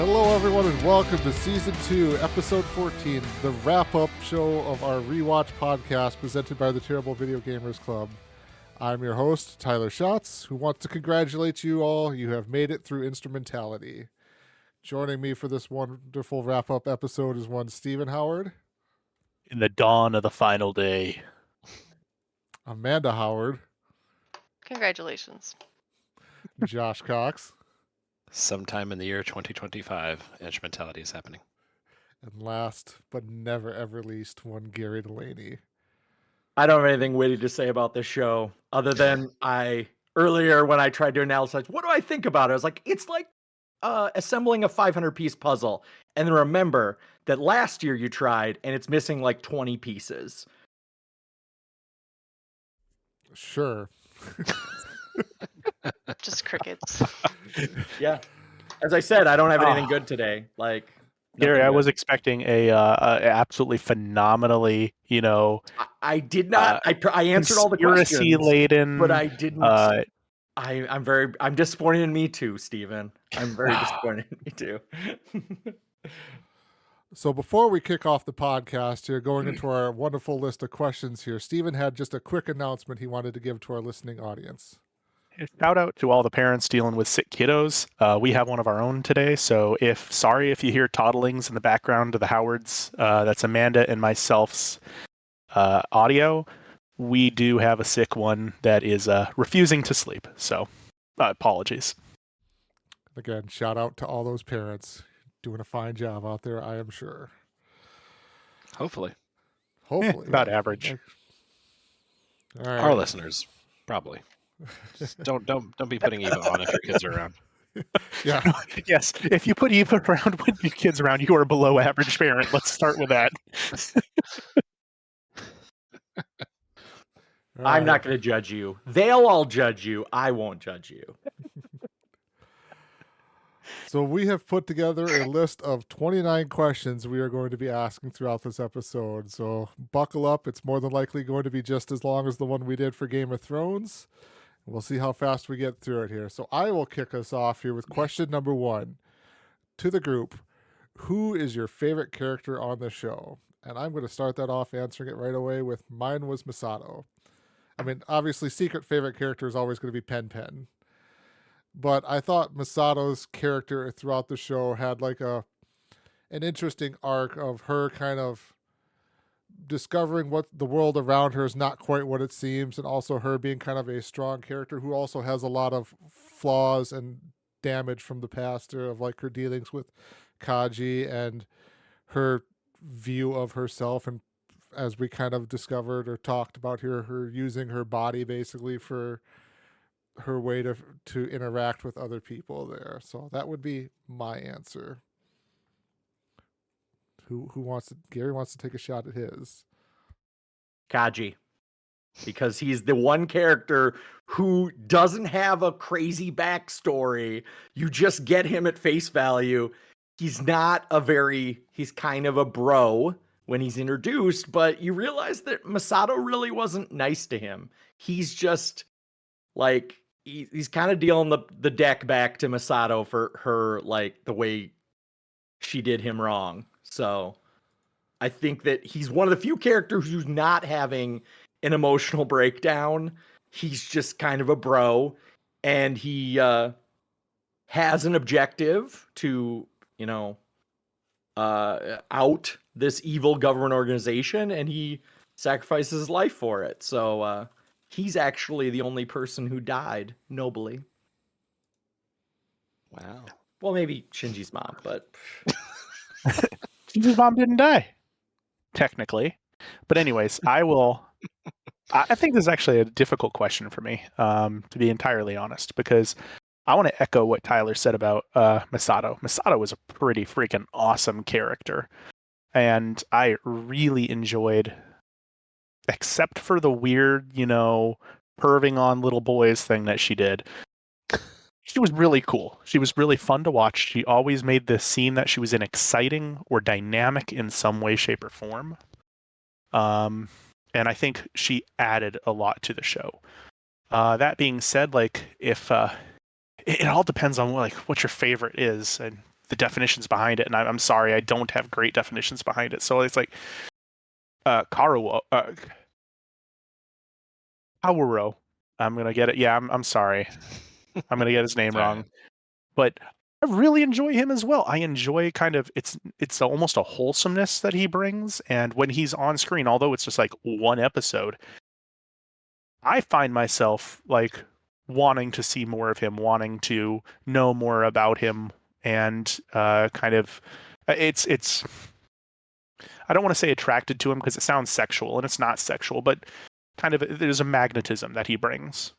Hello, everyone, and welcome to Season 2, Episode 14, the wrap-up show of our Rewatch podcast presented by the Terrible Video Gamers Club. I'm your host, Tyler Schatz, who wants to congratulate you all. You have made it through instrumentality. Joining me for this wonderful wrap-up episode is one Stephen Howard. In the dawn of the final day. Amanda Howard. Congratulations. Josh Cox. Sometime in the year 2025, instrumentality is happening. And last, but never ever least, one Gary Delaney. I don't have anything witty to say about this show, other than earlier when I tried to analyze, what do I think about it? I was like, it's like assembling a 500-piece puzzle. And then remember that last year you tried, and it's missing like 20 pieces. Sure. Just crickets. Yeah. As I said, I don't have anything good today. Like, Gary, I good. was expecting a absolutely phenomenally, I did not. I answered all the questions, conspiracy-laden, but I didn't. I'm disappointed in me too, Steven. I'm very disappointed in me too. So before we kick off the podcast here, going into our wonderful list of questions here, Stephen had just a quick announcement he wanted to give to our listening audience. Shout out to all the parents dealing with sick kiddos. We have one of our own today, so sorry if you hear toddlings in the background of the Howards. That's Amanda and myself's audio. We do have a sick one that is refusing to sleep, so apologies. Again, shout out to all those parents doing a fine job out there, I am sure. Hopefully. About average. All right. Our listeners, probably. Just don't be putting Eva on if your kids are around. Yeah. Yes, if you put Eva around when your kids around, you are a below average parent. Let's start with that. I'm not going to judge you. They'll all judge you. I won't judge you. So we have put together a list of 29 questions we are going to be asking throughout this episode. So buckle up. It's more than likely going to be just as long as the one we did for Game of Thrones. We'll see how fast we get through it here. So I will kick us off here with question number 1 to the group. Who is your favorite character on the show? And I'm going to start that off answering it right away with mine was Masato. I mean, obviously, secret favorite character is always going to be Pen Pen. But I thought Masato's character throughout the show had like an interesting arc of her kind of discovering what the world around her is not quite what it seems, and also her being kind of a strong character who also has a lot of flaws and damage from the past of like her dealings with Kaji and her view of herself, and as we kind of discovered or talked about here, her using her body basically for her way to interact with other people there. So that would be my answer. Gary wants to take a shot at his. Kaji. Because he's the one character who doesn't have a crazy backstory. You just get him at face value. He's kind of a bro when he's introduced, but you realize that Masato really wasn't nice to him. He's just like, he's kind of dealing the deck back to Masato for her, like the way she did him wrong. So I think that he's one of the few characters who's not having an emotional breakdown. He's just kind of a bro, and he has an objective to, out this evil government organization, and he sacrifices his life for it. So he's actually the only person who died nobly. Wow. Well, maybe Shinji's mom, but His mom didn't die, technically. But anyways, I think this is actually a difficult question for me, to be entirely honest, because I want to echo what Tyler said about Masato. Masato was a pretty freaking awesome character, and I really enjoyed, except for the weird, perving on little boys thing that she did. She was really cool. She was really fun to watch. She always made the scene that she was in exciting or dynamic in some way, shape, or form. And I think she added a lot to the show. That being said, like, if it all depends on what your favorite is, and the definitions behind it, and I'm sorry, I don't have great definitions behind it. So it's like Karuo, Kaworu. I'm gonna get it. Yeah, I'm sorry. I'm gonna get his name It's all wrong, right. but I really enjoy him as well. I enjoy kind of it's almost a wholesomeness that he brings, and when he's on screen, although it's just like one episode, I find myself like wanting to see more of him, wanting to know more about him, and kind of it's I don't want to say attracted to him because it sounds sexual, and it's not sexual, but kind of there's a magnetism that he brings.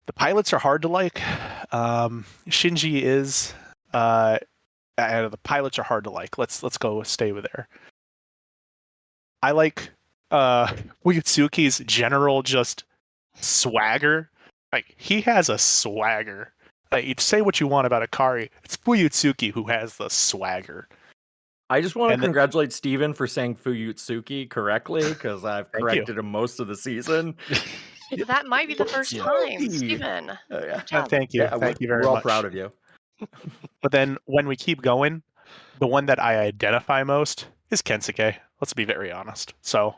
The pilots are hard to like. Shinji is the pilots are hard to like. Let's go stay with there. I like Uyutsuki's general just swagger. Like he has a swagger. Like, you say what you want about Ikari, it's Uyutsuki who has the swagger. I just want to And the- congratulate Steven for saying Fuyutsuki correctly, because I've Thank you. corrected him most of the season. That might be the first Yeah. time, Spooky. Stephen. Yeah. Good job. Thank you. Yeah, Thank you very we're all much. proud of you. But then when we keep going, the one that I identify most is Kensuke. Let's be very honest. So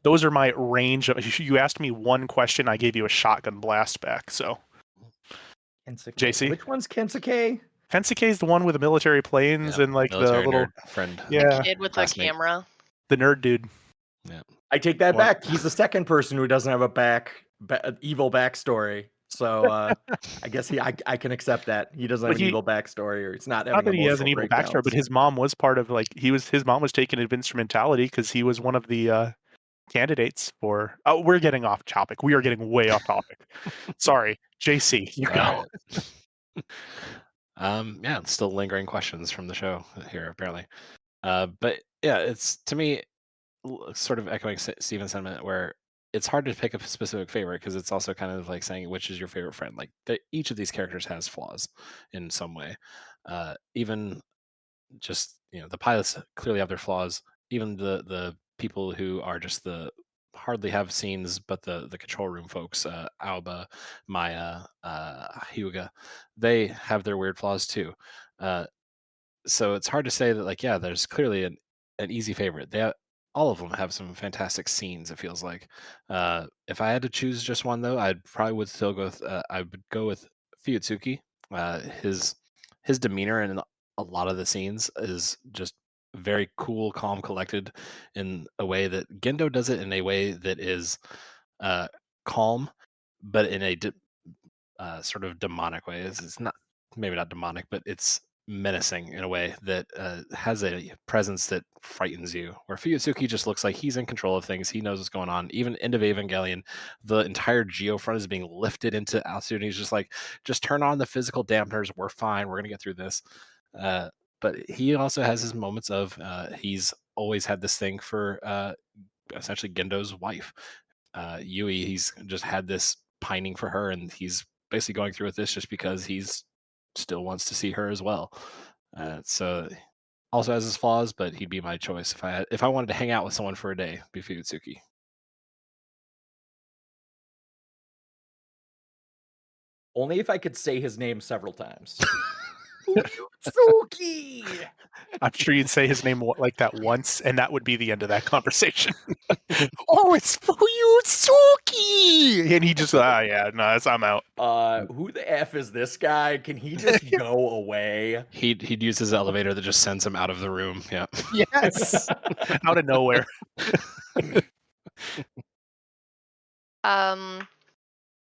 those are my range of. You asked me one question, I gave you a shotgun blast back. So Kensuke. JC? Which one's Kensuke? Kensuke is the one with the military planes Yeah, and like the military little nerd friend. Yeah. The kid with the Classmate. camera. the nerd dude. I take that Well- back. He's the second person who doesn't have a evil backstory. So I guess I can accept that. He doesn't have But an evil backstory, or it's not having Not that he has an emotional evil backstory, but breakdowns. his mom was part of like his mom was taken into instrumentality because he was one of the candidates for. Oh, we're getting off topic. We are getting way off topic. Sorry, JC, you go. Yeah, still lingering questions from the show here apparently. But yeah, it's to me sort of echoing Steven's sentiment where it's hard to pick a specific favorite because it's also kind of like saying which is your favorite friend. Like each of these characters has flaws in some way. Even just the pilots clearly have their flaws. Even the people who are just the hardly have scenes, but the control room folks, Alba, Maya, Hyuga, they have their weird flaws too. So it's hard to say that like there's clearly an easy favorite. All of them have some fantastic scenes. It feels like. If I had to choose just one though, I would still go with I would go with Fuyutsuki. His demeanor in a lot of the scenes is just very cool, calm, collected in a way that Gendo does it in a way that is calm, but in a sort of demonic way. It's not maybe not demonic, but it's menacing in a way that has a presence that frightens you. Where Fuyutsuki just looks like he's in control of things. He knows what's going on. Even End of Evangelion, the entire geofront is being lifted into altitude. And he's just like, just turn on the physical dampeners. We're fine. We're gonna get through this. But he also has his moments of he's always had this thing for essentially Gendo's wife. Yui, he's just had this pining for her, and he's basically going through with this just because he's still wants to see her as well. So also has his flaws, but he'd be my choice if I wanted to hang out with someone for a day. Be Fuyutsuki. Only if I could say his name several times. Fuyutsuki! I'm sure you'd say his name like that once, and that would be the end of that conversation. Oh, it's Fuyutsuki, and he just I'm out. Who the F is this guy? Can he just go away? He'd use his elevator that just sends him out of the room. Yeah. Yes, out of nowhere.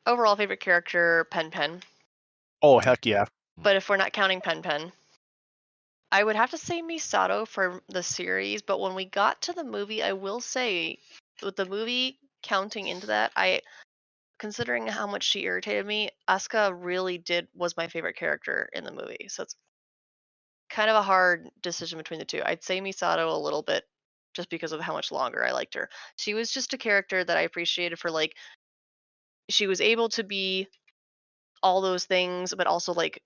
Overall favorite character, Pen Pen. Oh heck yeah! But if we're not counting Pen Pen, I would have to say Misato for the series. But when we got to the movie, I will say, with the movie counting into that, considering how much she irritated me, Asuka really was my favorite character in the movie. So it's kind of a hard decision between the two. I'd say Misato a little bit just because of how much longer I liked her. She was just a character that I appreciated for like she was able to be all those things, but also like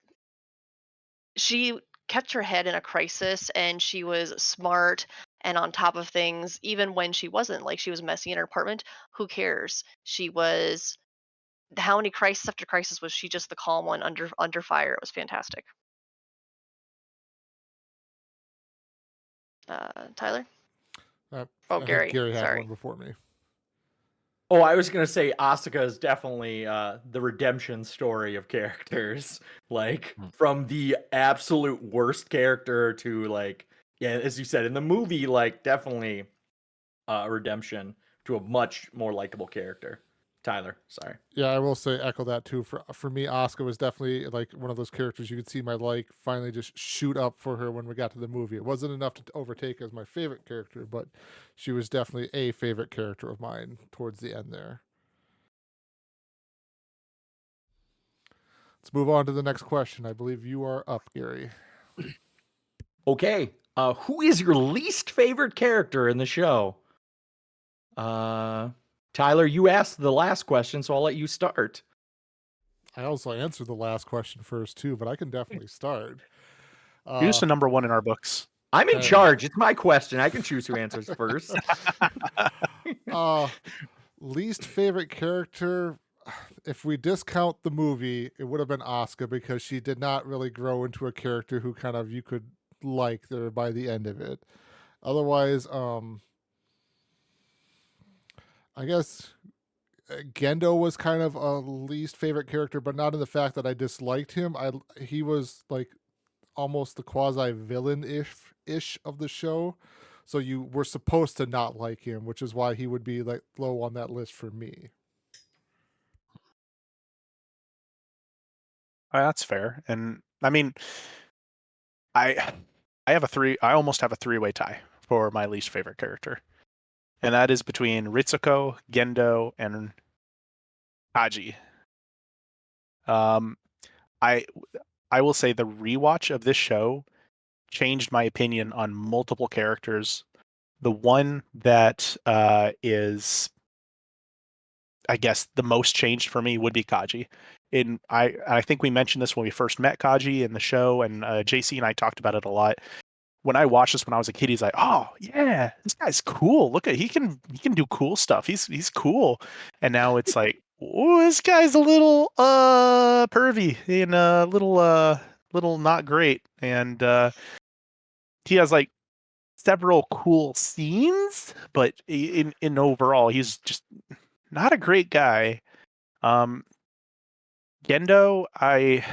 she kept her head in a crisis and she was smart and on top of things even when she wasn't. Like she was messy in her apartment, who cares? She was how many crisis after crisis was she just the calm one under fire? It was fantastic. Tyler? I think Gary. Gary had Sorry. one before me. Oh, I was gonna say Asuka is definitely the redemption story of characters. Like from the absolute worst character to like, yeah, as you said in the movie, like definitely redemption to a much more likable character. Tyler, sorry. Yeah, I will say echo that too. For me, Asuka was definitely like one of those characters you could see my like finally just shoot up for her when we got to the movie. It wasn't enough to overtake as my favorite character, but she was definitely a favorite character of mine towards the end there. Let's move on to the next question. I believe you are up, Gary. Okay. Who is your least favorite character in the show? Tyler, you asked the last question, so I'll let you start. I also answered the last question first too, but I can definitely start. You're just a number one in our books. I'm in charge. It's my question. I can choose who answers first. Least favorite character, if we discount the movie, it would have been Asuka because she did not really grow into a character who kind of you could like there by the end of it. Otherwise, I guess Gendo was kind of a least favorite character, but not in the fact that I disliked him. He was like almost the quasi villain ish of the show, so you were supposed to not like him, which is why he would be like low on that list for me. That's fair. And I mean, I almost have a three-way tie for my least favorite character. And that is between Ritsuko, Gendo, and Kaji. I will say the rewatch of this show changed my opinion on multiple characters. The one that is, I guess, the most changed for me would be Kaji. I think we mentioned this when we first met Kaji in the show, and JC and I talked about it a lot. When I watched this when I was a kid, he's like, "Oh yeah, this guy's cool. Look at he can do cool stuff. He's cool." And now it's like, "Oh, this guy's a little pervy and a little not great." And he has like several cool scenes, but in overall, he's just not a great guy. Gendo, I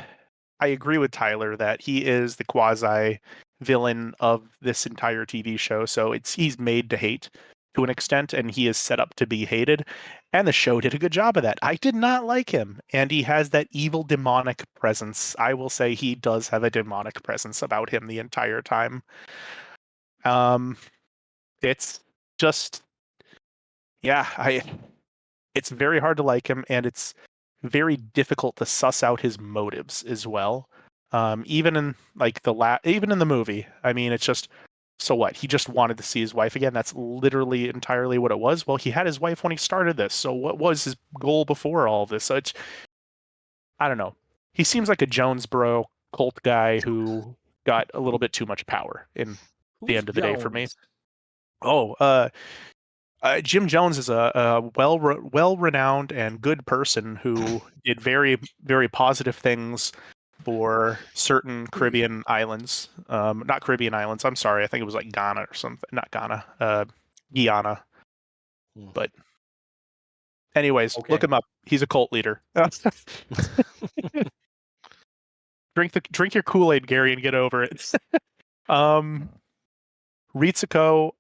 agree with Tyler that he is the quasi villain of this entire TV show. So he's made to hate to an extent, and he is set up to be hated. And the show did a good job of that. I did not like him, and he has that evil demonic presence. I will say he does have a demonic presence about him the entire time. It's just, yeah, it's very hard to like him, and it's very difficult to suss out his motives as well. Even in like even in the movie, I mean, it's just, so what? He just wanted to see his wife again. That's literally entirely what it was. Well, he had his wife when he started this. So what was his goal before all of this? So I don't know. He seems like a Jonesboro cult guy who got a little bit too much power in the end of the day for me. Oh, Jim Jones is a well-renowned and good person who did very, very positive things for certain Caribbean islands. Not Caribbean islands. I'm sorry. I think it was like Ghana or something. Not Ghana. Guyana. But anyways, look him up. He's a cult leader. Drink your Kool-Aid, Gary, and get over it. Ritsuko,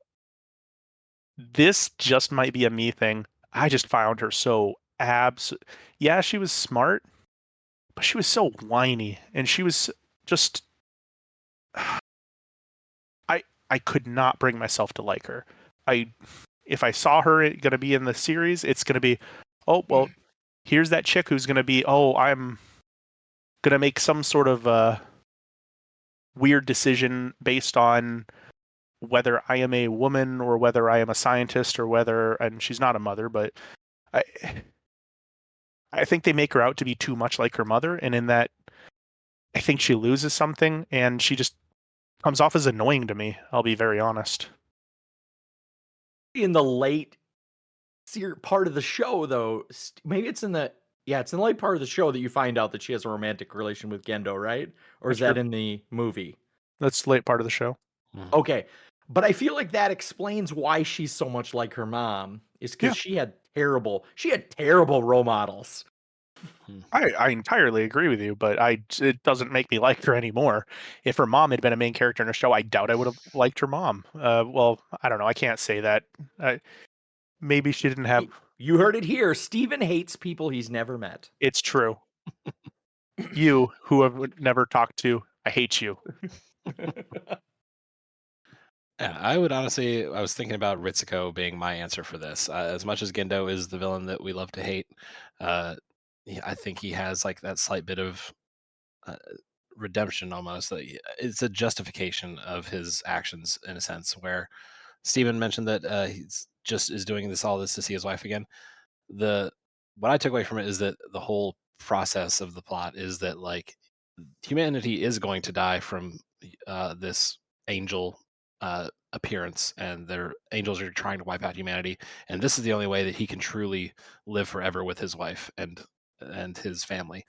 this just might be a me thing. I just found her so yeah, she was smart, but she was so whiny, and she was just I could not bring myself to like her. If I saw her going to be in the series, it's going to be, oh well, here's that chick who's going to be, oh, I'm going to make some sort of weird decision based on whether I am a woman or whether I am a scientist or whether, and she's not a mother, but I think they make her out to be too much like her mother, and in that, I think she loses something, and she just comes off as annoying to me. I'll be very honest. In the late part of the show, though, maybe it's in the Yeah, it's in the late part of the show that you find out that she has a romantic relation with Gendo, right? Or is That's that true. in the movie? That's the late part of the show. Okay. But I feel like that explains why she's so much like her mom, is because Yeah. she had terrible role models. I entirely agree with you, but it doesn't make me like her anymore. If her mom had been a main character in a show, I doubt I would have liked her mom. Well, I don't know. I can't say that. Maybe she didn't have. You heard it here. Steven hates people he's never met. It's true. You, who have never talked to, I hate you. Yeah, I was thinking about Ritsuko being my answer for this. As much as Gendo is the villain that we love to hate, uh, I think he has like that slight bit of uh, redemption almost. It's a justification of his actions in a sense. Where Steven mentioned that he's just is doing all this to see his wife again. What I took away from it is that the whole process of the plot is that like humanity is going to die from this angel appearance, and their angels are trying to wipe out humanity, and this is the only way that he can truly live forever with his wife and his family.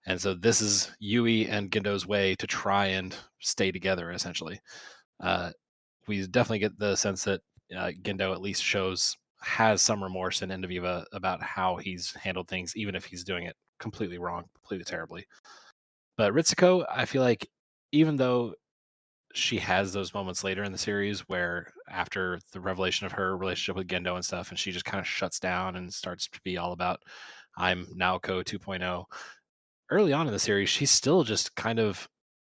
And so this is Yui and Gendo's way to try and stay together, essentially. We definitely get the sense that Gendo at least has some remorse in End of Eva about how he's handled things, even if he's doing it completely wrong, completely terribly. But Ritsuko, I feel like even though she has those moments later in the series where after the revelation of her relationship with Gendo and stuff, and she just kind of shuts down and starts to be all about I'm Naoko 2.0. Early on in the series, she's still just kind of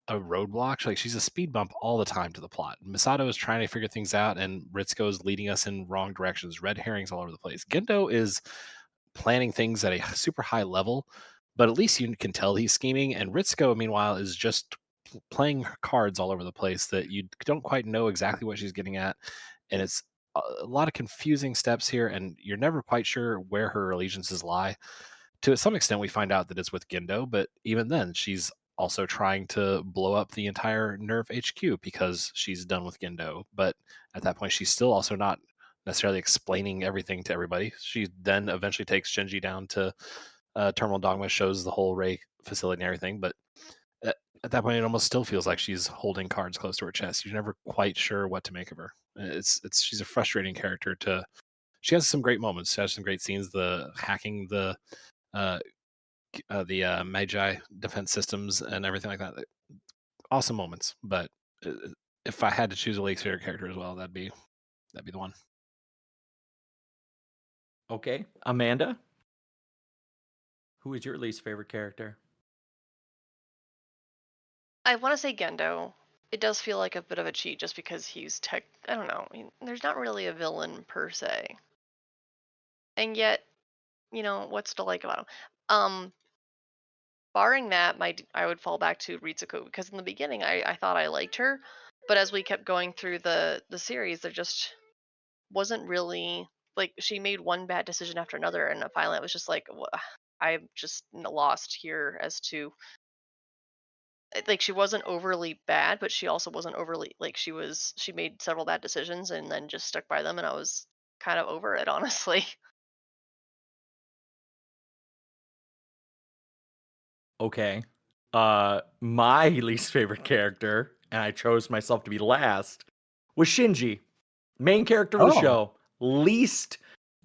a roadblock. Like she's a speed bump all the time to the plot. Misato is trying to figure things out, and Ritsuko is leading us in wrong directions. Red herrings all over the place. Gendo is planning things at a super high level, but at least you can tell he's scheming. And Ritsuko, meanwhile, is just playing cards all over the place that you don't quite know exactly what she's getting at. And it's a lot of confusing steps here, and you're never quite sure where her allegiances lie. To some extent, we find out that it's with Gendo, but even then, she's also trying to blow up the entire NERV HQ because she's done with Gendo. But at that point, she's still also not necessarily explaining everything to everybody. She then eventually takes Shinji down to Terminal Dogma, shows the whole Ray facility and everything. But at that point, it almost still feels like she's holding cards close to her chest. You're never quite sure what to make of her. She's a frustrating character to. She has some great moments. She has some great scenes. The hacking uh, the Magi defense systems and everything like that. Awesome moments. But if I had to choose a least favorite character as well, that'd be the one. Okay. Amanda? Who is your least favorite character? I want to say Gendo. It does feel like a bit of a cheat just because he's I don't know. There's not really a villain per se. And yet, what's to like about him? Barring that, I would fall back to Ritsuko because in the beginning I thought I liked her, but as we kept going through the series, there just wasn't really like she made one bad decision after another, and finally I was just like, I'm just lost here as to like she wasn't overly bad, but she also wasn't overly like she made several bad decisions and then just stuck by them, and I was kind of over it honestly. Okay. My least favorite character, and I chose myself to be last, was Shinji. Main character of the show. Least,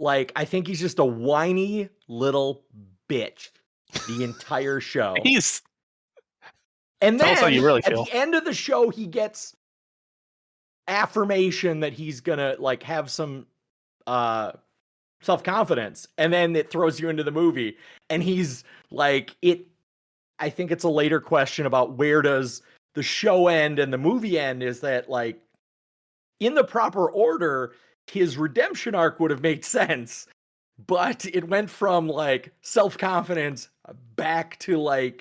I think he's just a whiny little bitch the entire show. And Tell us how then you really at feel. the end of the show, he gets affirmation that he's gonna have some self-confidence, and then it throws you into the movie, and he's like it. I think it's a later question about where does the show end and the movie end, is that in the proper order, his redemption arc would have made sense, but it went from self-confidence back to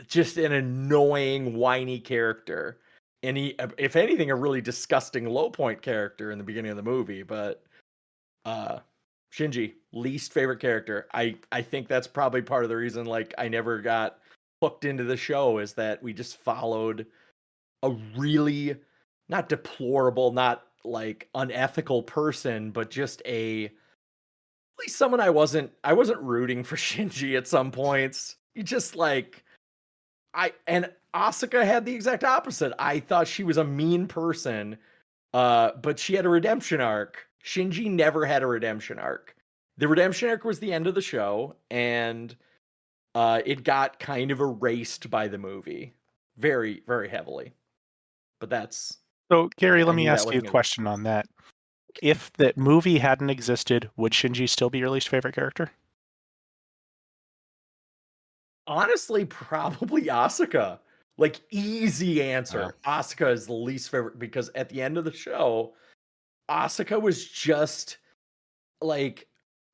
just an annoying whiny character, and he, if anything, a really disgusting low point character in the beginning of the movie. But Shinji, least favorite character. I think that's probably part of the reason I never got hooked into the show, is that we just followed a really not deplorable, not unethical person, but just a least someone I wasn't rooting for Shinji at some points. You just like and Asuka had the exact opposite. I thought she was a mean person, but she had a redemption arc. Shinji never had a redemption arc. The redemption arc was the end of the show, and it got kind of erased by the movie very, very heavily. But that's So, Gary, let I me knew that ask you a wasn't gonna- question on that. If that movie hadn't existed, would Shinji still be your least favorite character? honestly probably Asuka. Like, easy answer. Asuka is the least favorite because at the end of the show, Asuka was just like,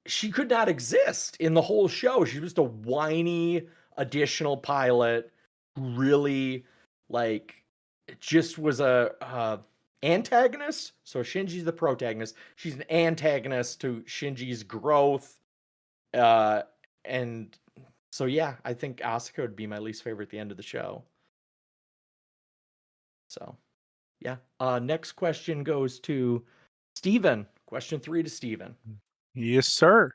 she could not exist in the whole show. She was just a whiny additional pilot who really like just was a antagonist. So Shinji's the protagonist. She's an antagonist to Shinji's growth. And so yeah, I think Asuka would be my least favorite at the end of the show. So yeah. Next question goes to Steven. Question 3 to Steven. Yes, sir.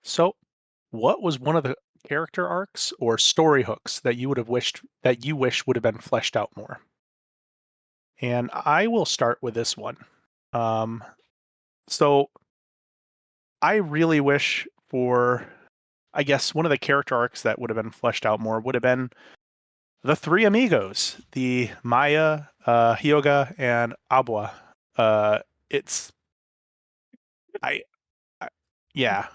So, what was one of the character arcs or story hooks that you wish would have been fleshed out more? And I will start with this one. So I really wish for, I guess, one of the character arcs that would have been fleshed out more would have been the three amigos, the Maya, Hyoga, and Abwa. It's, I, yeah,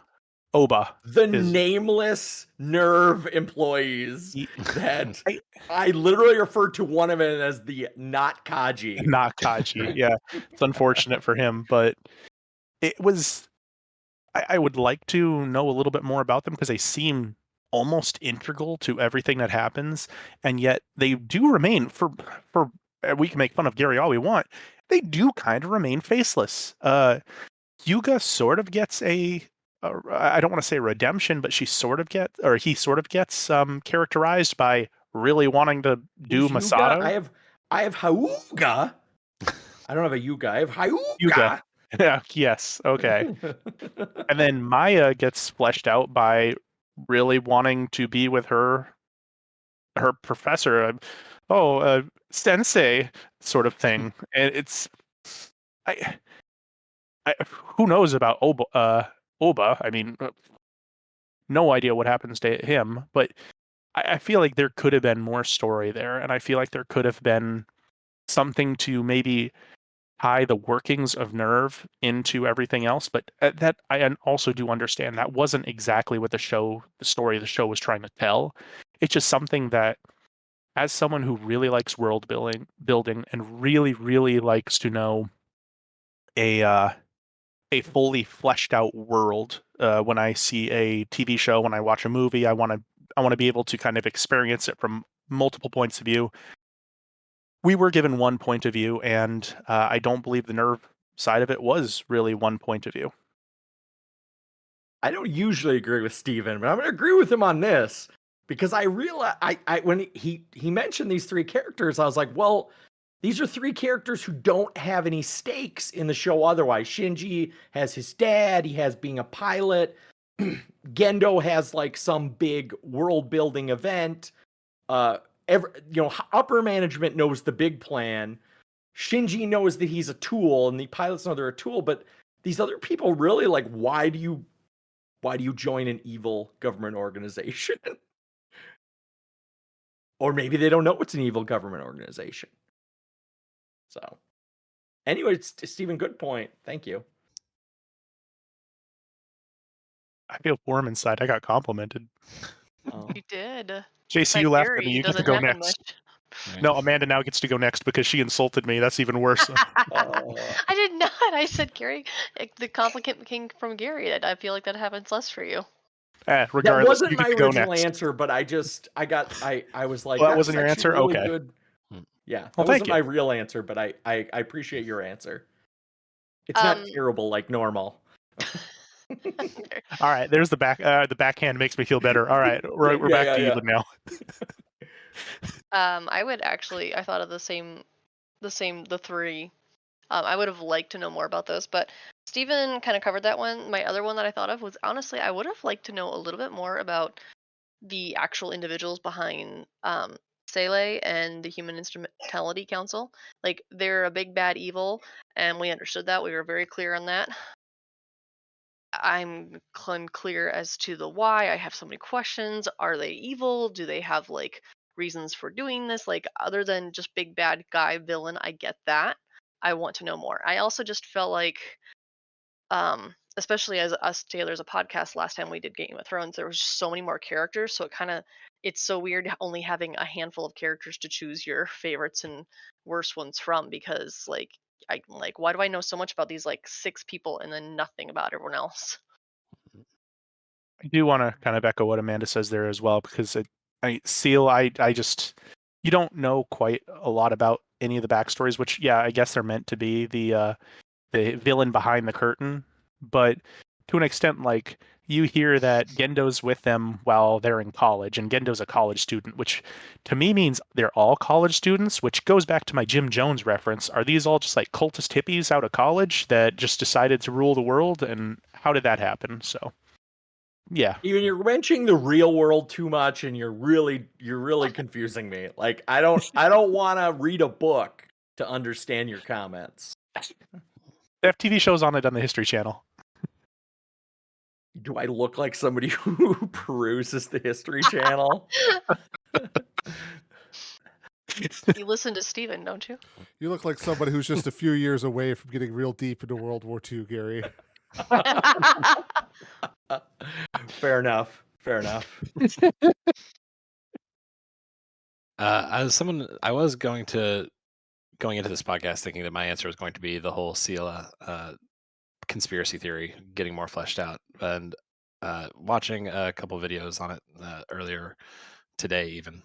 Oba. The is- nameless NERV employees Ye- that I- I literally referred to one of them as the not Kaji. Not Kaji. Yeah, it's unfortunate for him, but it was. I would like to know a little bit more about them because they seem almost integral to everything that happens, and yet they do remain for. We can make fun of Gary all we want. They do kind of remain faceless. Yuga sort of gets I don't want to say redemption, but he sort of gets characterized by really wanting to do Who's Yuga? Masato. I have Hyuga. I don't have a Yuga. I have Hyuga. Yuga. Yeah, yes, okay. And then Maya gets fleshed out by really wanting to be with her professor, sensei sort of thing. And it's I, who knows about Oba? I mean, no idea what happens to him, but I feel like there could have been more story there, and I feel like there could have been something to maybe tie the workings of NERV into everything else. But that I also do understand that wasn't exactly what the story of the show was trying to tell. It's just something that, as someone who really likes world building and really, really likes to know a fully fleshed out world, when I see a TV show, when I watch a movie, I want to be able to kind of experience it from multiple points of view. We were given one point of view, and I don't believe the NERV side of it was really one point of view. I don't usually agree with Steven, but I'm going to agree with him on this because I realized when he mentioned these three characters, I was like, well, these are three characters who don't have any stakes in the show otherwise. Shinji has his dad, he has being a pilot. Gendo has like some big world building event. Upper management knows the big plan. Shinji knows that he's a tool, and the pilots know they're a tool. But these other people really like, why do you join an evil government organization? Or maybe they don't know it's an evil government organization. So, anyway, Stephen, good point. Thank you. I feel warm inside. I got complimented. Oh. You did. JC, Like you laughed at Gary, me. it You get to doesn't go happen next. much. Right. No, Amanda now gets to go next because she insulted me. That's even worse. I did not. I said Gary. The compliment came from Gary. I feel like that happens less for you. That Regardless, wasn't you get my to go original next. answer, but I was like, Well, that that's wasn't your actually answer? really Okay. good. Yeah, that Well, thank wasn't you. my real answer, but I appreciate your answer. It's not terrible like normal. All right, there's the backhand makes me feel better. All right, we're back to even now. I thought of the three. I would have liked to know more about those, but Steven kind of covered that one. My other one that I thought of was, honestly, I would have liked to know a little bit more about the actual individuals behind Sele and the Human Instrumentality Council. Like, they're a big bad evil, and we understood that. We were very clear on that. I'm unclear as to the why. I have so many questions. Are they evil? Do they have like reasons for doing this? Like, other than just big bad guy villain, I get that. I want to know more. I also just felt like, especially as us Taylor's a podcast last time we did Game of Thrones, there was just so many more characters, so it's so weird only having a handful of characters to choose your favorites and worst ones from, because why do I know so much about these like 6 people and then nothing about everyone else? I do want to kind of echo what Amanda says there as well, because Seal, I just, you don't know quite a lot about any of the backstories, which, yeah, I guess they're meant to be the villain behind the curtain, but to an extent, like, you hear that Gendo's with them while they're in college, and Gendo's a college student, which to me means they're all college students, which goes back to my Jim Jones reference. Are these all just like cultist hippies out of college that just decided to rule the world? And how did that happen? So, yeah. Even you're mentioning the real world too much, and you're really confusing me. Like, I don't want to read a book to understand your comments. They have TV shows on it on the History Channel. Do I look like somebody who peruses the History Channel? You listen to Steven, don't you? You look like somebody who's just a few years away from getting real deep into World War II, Gary. Fair enough. I was going into this podcast thinking that my answer was going to be the whole Sela conspiracy theory getting more fleshed out, and watching a couple videos on it earlier today even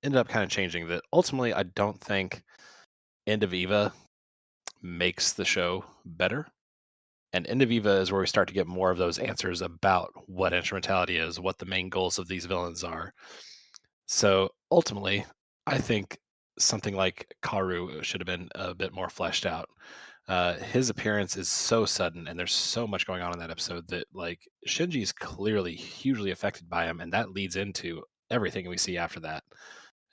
ended up kind of changing that. Ultimately, I don't think End of Eva makes the show better. And End of Eva is where we start to get more of those answers about what instrumentality is, what the main goals of these villains are. So ultimately, I think something like Karu should have been a bit more fleshed out. His appearance is so sudden, and there's so much going on in that episode that, like, Shinji is clearly hugely affected by him, and that leads into everything we see after that.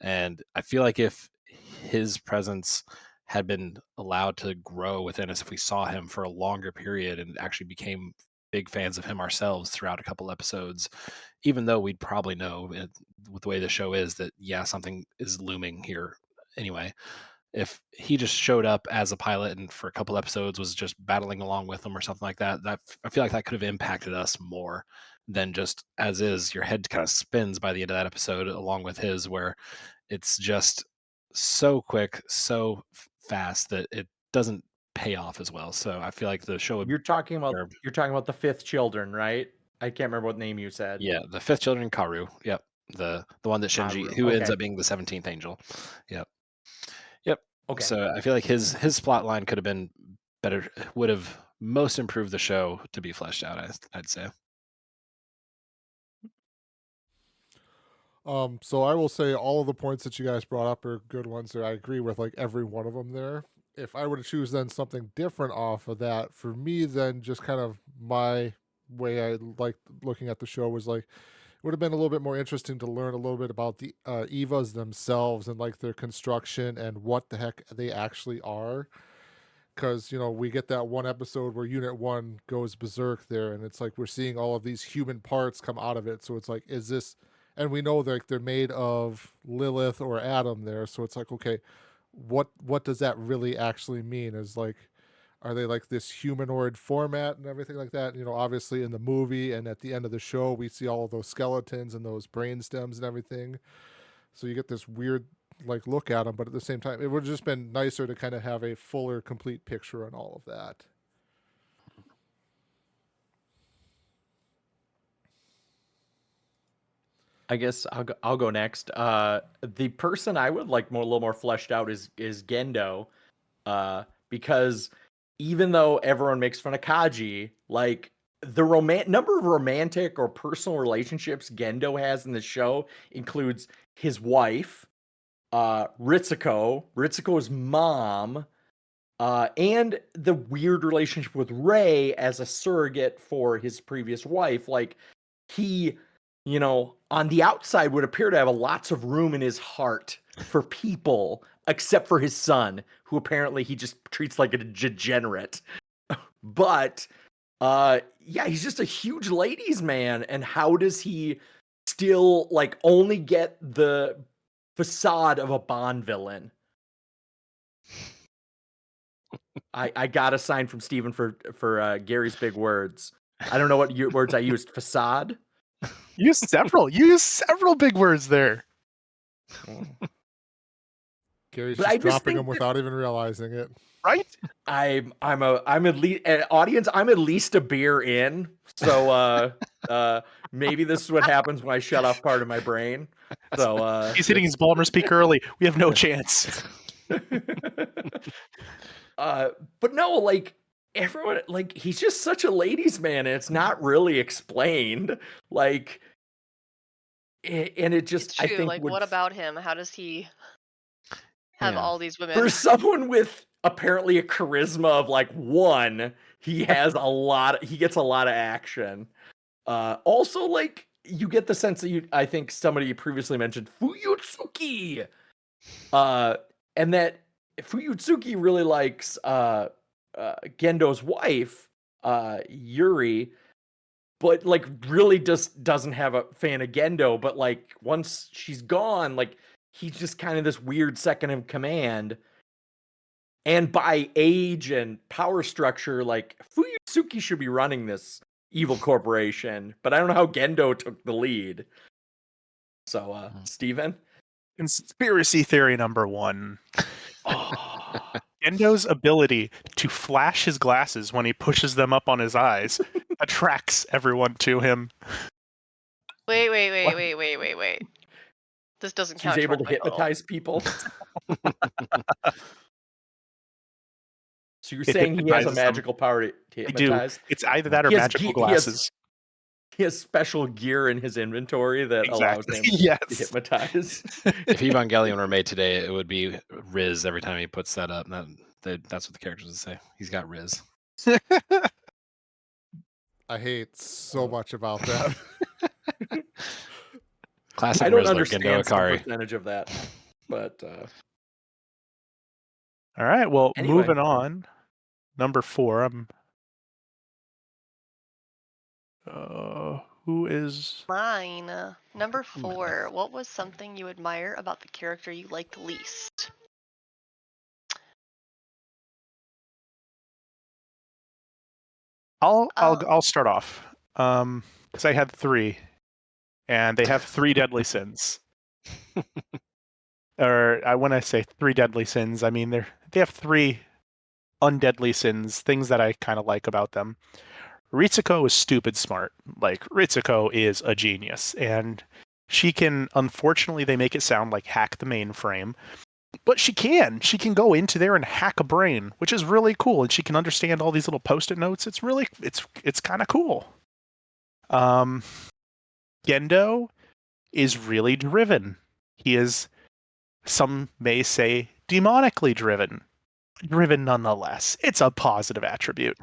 And I feel like if his presence had been allowed to grow within us, if we saw him for a longer period and actually became big fans of him ourselves throughout a couple episodes, even though we'd probably know with the way the show is that, yeah, something is looming here anyway. If he just showed up as a pilot and for a couple episodes was just battling along with them or something like that, I feel like that could have impacted us more than just as is. Your head kind of spins by the end of that episode along with his, where it's just so quick, so fast that it doesn't pay off as well. So I feel like the show would. You're talking about the 5th children, right? I can't remember what name you said. Yeah, the 5th children, Karu. Yep, the one that Shinji, Karu, who ends okay. up being the 17th angel. Yep. Okay. So I feel like his plot line could have been better, would have most improved the show to be fleshed out, I'd say. So I will say all of the points that you guys brought up are good ones there. I agree with like every one of them there. If I were to choose then something different off of that, for me then just kind of my way I like looking at the show was like, it would have been a little bit more interesting to learn a little bit about the Evas themselves and like their construction and what the heck they actually are. Because, we get that one episode where Unit 1 goes berserk there, and it's like we're seeing all of these human parts come out of it. So it's like, is this, and we know they're made of Lilith or Adam there. So it's like, okay, what does that really actually mean? Is like, are they like this humanoid format and everything like that? Obviously in the movie and at the end of the show, we see all of those skeletons and those brain stems and everything. So you get this weird like look at them, but at the same time, it would have just been nicer to kind of have a fuller, complete picture on all of that. I guess I'll go next. The person I would like a little more fleshed out is Gendo, because even though everyone makes fun of Kaji, like the number of romantic or personal relationships Gendo has in the show includes his wife, Ritsuko's mom, and the weird relationship with Rey as a surrogate for his previous wife. Like, he, on the outside would appear to have lots of room in his heart for people, except for his son, who apparently he just treats like a degenerate. But he's just a huge ladies' man. And how does he still only get the facade of a Bond villain? I got a sign from Steven for Gary's big words. I don't know what words I used. Facade. You use several big words there. Gary's But I just just dropping think them without even realizing it. Right? I'm at least audience. I'm at least a beer in. So maybe this is what happens when I shut off part of my brain. So He's hitting his Balmer's Peak early. We have no chance. But no, everyone, he's just such a ladies' man, and it's not really explained. And it just, It's true. I think, What about him? How does he have Yeah. all these women? for someone with apparently a charisma of 1, he has he gets a lot of action. Also, you get the sense that I think somebody previously mentioned Fuyutsuki, and that Fuyutsuki really likes Gendo's wife, Yuri, but really just doesn't have a fan of Gendo. But once she's gone, he's just kind of this weird second in command. And by age and power structure, Fuyutsuki should be running this evil corporation, but I don't know how Gendo took the lead. So, Steven? Conspiracy theory number 1. Gendo's ability to flash his glasses when he pushes them up on his eyes attracts everyone to him. Wait. This doesn't count. He's able to towards my total. hypnotize people. So you're It saying he has a hypnotizes them. magical power to I do. hypnotize? It's either that or He has magical he has- glasses. He has special gear in his inventory that allows him to Yes. hypnotize. If Evangelion were made today, it would be Riz every time he puts that up. That's what the characters would say. He's got Riz. I hate so much about that. Classic I don't Rizzler, understand Gendo some Ikari. percentage of that, but All right. Well, Anyway. moving on. Number 4. Who is? Mine. Number 4. What was something you admire about the character you liked least? I'll start off. Because I had 3, and they have 3 deadly sins. Or when I say 3 deadly sins, I mean they have 3 undeadly sins, things that I kind of like about them. Ritsuko is stupid smart. Ritsuko is a genius, and she can, unfortunately, they make it sound like hack the mainframe, but she can go into there and hack a brain, which is really cool, and she can understand all these little post-it notes. It's really, it's kind of cool. Gendo is really driven. He is, some may say, demonically driven nonetheless. It's a positive attribute.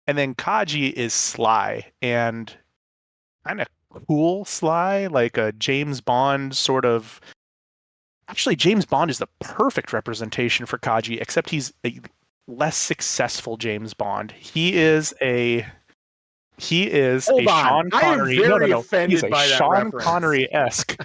And then Kaji is sly, and kind of cool sly, like a James Bond sort of. Actually, James Bond is the perfect representation for Kaji, except he's a less successful James Bond. He is a Hold on. Sean Connery. I am very no. offended He's a by that Sean reference. Connery-esque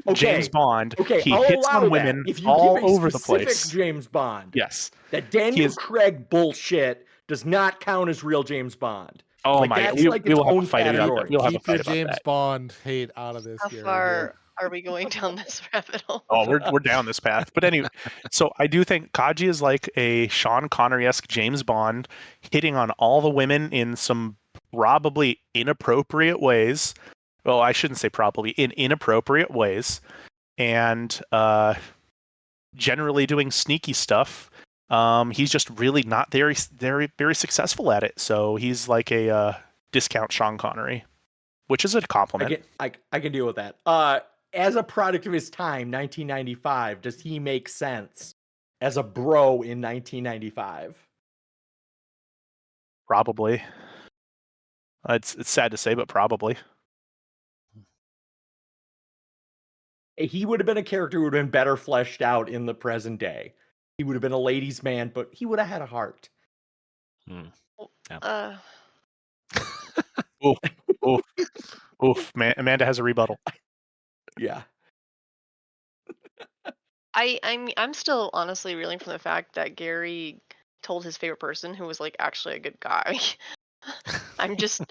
Okay. James Bond. Okay, He I'll hits allow on that. women If you all give a over the specific place. James Bond, Yes. that Daniel is- Craig bullshit does not count as real James Bond. Oh my! That's we its will have a own fight about that. category. We'll have a Keep your fight about James that. Bond hate out of this. How Gary, far are we going down this rabbit hole? Oh, we're down this path. But anyway, so I do think Kaji is like a Sean Connery-esque James Bond, hitting on all the women in some probably inappropriate ways. Well, I shouldn't say probably, in inappropriate ways, and generally doing sneaky stuff. He's just really not very, very, very successful at it. So he's like a discount Sean Connery, which is a compliment. I can deal with that. As a product of his time, 1995, does he make sense as a bro in 1995? Probably. It's sad to say, but probably. He would have been a character who would have been better fleshed out in the present day. He would have been a ladies' man, but he would have had a heart. Uh, Oof. Amanda has a rebuttal. Yeah. I'm still honestly reeling from the fact that Gary told his favorite person who was like actually a good guy. I'm just,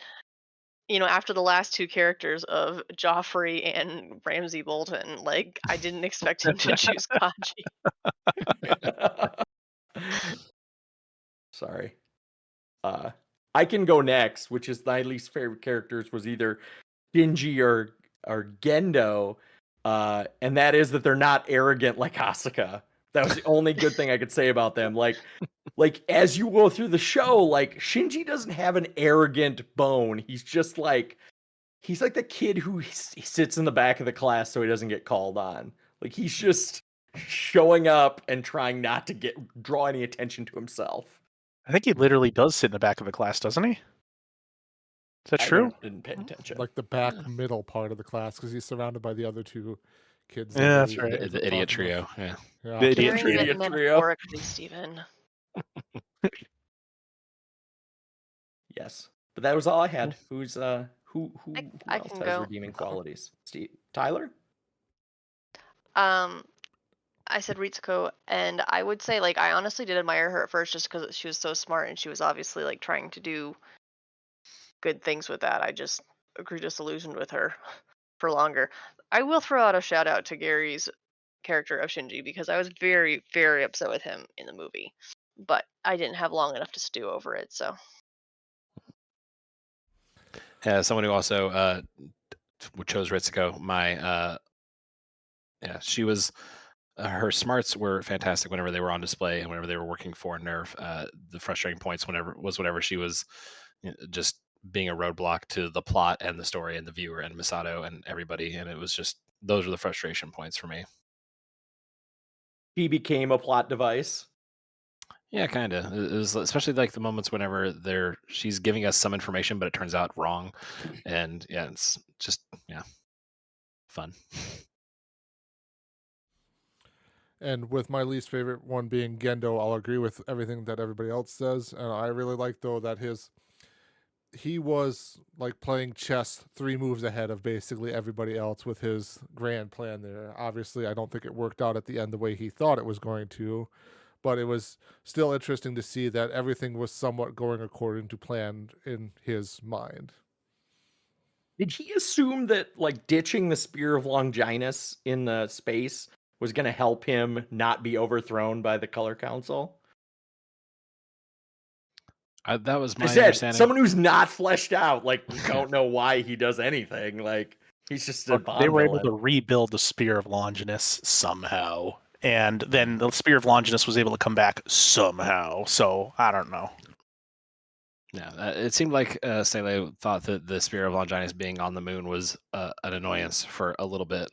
after the last two characters of Joffrey and Ramsay Bolton, like I didn't expect him to choose Kaji. Sorry. I can go next, which is my least favorite characters was either Shinji or Gendo, and that is that they're not arrogant like Asuka. That was the only good thing I could say about them. Like as you go through the show, like Shinji doesn't have an arrogant bone. He's just like he's like the kid who he sits in the back of the class so he doesn't get called on. Like he's just showing up and trying not to draw any attention to himself. I think he literally does sit in the back of the class, doesn't he? Is that true? Didn't pay attention. Like the back middle part of the class, because he's surrounded by the other two kids. Yeah, that's right. The idiot trio. Yeah. The idiot Very trio. metaphorically, Stephen. Yes, but that was all I had. Who's who I else can has go. redeeming qualities? Tyler? I said Ritsuko, and I would say like I honestly did admire her at first just because she was so smart and she was obviously like trying to do good things with that. I just grew disillusioned with her for longer. I will throw out a shout out to Gary's character of Shinji because I was very, very upset with him in the movie, but I didn't have long enough to stew over it. So Someone who also chose Ritsuko. She was. Her smarts were fantastic whenever they were on display and whenever they were working for NERV. The frustrating points whenever she was just being a roadblock to the plot and the story and the viewer and Misato and everybody. And it was just those were the frustration points for me. He became a plot device. Yeah, kind of. It was especially like the moments whenever she's giving us some information, but it turns out wrong, and yeah, it's just fun. And with my least favorite one being Gendo, I'll agree with everything that everybody else says. And I really like though that he was like playing chess 3 moves ahead of basically everybody else with his grand plan there. Obviously, I don't think it worked out at the end the way he thought it was going to, but it was still interesting to see that everything was somewhat going according to plan in his mind. Did he assume that like ditching the Spear of Longinus in the space was going to help him not be overthrown by the Color Council? That was my I said, understanding. someone who's not fleshed out, like we don't know why he does anything. Like he's just a Bond They were villain. able to rebuild the Spear of Longinus somehow, and then the Spear of Longinus was able to come back somehow. So I don't know. Yeah, it seemed like Sele thought that the Spear of Longinus being on the moon was an annoyance for a little bit,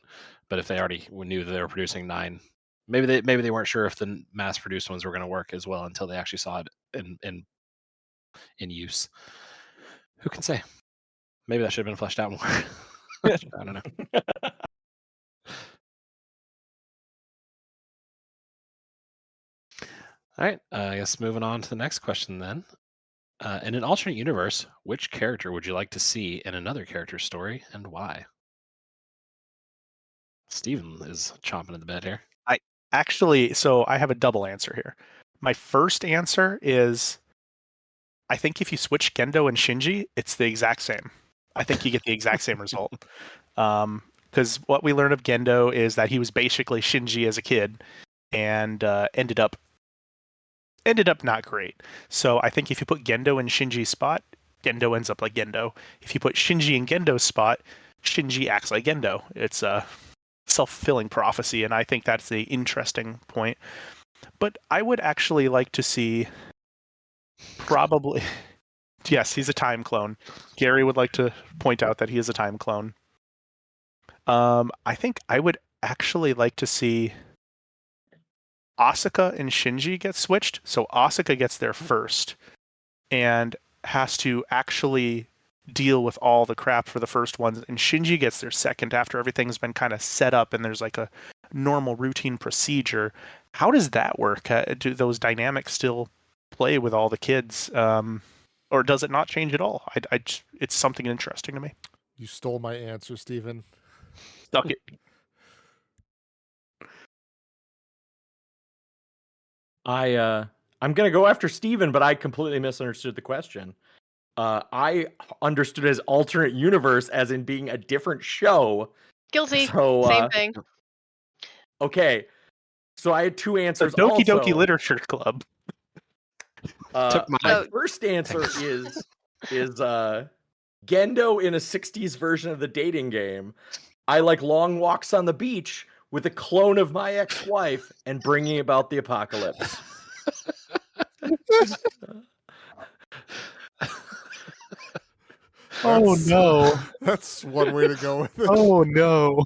but if they already knew that they were producing 9, maybe they weren't sure if the mass-produced ones were going to work as well until they actually saw it in use. Who can say? Maybe that should have been fleshed out more. I don't know. All right, I guess moving on to the next question then. In an alternate universe, which character would you like to see in another character's story and why? Steven is chomping at the bit here. So I have a double answer here. My first answer is I think if you switch Gendo and Shinji, it's the exact same. I think you get the exact same result. Because what we learn of Gendo is that he was basically Shinji as a kid and ended up not great. So I think if you put Gendo in Shinji's spot, Gendo ends up like Gendo. If you put Shinji in Gendo's spot, Shinji acts like Gendo. It's a self-fulfilling prophecy, and I think that's the interesting point. But I would actually like to see probably... Yes, he's a time clone. Gary would like to point out that he is a time clone. I think I would actually like to see Asuka and Shinji get switched. So Asuka gets there first and has to actually deal with all the crap for the first ones, and Shinji gets there second after everything's been kind of set up and there's like a normal routine procedure. How does that work? Do those dynamics still play with all the kids, or does it not change at all? It's something interesting to me. You stole my answer, Steven. Stuck it. I'm gonna go after Steven, but I completely misunderstood the question. I understood as alternate universe as in being a different show. Guilty. So, Same thing. Okay, so I had two The answers. Doki also. Doki Literature Club. Took my- My first answer is Gendo in a 60s version of the dating game. I like long walks on the beach with a clone of my ex-wife and bringing about the apocalypse. Oh no. That's one way to go with it. Oh no.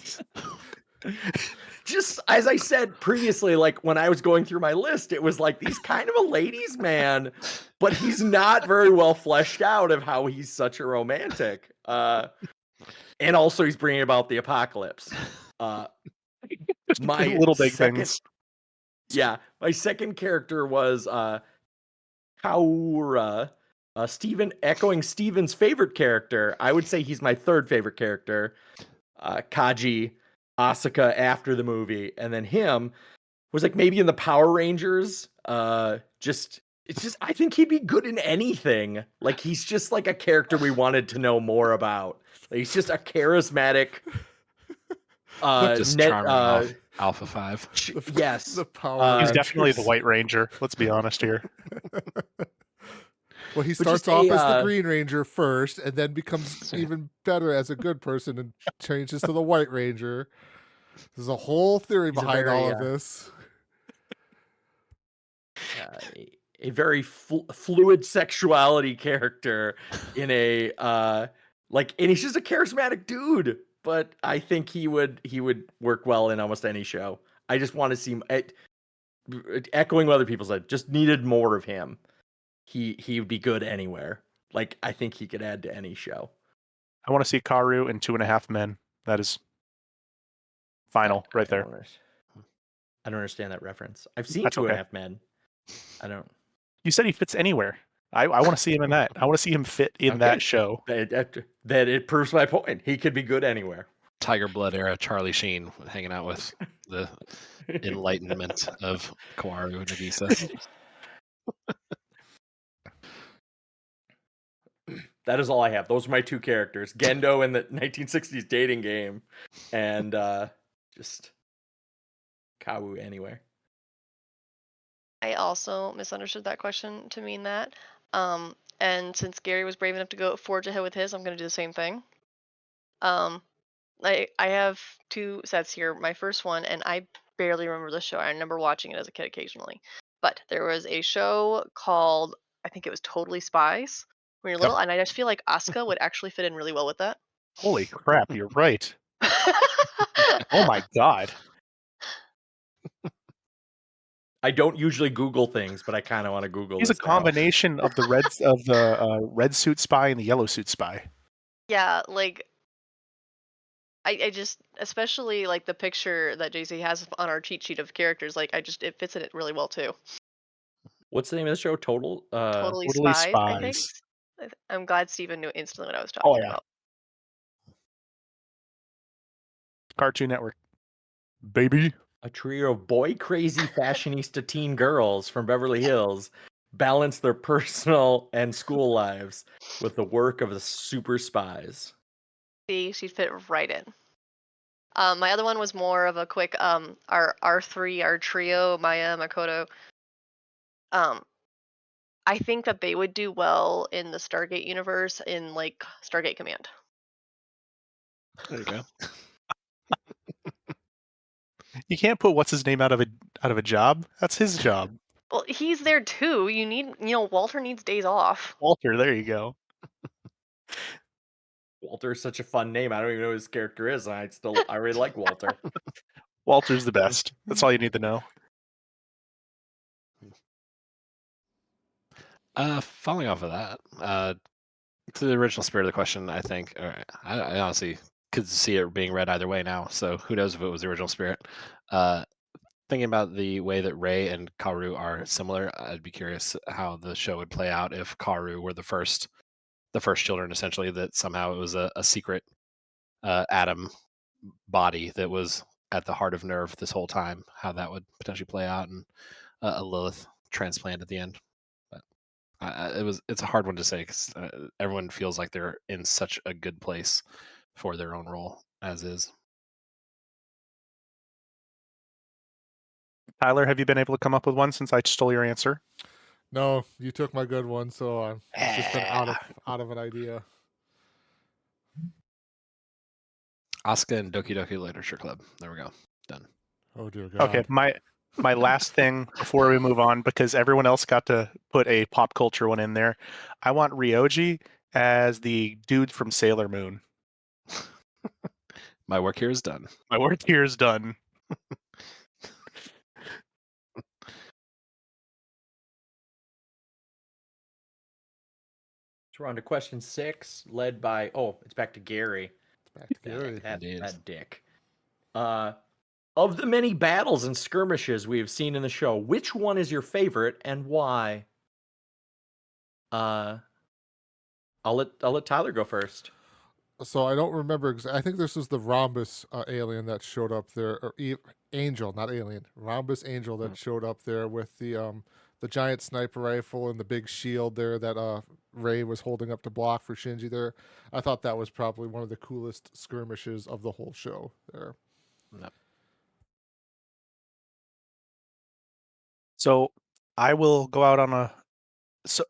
Just as I said previously, like when I was going through my list, it was like he's kind of a ladies' man, but he's not very well fleshed out of how he's such a romantic. And also he's bringing about the apocalypse. Just My little big second- things. Yeah, my second character was Kaura. Steven, echoing Steven's favorite character, I would say he's my third favorite character. Kaji, Asuka after the movie, and then him was like maybe in the Power Rangers. I think he'd be good in anything. Like he's just like a character we wanted to know more about. Like, he's just a charismatic. Just charming Alpha 5. Yes, The Power He's definitely the Rangers. White Ranger. Let's be honest here. Well, he But starts just off a, as the Green Ranger first, and then becomes even better as a good person and changes to the White Ranger. There's a whole theory He's a behind very, all of this. a very fluid sexuality character in a and he's just a charismatic dude. But I think he would work well in almost any show. I just want to see him. Echoing what other people said, just needed more of him. He would be good anywhere. Like I think he could add to any show. I want to see Karu in 2.5 Men. That is final right there. I don't understand that reference. I've seen That's 2.5 Men. I don't. You said he fits anywhere. I want to see him in that. I want to see him fit in that show. That it proves my point. He could be good anywhere. Tiger Blood era Charlie Sheen hanging out with the enlightenment of Kawaru Nagisa. That is all I have. Those are my two characters. Gendo in the 1960s dating game, and just Kawu anywhere. I also misunderstood that question to mean that. And since Gary was brave enough to go forge ahead with his, I'm going to do the same thing. I have two sets here. My first one, and I barely remember the show. I remember watching it as a kid occasionally. But there was a show called, I think it was Totally Spies when you're little, and I just feel like Asuka would actually fit in really well with that. Holy crap, you're right. Oh my god. I don't usually Google things, but I kind of want to Google. He's a this now. combination of the red suit spy and the yellow suit spy. Yeah, like I just, especially like the picture that JC has on our cheat sheet of characters, like it fits in it really well too. What's the name of the show? Totally Totally Spies. I think. I'm glad Steven knew instantly what I was talking about. Cartoon Network. Baby. A trio of boy crazy fashionista teen girls from Beverly Hills balance their personal and school lives with the work of the super spies. See, she'd fit right in. My other one was more of a quick our trio, Maya, Makoto. I think that they would do well in the Stargate universe in like Stargate Command. There you go. You can't put what's his name out of a job. That's his job. Well, he's there too. Walter needs days off. Walter, there you go. Walter is such a fun name. I don't even know who his character is. I really like Walter. Walter's the best. That's all you need to know. Following off of that, to the original spirit of the question, I think, I honestly could see it being read either way now. So who knows if it was the original spirit? Uh, Thinking about the way that Rei and Kaoru are similar, I'd be curious how the show would play out if Kaoru were the first children, essentially, that somehow it was a secret atom body that was at the heart of NERV this whole time. How that would potentially play out, and a Lilith transplant at the end. But it's a hard one to say because everyone feels like they're in such a good place for their own role as is. Tyler, have you been able to come up with one since I stole your answer? No, you took my good one, so it's just been out of an idea. Asuka and Doki Doki Literature Club. There we go. Done. Oh dear God. Okay, my last thing before we move on, because everyone else got to put a pop culture one in there. I want Ryoji as the dude from Sailor Moon. My work here is done. My work here is done. So we're on to question 6, led by it's back to Gary. It's back to Gary. That dick. Of the many battles and skirmishes we have seen in the show, which one is your favorite and why? I'll let Tyler go first. So I don't remember. I think this was the rhombus alien that showed up there, or angel, not alien, rhombus angel that showed up there with the giant sniper rifle and the big shield there that Rei was holding up to block for Shinji there. I thought that was probably one of the coolest skirmishes of the whole show there. No. So I will go out on a. So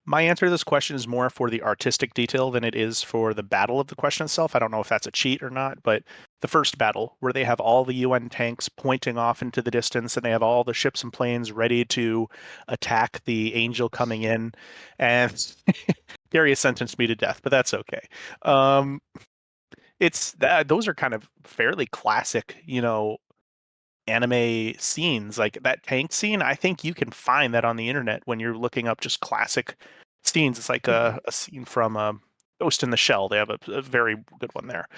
my answer to this question is more for the artistic detail than it is for the battle of the question itself. I don't know if that's a cheat or not, but the first battle where they have all the UN tanks pointing off into the distance and they have all the ships and planes ready to attack the angel coming in, and Gary has sentenced me to death, but that's okay. It's that those are kind of fairly classic, anime scenes. Like that tank scene, I think you can find that on the internet when you're looking up just classic scenes. It's like a scene from Ghost in the Shell. They have a very good one there,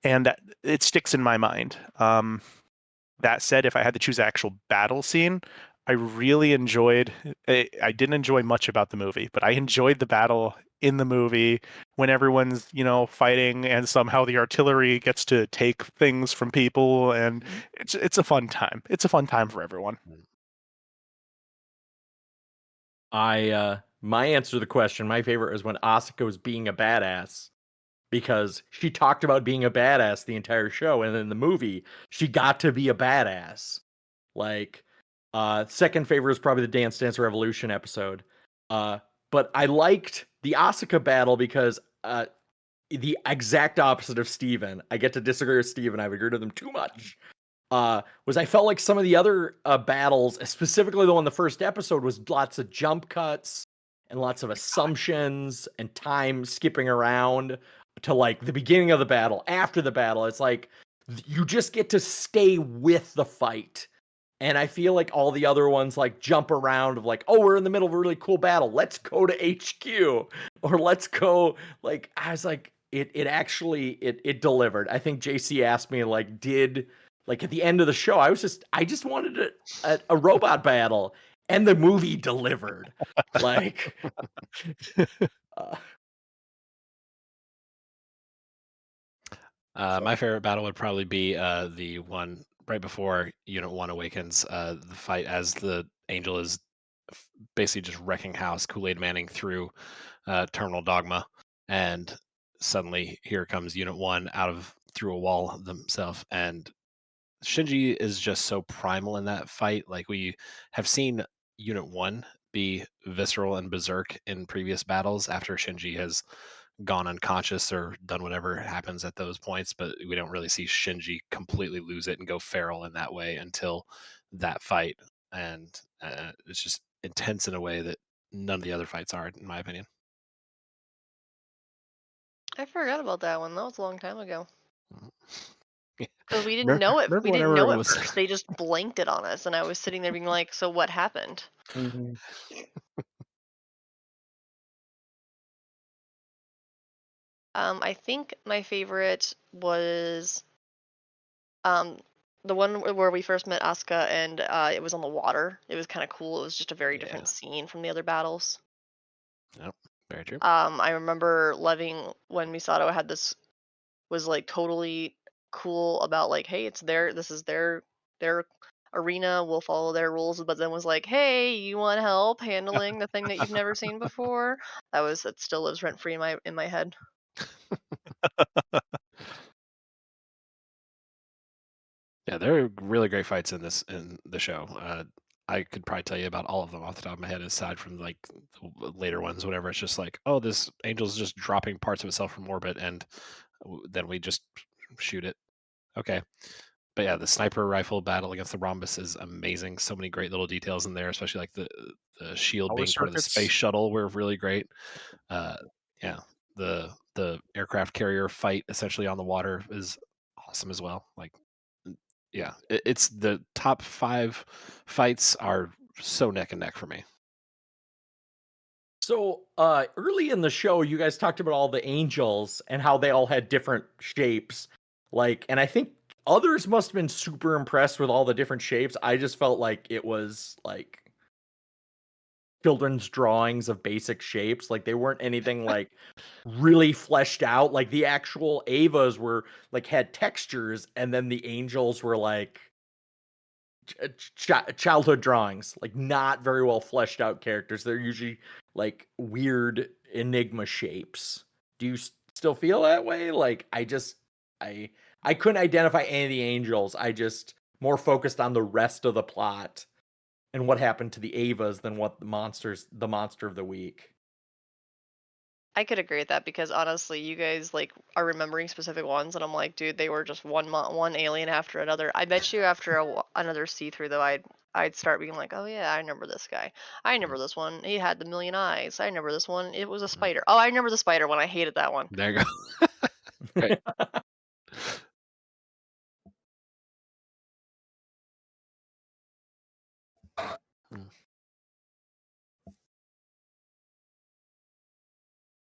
and it sticks in my mind. That said, if I had to choose an actual battle scene, I really enjoyed. I didn't enjoy much about the movie, but I enjoyed the battle in the movie when everyone's fighting and somehow the artillery gets to take things from people, and it's a fun time. It's a fun time for everyone. My answer to the question, my favorite is when Asuka was being a badass, because she talked about being a badass the entire show, and in the movie she got to be a badass. Like, second favorite is probably the Dance Dance Revolution episode. But I liked the Asuka battle because the exact opposite of Steven. I get to disagree with Steven. I've agreed with him too much. Was I felt like some of the other battles, specifically the one in the first episode, was lots of jump cuts and lots of assumptions and time skipping around to like the beginning of the battle, after the battle. It's like you just get to stay with the fight. And I feel like all the other ones like jump around of like, oh, we're in the middle of a really cool battle. Let's go to HQ, or let's go. Like, I was like, it actually delivered. I think JC asked me like, at the end of the show, I just wanted a robot battle, and the movie delivered. Like, My favorite battle would probably be the one right before Unit 1 awakens, the fight as the Angel is basically just wrecking house, Kool-Aid Manning through Terminal Dogma, and suddenly here comes Unit 1 through a wall themselves, and Shinji is just so primal in that fight. Like, we have seen Unit 1 be visceral and berserk in previous battles after Shinji has gone unconscious or done whatever happens at those points, but we don't really see Shinji completely lose it and go feral in that way until that fight. And it's just intense in a way that none of the other fights are, in my opinion. I forgot about that one. That was a long time ago. Because we didn't know it. Remember We didn't whenever know it it was first. They just blanked it on us, and I was sitting there being like, "So what happened?" Mhm. I think my favorite was the one where we first met Asuka, and it was on the water. It was kind of cool. It was just a very Yeah. different scene from the other battles. Yep, very true. I remember loving when Misato had this, was like totally cool about like, hey, it's this is their arena, we'll follow their rules, but then was like, hey, you want help handling the thing that you've never seen before? That still lives rent free in my head. Yeah, there are really great fights in the show. I could probably tell you about all of them off the top of my head, aside from like the later ones. Whatever, it's just like, oh, this angel's just dropping parts of itself from orbit, and then we just shoot it. Okay, but yeah, the sniper rifle battle against the Rhombus is amazing. So many great little details in there, especially like the shield Power being part of the circuits. space shuttle were really great. Yeah, the aircraft carrier fight essentially on the water is awesome as well. Like, yeah, it's the top 5 fights are so neck and neck for me. So early in the show, you guys talked about all the angels and how they all had different shapes. Like, and I think others must have been super impressed with all the different shapes. I just felt like it was like children's drawings of basic shapes. Like they weren't anything like really fleshed out. Like the actual Avas were like had textures, and then the angels were like childhood drawings, like not very well fleshed out characters. They're usually like weird enigma shapes. Do you still feel that way? Like I couldn't identify any of the angels. I just more focused on the rest of the plot and what happened to the Avas than what the monster of the week. I could agree with that because honestly, you guys like are remembering specific ones, and I'm like, dude, they were just one alien after another. I bet you after another see through though, I'd start being like, oh yeah, I remember this guy. I remember this one. He had the million eyes. I remember this one. It was a spider. Oh, I remember the spider one. I hated that one. There you go. Right. Hmm.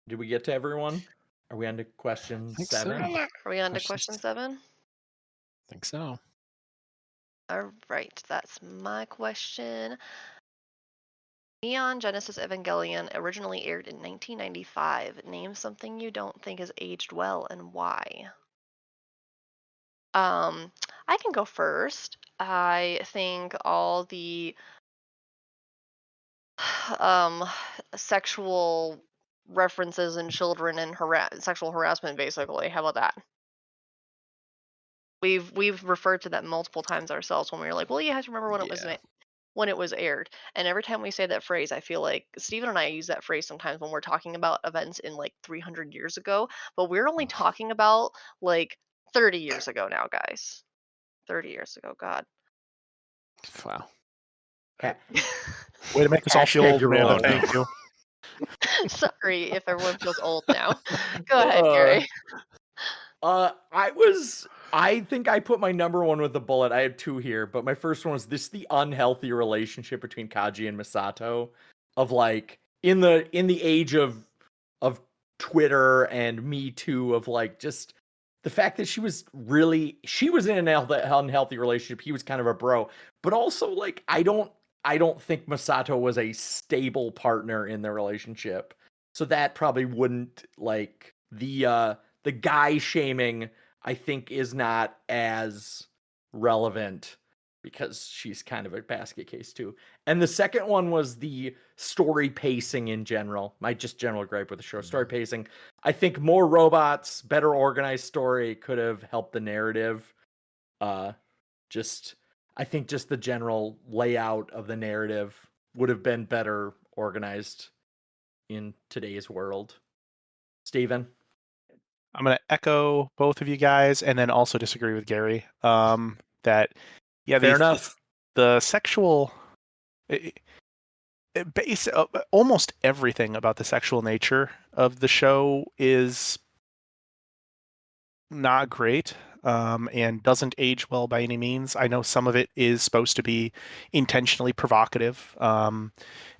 Did we get to everyone? Are we on to question Think 7? so. Are we on to Question question 7? Think so. All right, that's my question. Neon Genesis Evangelion originally aired in 1995. Name something you don't think has aged well and why. I can go first. I think all the um sexual references in children and sexual harassment, basically. How about that? We've referred to that multiple times ourselves when we were like, well, you have to remember Yeah. when it was aired. And every time we say that phrase, I feel like Steven and I use that phrase sometimes when we're talking about events in like 300 years ago, but we're only talking about like 30 years ago now, guys. 30 years ago, God. Wow. Way to make us all feel Hashtag old, you're Amanda. old. Thank you. Sorry if everyone feels old now. Go ahead, Gary. I think I put my number one with the bullet. I had 2 here, but my first one was the unhealthy relationship between Kaji and Misato, of like in the age of Twitter and Me Too, of like just the fact that she was in an unhealthy relationship. He was kind of a bro, but also like I don't think Misato was a stable partner in the relationship. So that probably wouldn't like the guy shaming, I think, is not as relevant because she's kind of a basket case too. And the second one was the story pacing in general. My just general gripe with the show, story pacing. I think more robots, better organized story could have helped the narrative. I think just the general layout of the narrative would have been better organized in today's world. Steven? I'm going to echo both of you guys and then also disagree with Gary. That, yeah, Fair enough. the sexual, almost everything about the sexual nature of the show is not great. and doesn't age well by any means. I know some of it is supposed to be intentionally provocative, and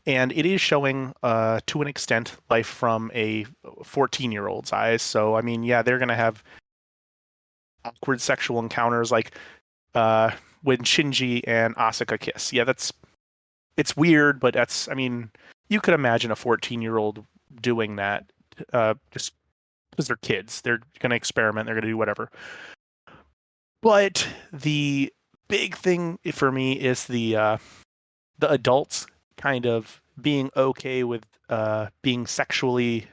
it is showing, to an extent, life from a 14-year-old's eyes. So, I mean, yeah, they're going to have awkward sexual encounters like when Shinji and Asuka kiss. Yeah, it's weird, but I mean, you could imagine a 14-year-old doing that just because they're kids. They're going to experiment. They're going to do whatever. But the big thing for me is the adults kind of being okay with being sexually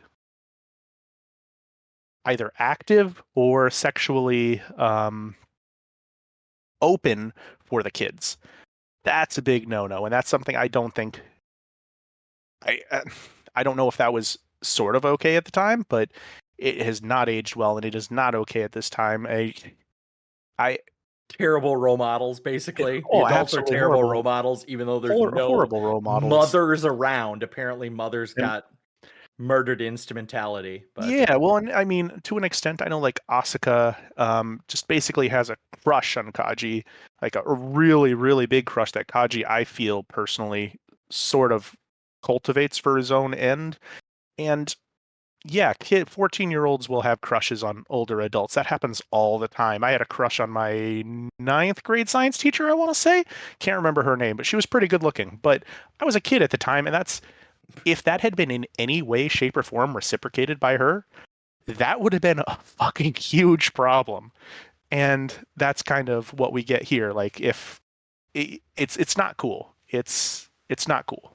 either active or sexually open for the kids. That's a big no-no, and that's something I don't think I don't know if that was sort of okay at the time, but it has not aged well, and it is not okay at this time. I Terrible role models, basically. The Oh, adults are absolutely terrible horrible. role models, even though there's no Horrible role models. mothers around. Apparently, mothers And- got murdered instrumentality. But Yeah, well, and I mean, to an extent, I know like Asuka just basically has a crush on Kaji, like a really, really big crush that Kaji, I feel personally, sort of cultivates for his own end. And yeah, 14-year-olds will have crushes on older adults. That happens all the time. I had a crush on my 9th grade science teacher, I want to say. Can't remember her name, but she was pretty good looking. But I was a kid at the time, and if that had been in any way, shape, or form reciprocated by her, that would have been a fucking huge problem. And that's kind of what we get here. Like, if it's not cool. It's not cool.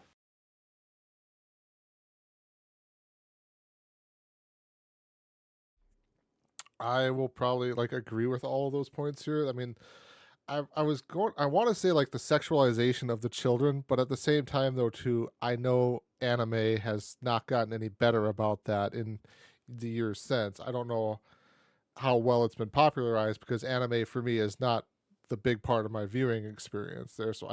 I will probably like agree with all of those points here. I mean, I want to say like the sexualization of the children, but at the same time though too, I know anime has not gotten any better about that in the years since. I don't know how well it's been popularized because anime for me is not the big part of my viewing experience there, so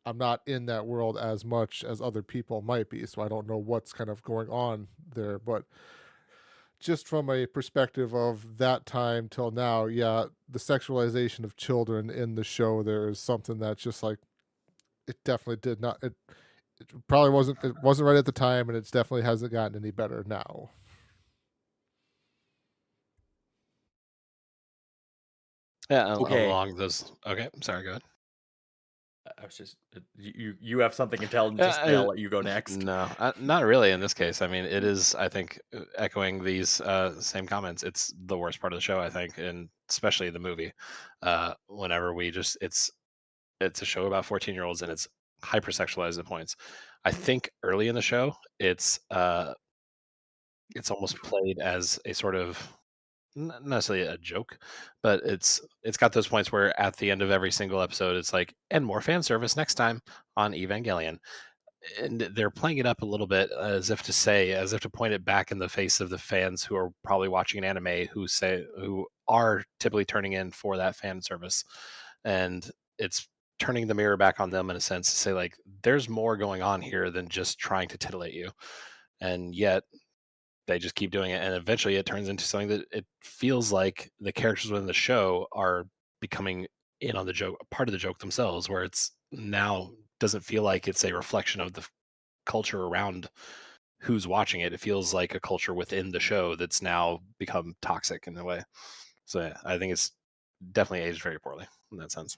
I'm not in that world as much as other people might be, so I don't know what's kind of going on there, but just from a perspective of that time till now, yeah, the sexualization of children in the show there is something that just like it definitely did not it probably wasn't right at the time, and it definitely hasn't gotten any better now. Yeah, Okay. along those. Okay, sorry, go ahead. I was just you have something intelligent to say. I'll let you go next. No, not really in this case. I mean, it is, I think, echoing these same comments. It's the worst part of the show, I think, and especially the movie. Whenever it's a show about 14-year-olds and it's hypersexualized at points. I think early in the show, it's almost played as a sort of not necessarily a joke, but it's got those points where at the end of every single episode, it's like, and more fan service next time on Evangelion. And they're playing it up a little bit as if to point it back in the face of the fans who are probably watching an anime who are typically turning in for that fan service. And it's turning the mirror back on them in a sense to say, like, there's more going on here than just trying to titillate you. And yet they just keep doing it, and eventually it turns into something that it feels like the characters within the show are becoming in on the joke, part of the joke themselves, where it's now doesn't feel like it's a reflection of the culture around who's watching it. It feels like a culture within the show that's now become toxic in a way. So yeah, I think it's definitely aged very poorly in that sense.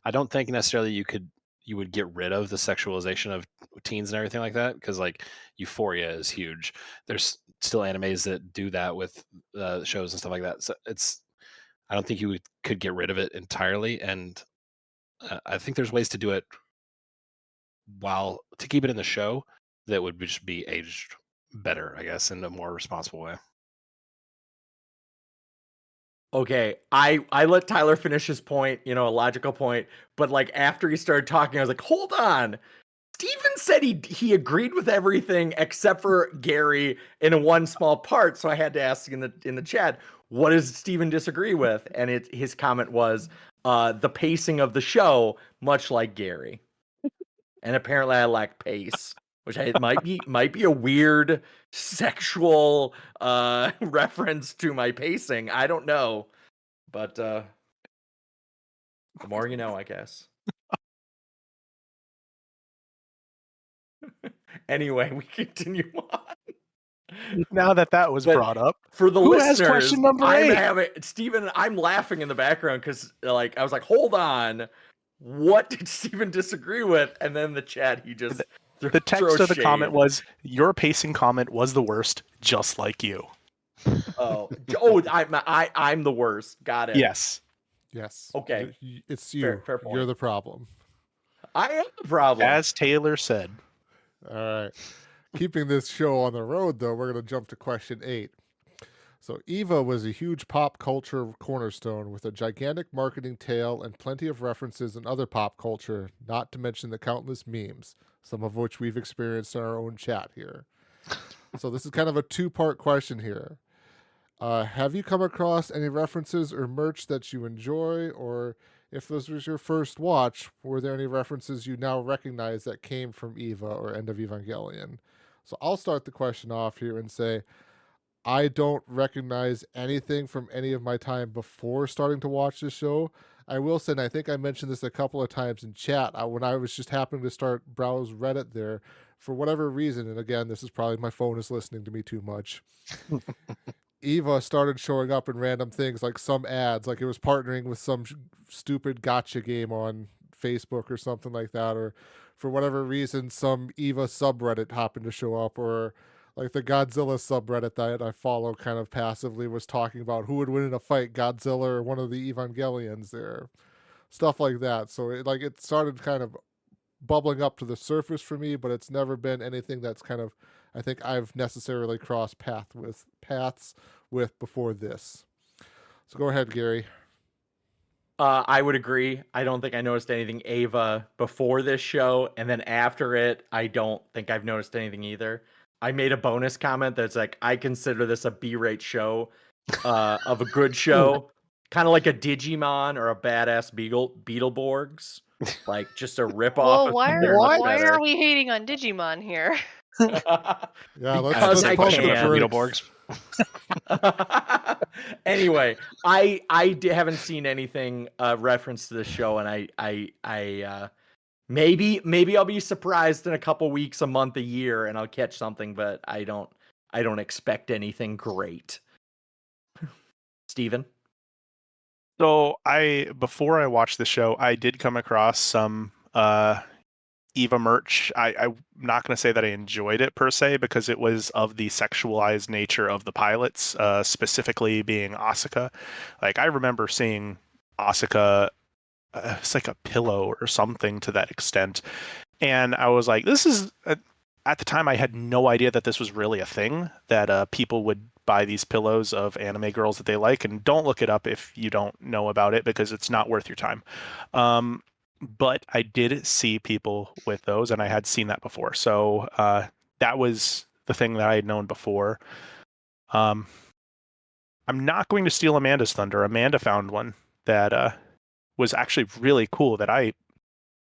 I don't think necessarily you would get rid of the sexualization of teens and everything like that, because like Euphoria is huge. There's still animes that do that with shows and stuff like that. So I don't think you could get rid of it entirely, and I think there's ways to do it to keep it in the show that would just be aged better, I guess, in a more responsible way. Okay, I let Tyler finish his point, a logical point, but like after he started talking, I was like, hold on. Steven said he agreed with everything except for Gary in one small part, so I had to ask in the chat, what does Steven disagree with? And his comment was the pacing of the show, much like Gary. And apparently I lack pace, which might be a weird sexual reference to my pacing. I don't know. But the more you know, I guess. Anyway, we continue on. Now that was But brought up, for the who has listeners, question number I'm 8? having Steven, I'm laughing in the background because like I was like, hold on, what did Steven disagree with? And then the chat, he just The text throws of the shade. comment was, "Your pacing comment was the worst, just like you." Oh, I'm the worst. Got it. Yes. Yes. Okay. It's you. Fair point. You're the problem. I am the problem. As Taylor said. All right. Keeping this show on the road, though, we're going to jump to question 8. So Eva was a huge pop culture cornerstone with a gigantic marketing tail and plenty of references in other pop culture, not to mention the countless memes, some of which we've experienced in our own chat here. So this is kind of a 2-part question here. Have you come across any references or merch that you enjoy, or if this was your first watch, were there any references you now recognize that came from Eva or End of Evangelion? So I'll start the question off here and say, I don't recognize anything from any of my time before starting to watch this show. I will say, and I think I mentioned this a couple of times in chat, when I was just happening to start browse Reddit there, for whatever reason, and again, this is probably my phone is listening to me too much, Eva started showing up in random things, like some ads, like it was partnering with some stupid gotcha game on Facebook or something like that, or for whatever reason, some Eva subreddit happened to show up, or like the Godzilla subreddit that I follow kind of passively was talking about who would win in a fight, Godzilla or one of the Evangelions there, stuff like that. So it started kind of bubbling up to the surface for me, but it's never been anything that's kind of, I think I've necessarily crossed paths with before this. So go ahead, Gary. I would agree. I don't think I noticed anything Ava before this show, and then after it, I don't think I've noticed anything either. I made a bonus comment that's like, I consider this a B-rate show of a good show, kind of like a Digimon or a badass Beetleborgs, like just a rip off. Well, why are we hating on Digimon here? Yeah, because I can. Beetleborgs. Anyway, I haven't seen anything reference to the show, and I maybe I'll be surprised in a couple weeks, a month, a year, and I'll catch something, but I don't expect anything great. Steven? So before I watched the show, I did come across some Eva merch. I'm not going to say that I enjoyed it per se, because it was of the sexualized nature of the pilots, specifically being Asuka. Like, I remember seeing Asuka, it's like a pillow or something to that extent. And I was like, this is, at the time I had no idea that this was really a thing, that people would buy these pillows of anime girls that they like, and don't look it up if you don't know about it, because it's not worth your time. But I did see people with those, and I had seen that before. So that was the thing that I had known before. I'm not going to steal Amanda's thunder. Amanda found one that was actually really cool that I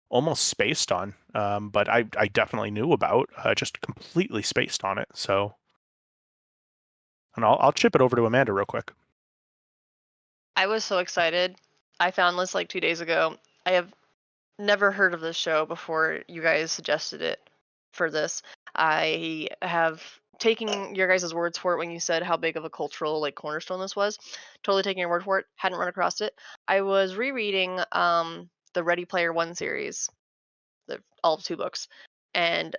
almost spaced on, but I definitely knew about, just completely spaced on it. So, and I'll chip it over to Amanda real quick. I was so excited. I found this like 2 days ago. I have never heard of this show before you guys suggested it for this. I have taken your guys' words for it when you said how big of a cultural like cornerstone this was. Totally taking your word for it. Hadn't run across it. I was rereading the Ready Player One series, all 2 books, and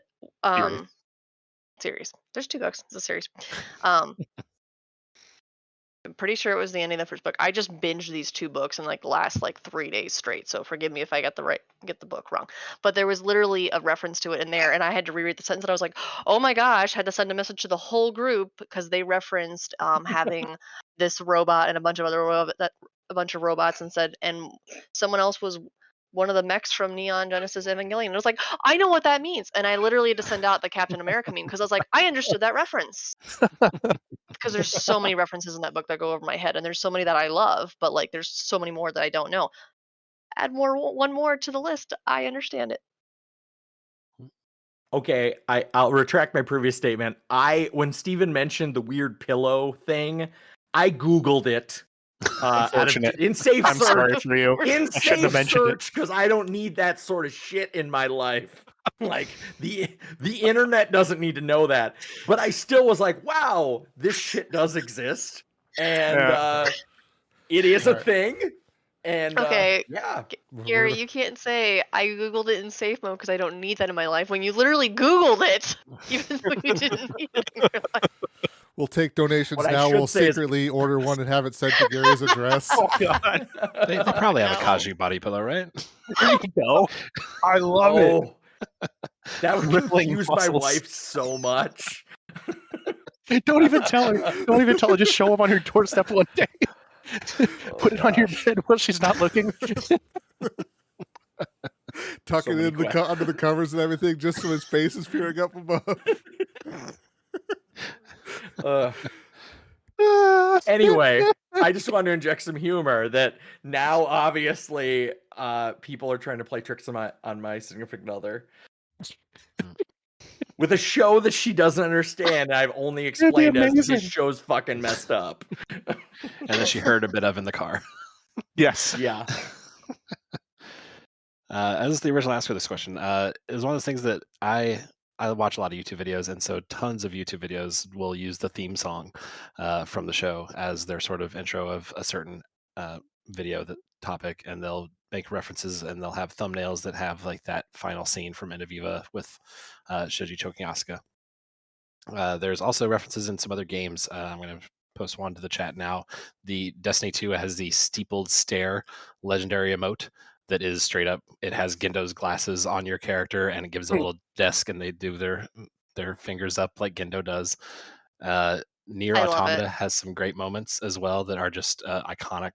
series. There's 2 books. It's a series. I'm pretty sure it was the ending of the first book. I just binged these 2 books in like the last like 3 days straight. So forgive me if I get the book wrong. But there was literally a reference to it in there, and I had to reread the sentence. And I was like, oh my gosh! Had to send a message to the whole group because they referenced having this robot and a bunch of other robots, and said, and someone else was one of the mechs from Neon Genesis Evangelion. And I was like, I know what that means. And I literally had to send out the Captain America meme because I was like, I understood that reference. Because there's so many references in that book that go over my head, and there's so many that I love, but like there's so many more that I don't know. Add one more to the list. I understand it. Okay, I'll retract my previous statement. When Steven mentioned the weird pillow thing, I Googled it. Unfortunate. In safe I'm sorry search. for you. In I shouldn't have safe mentioned it. search, because I don't need that sort of shit in my life. Like the internet doesn't need to know that. But I still was like, wow, this shit does exist, and it is a Alright. thing. And Okay. yeah, Gary, you can't say I googled it in safe mode because I don't need that in my life when you literally googled it, even though you didn't need it in your life. We'll take donations What I now. should We'll say is- secretly order one and have it sent to Gary's address. Oh God. They probably have a No. Kaji body pillow, right? There you go. I love it. That would Crippling confuse my muscles. wife so much. Don't even tell her. Don't even tell her. Just show up on her doorstep one day. Put it on your bed while she's not looking. Tuck So it many in under the covers and everything, just so his face is peering up above. Anyway, I just wanted to inject some humor that now obviously people are trying to play tricks on my significant other with a show that she doesn't understand. I've only explained as amazing. this show's fucking messed up. And that she heard a bit of in the car. Yes. Yeah. As the original ask for this question, it was one of those things that I watch a lot of YouTube videos, and so tons of YouTube videos will use the theme song from the show as their sort of intro of a certain video topic, and they'll make references and they'll have thumbnails that have like that final scene from End of Eva with Shinji choking Asuka. There's also references in some other games. I'm going to post one to the chat now. The Destiny 2 has the steepled stare legendary emote that is straight up. It has Gendo's glasses on your character, and it gives a little desk, and they do their fingers up like Gendo does. Nier I love Automata it. has some great moments as well that are just iconic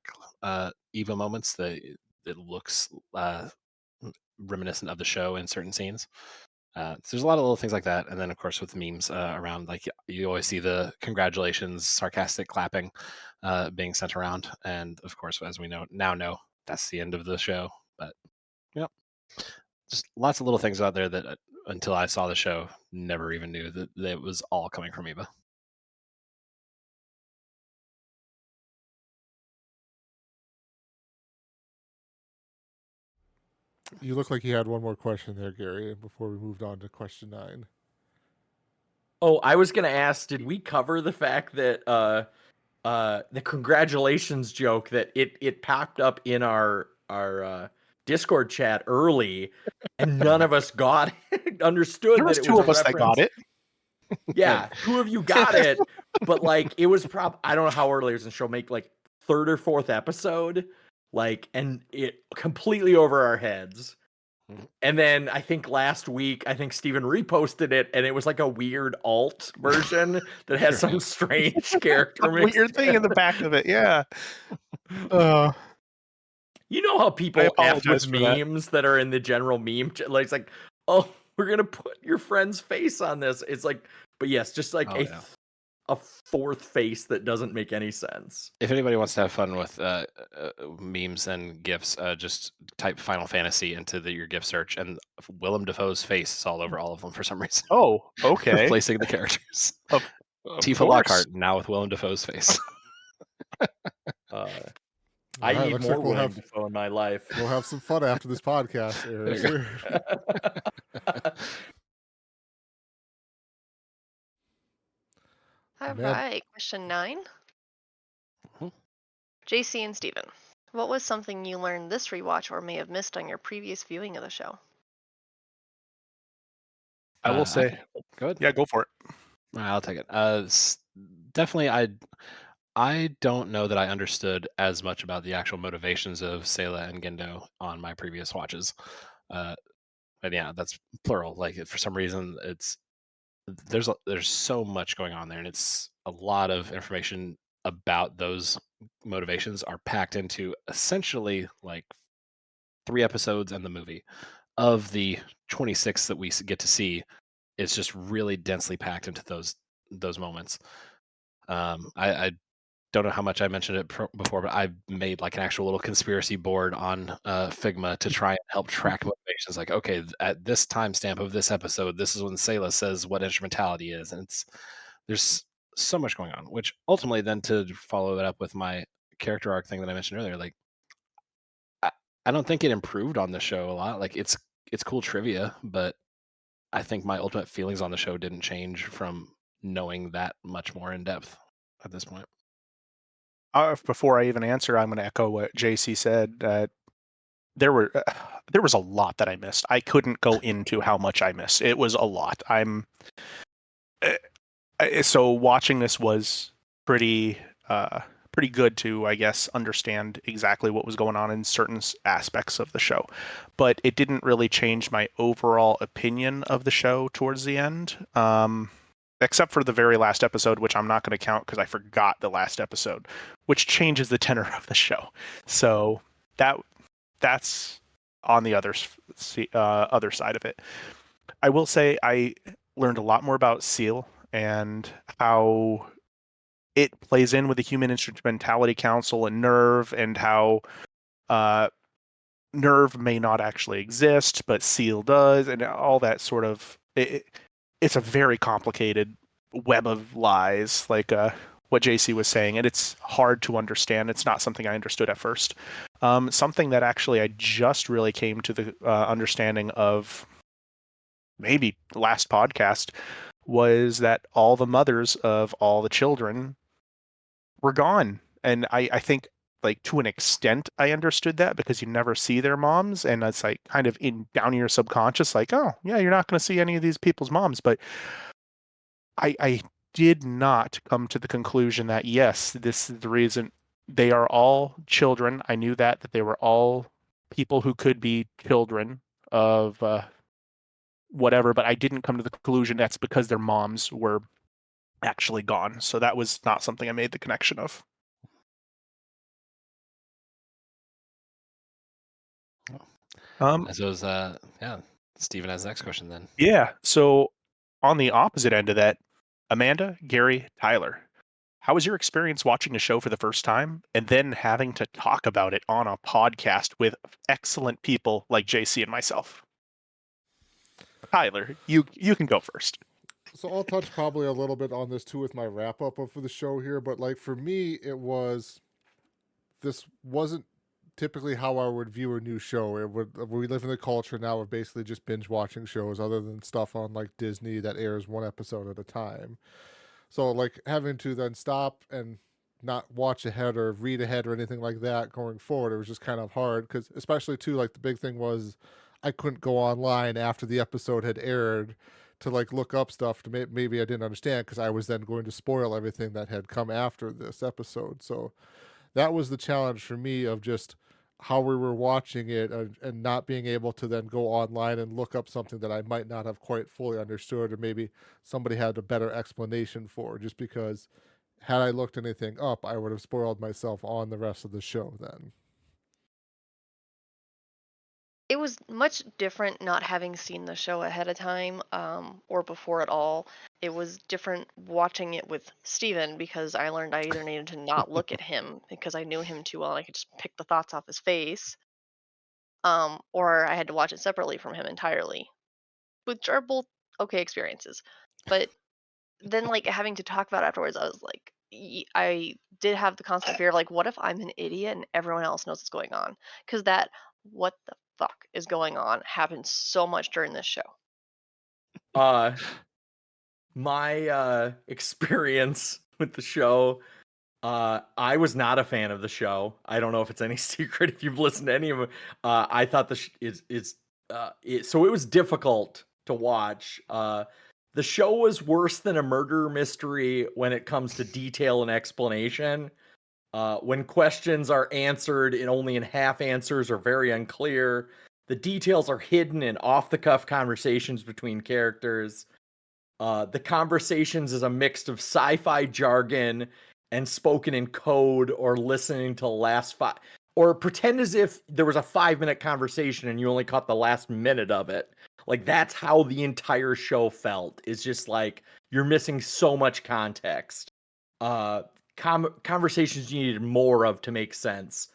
Eva moments that it looks reminiscent of the show in certain scenes. So there's a lot of little things like that, and then of course with memes around, like you always see the congratulations, sarcastic clapping being sent around, and of course, as we know that's the end of the show. But yep, just lots of little things out there that until I saw the show, never even knew that it was all coming from Eva. You look like you had one more question there, Gary, before we moved on to question 9. Oh, I was gonna ask, did we cover the fact that the congratulations joke that it popped up in our Discord chat early, and none of us got it, understood There that was it two was of a us that got reference. it. Yeah, 2 of you got it, but like it was I don't know how early it was in the show, make like 3rd or 4th episode, like, and it completely over our heads. And then I think last week, Steven reposted it, and it was like a weird alt version that has some strange character mixed Weird thing in the back of it. Yeah. You know how people F apologize with for that. memes that are in the general meme like, it's like, oh, we're gonna put your friend's face on this. It's like, but yes, just like a 4th face that doesn't make any sense. If anybody wants to have fun with memes and gifs, just type Final Fantasy into your GIF search, and Willem Dafoe's face is all over all of them for some reason. Oh, okay. Replacing the characters. Of Tifa course. Lockhart now with Willem Dafoe's face. I Alright, need looks more like we'll Willem have- Dafoe in my life. We'll have some fun after this podcast airs. All Man. right, question 9. Mhm. JC and Steven, what was something you learned this rewatch or may have missed on your previous viewing of the show? I will say. Go ahead. Yeah, go for it. I'll take it. Definitely, I don't know that I understood as much about the actual motivations of Sayla and Gendo on my previous watches. And yeah, that's plural. Like, for some reason, there's so much going on there, and it's a lot of information about those motivations are packed into essentially like 3 episodes and the movie. Of the 26 that we get to see, it's just really densely packed into those moments. I don't know how much I mentioned it before, but I made like an actual little conspiracy board on Figma to try and help track motivations. Like, okay, at this timestamp of this episode, this is when Sayla says what instrumentality is, and there's so much going on. Which ultimately, then to follow it up with my character arc thing that I mentioned earlier, like I don't think it improved on the show a lot. Like it's cool trivia, but I think my ultimate feelings on the show didn't change from knowing that much more in depth at this point. Before I even answer, I'm going to echo what JC said. There was a lot that I missed. I couldn't go into how much I missed. It was a lot. So watching this was pretty good to, I guess, understand exactly what was going on in certain aspects of the show. But it didn't really change my overall opinion of the show towards the end. Except for the very last episode, which I'm not going to count because I forgot the last episode, which changes the tenor of the show. So that's on the other side of it. I will say I learned a lot more about Seal and how it plays in with the Human Instrumentality Council and NERV, and how NERV may not actually exist, but Seal does, and all that sort of... It's a very complicated web of lies, like what JC was saying, and it's hard to understand. It's not something I understood at first. Something that actually I just really came to the understanding of maybe last podcast was that all the mothers of all the children were gone. And I think, like, to an extent I understood that, because you never see their moms, and it's like kind of down in your subconscious, like, oh yeah, you're not going to see any of these people's moms. But I did not come to the conclusion that yes, this is the reason. They are all children. I knew that they were all people who could be children of whatever, but I didn't come to the conclusion that's because their moms were actually gone. So that was not something I made the connection of. I suppose, Steven has the next question then. Yeah. So on the opposite end of that, Amanda, Gary, Tyler, how was your experience watching the show for the first time and then having to talk about it on a podcast with excellent people like JC and myself? Tyler, you can go first. So I'll touch probably a little bit on this too with my wrap up of the show here, but like for me, this wasn't typically how I would view a new show. We live in the culture now of basically just binge watching shows, other than stuff on like Disney that airs one episode at a time. So like having to then stop and not watch ahead or read ahead or anything like that going forward, it was just kind of hard, because especially too, like the big thing was I couldn't go online after the episode had aired to like look up stuff to maybe I didn't understand, because I was then going to spoil everything that had come after this episode. So that was the challenge for me, of just how we were watching it, and not being able to then go online and look up something that I might not have quite fully understood, or maybe somebody had a better explanation for, just because had I looked anything up, I would have spoiled myself on the rest of the show then. It was much different not having seen the show ahead of time, or before at all. It was different watching it with Steven, because I learned I either needed to not look at him because I knew him too well and I could just pick the thoughts off his face, or I had to watch it separately from him entirely, which are both okay experiences. But then, like, having to talk about it afterwards, I was like, I did have the constant fear of, like, what if I'm an idiot and everyone else knows what's going on? Because that what the fuck is going on happens so much during this show. My experience with the show, I was not a fan of the show. I don't know if it's any secret if you've listened to any of them. I thought so it was difficult to watch. The show was worse than a murder mystery when it comes to detail and explanation. When questions are answered only in half answers or very unclear, the details are hidden in off-the-cuff conversations between characters. The conversations is a mix of sci-fi jargon and spoken in code, or listening to or pretend as if there was a 5-minute conversation and you only caught the last minute of it. Like, that's how the entire show felt. It's just like you're missing so much context. Conversations you needed more of to make sense.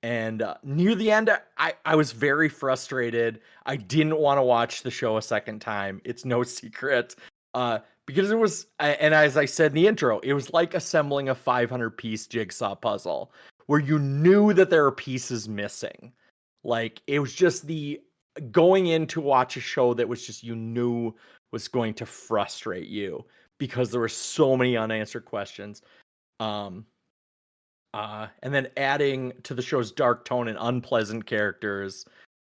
And near the end, I was very frustrated. I didn't want to watch the show a second time. It's no secret. Because it was, and as I said in the intro, it was like assembling a 500-piece jigsaw puzzle, where you knew that there are pieces missing. Like, it was just the going in to watch a show that was just, you knew was going to frustrate you because there were so many unanswered questions. And then adding to the show's dark tone and unpleasant characters,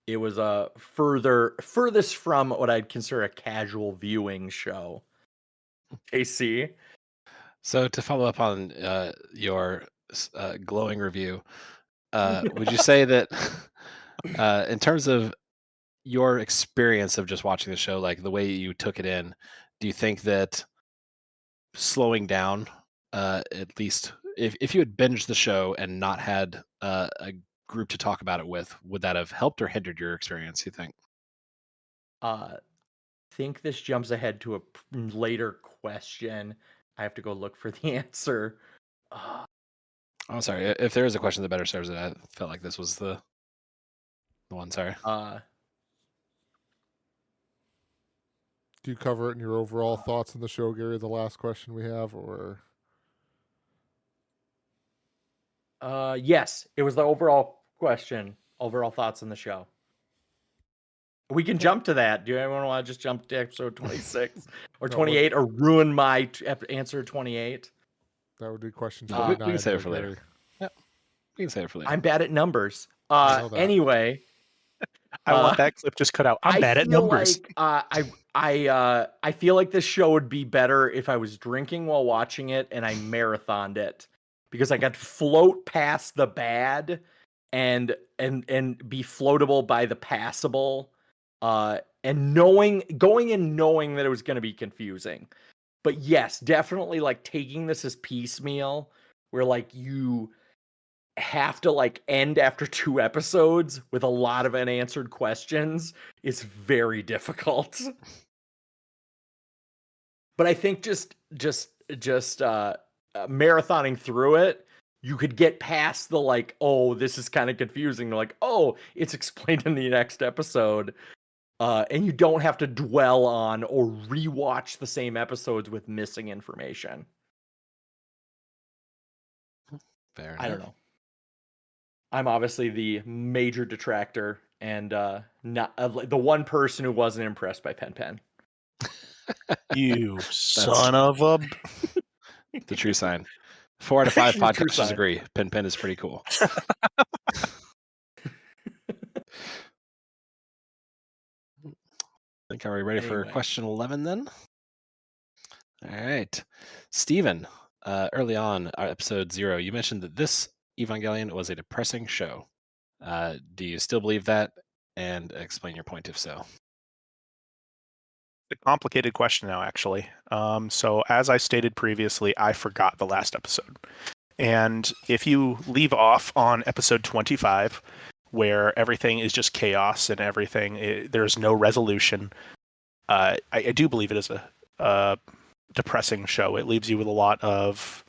it was a furthest from what I'd consider a casual viewing show. AC. So to follow up on your glowing review, would you say that in terms of your experience of just watching the show, like the way you took it in, do you think that slowing down, at least if you had binged the show and not had a group to talk about it with, would that have helped or hindered your experience, you think? Think this jumps ahead to a later question. I have to go look for the answer. Oh, sorry. If there is a question that better serves it, I felt like this was the one. Sorry. Do you cover it in your overall thoughts on the show, Gary, the last question we have, or? Yes, it was the overall question. Overall thoughts on the show. We can jump to that. Do anyone want to just jump to episode 26 or 28 or ruin my answer 28? That would be question we 29. can save it for later. Yeah, we can save it for later. I'm bad at numbers. I know that. Anyway, I want that clip just cut out. I'm bad at numbers. I feel like this show would be better if I was drinking while watching it and I marathoned it, because I could float past the bad and be floatable by the passable. And going in knowing that it was going to be confusing. But yes, definitely like taking this as piecemeal, where like you have to like end after 2 episodes with a lot of unanswered questions is very difficult. But I think just marathoning through it, you could get past the like, oh, this is kind of confusing. Like, oh, it's explained in the next episode. And you don't have to dwell on or rewatch the same episodes with missing information. Fair I don't enough. know. I'm obviously the major detractor and not the one person who wasn't impressed by Pen Pen. You son of a... The true sign. 4 out of 5 The true podcasters sign. agree. Pen Pen is pretty cool. I think, are we ready for Anyway. question 11 then? All right. Steven, early on, episode 0, you mentioned that this Evangelion was a depressing show. Do you still believe that? And explain your point if so. A complicated question now, actually. So as I stated previously, I forgot the last episode. And if you leave off on episode 25, where everything is just chaos and everything, there's no resolution, I do believe it is a depressing show. It leaves you with a lot of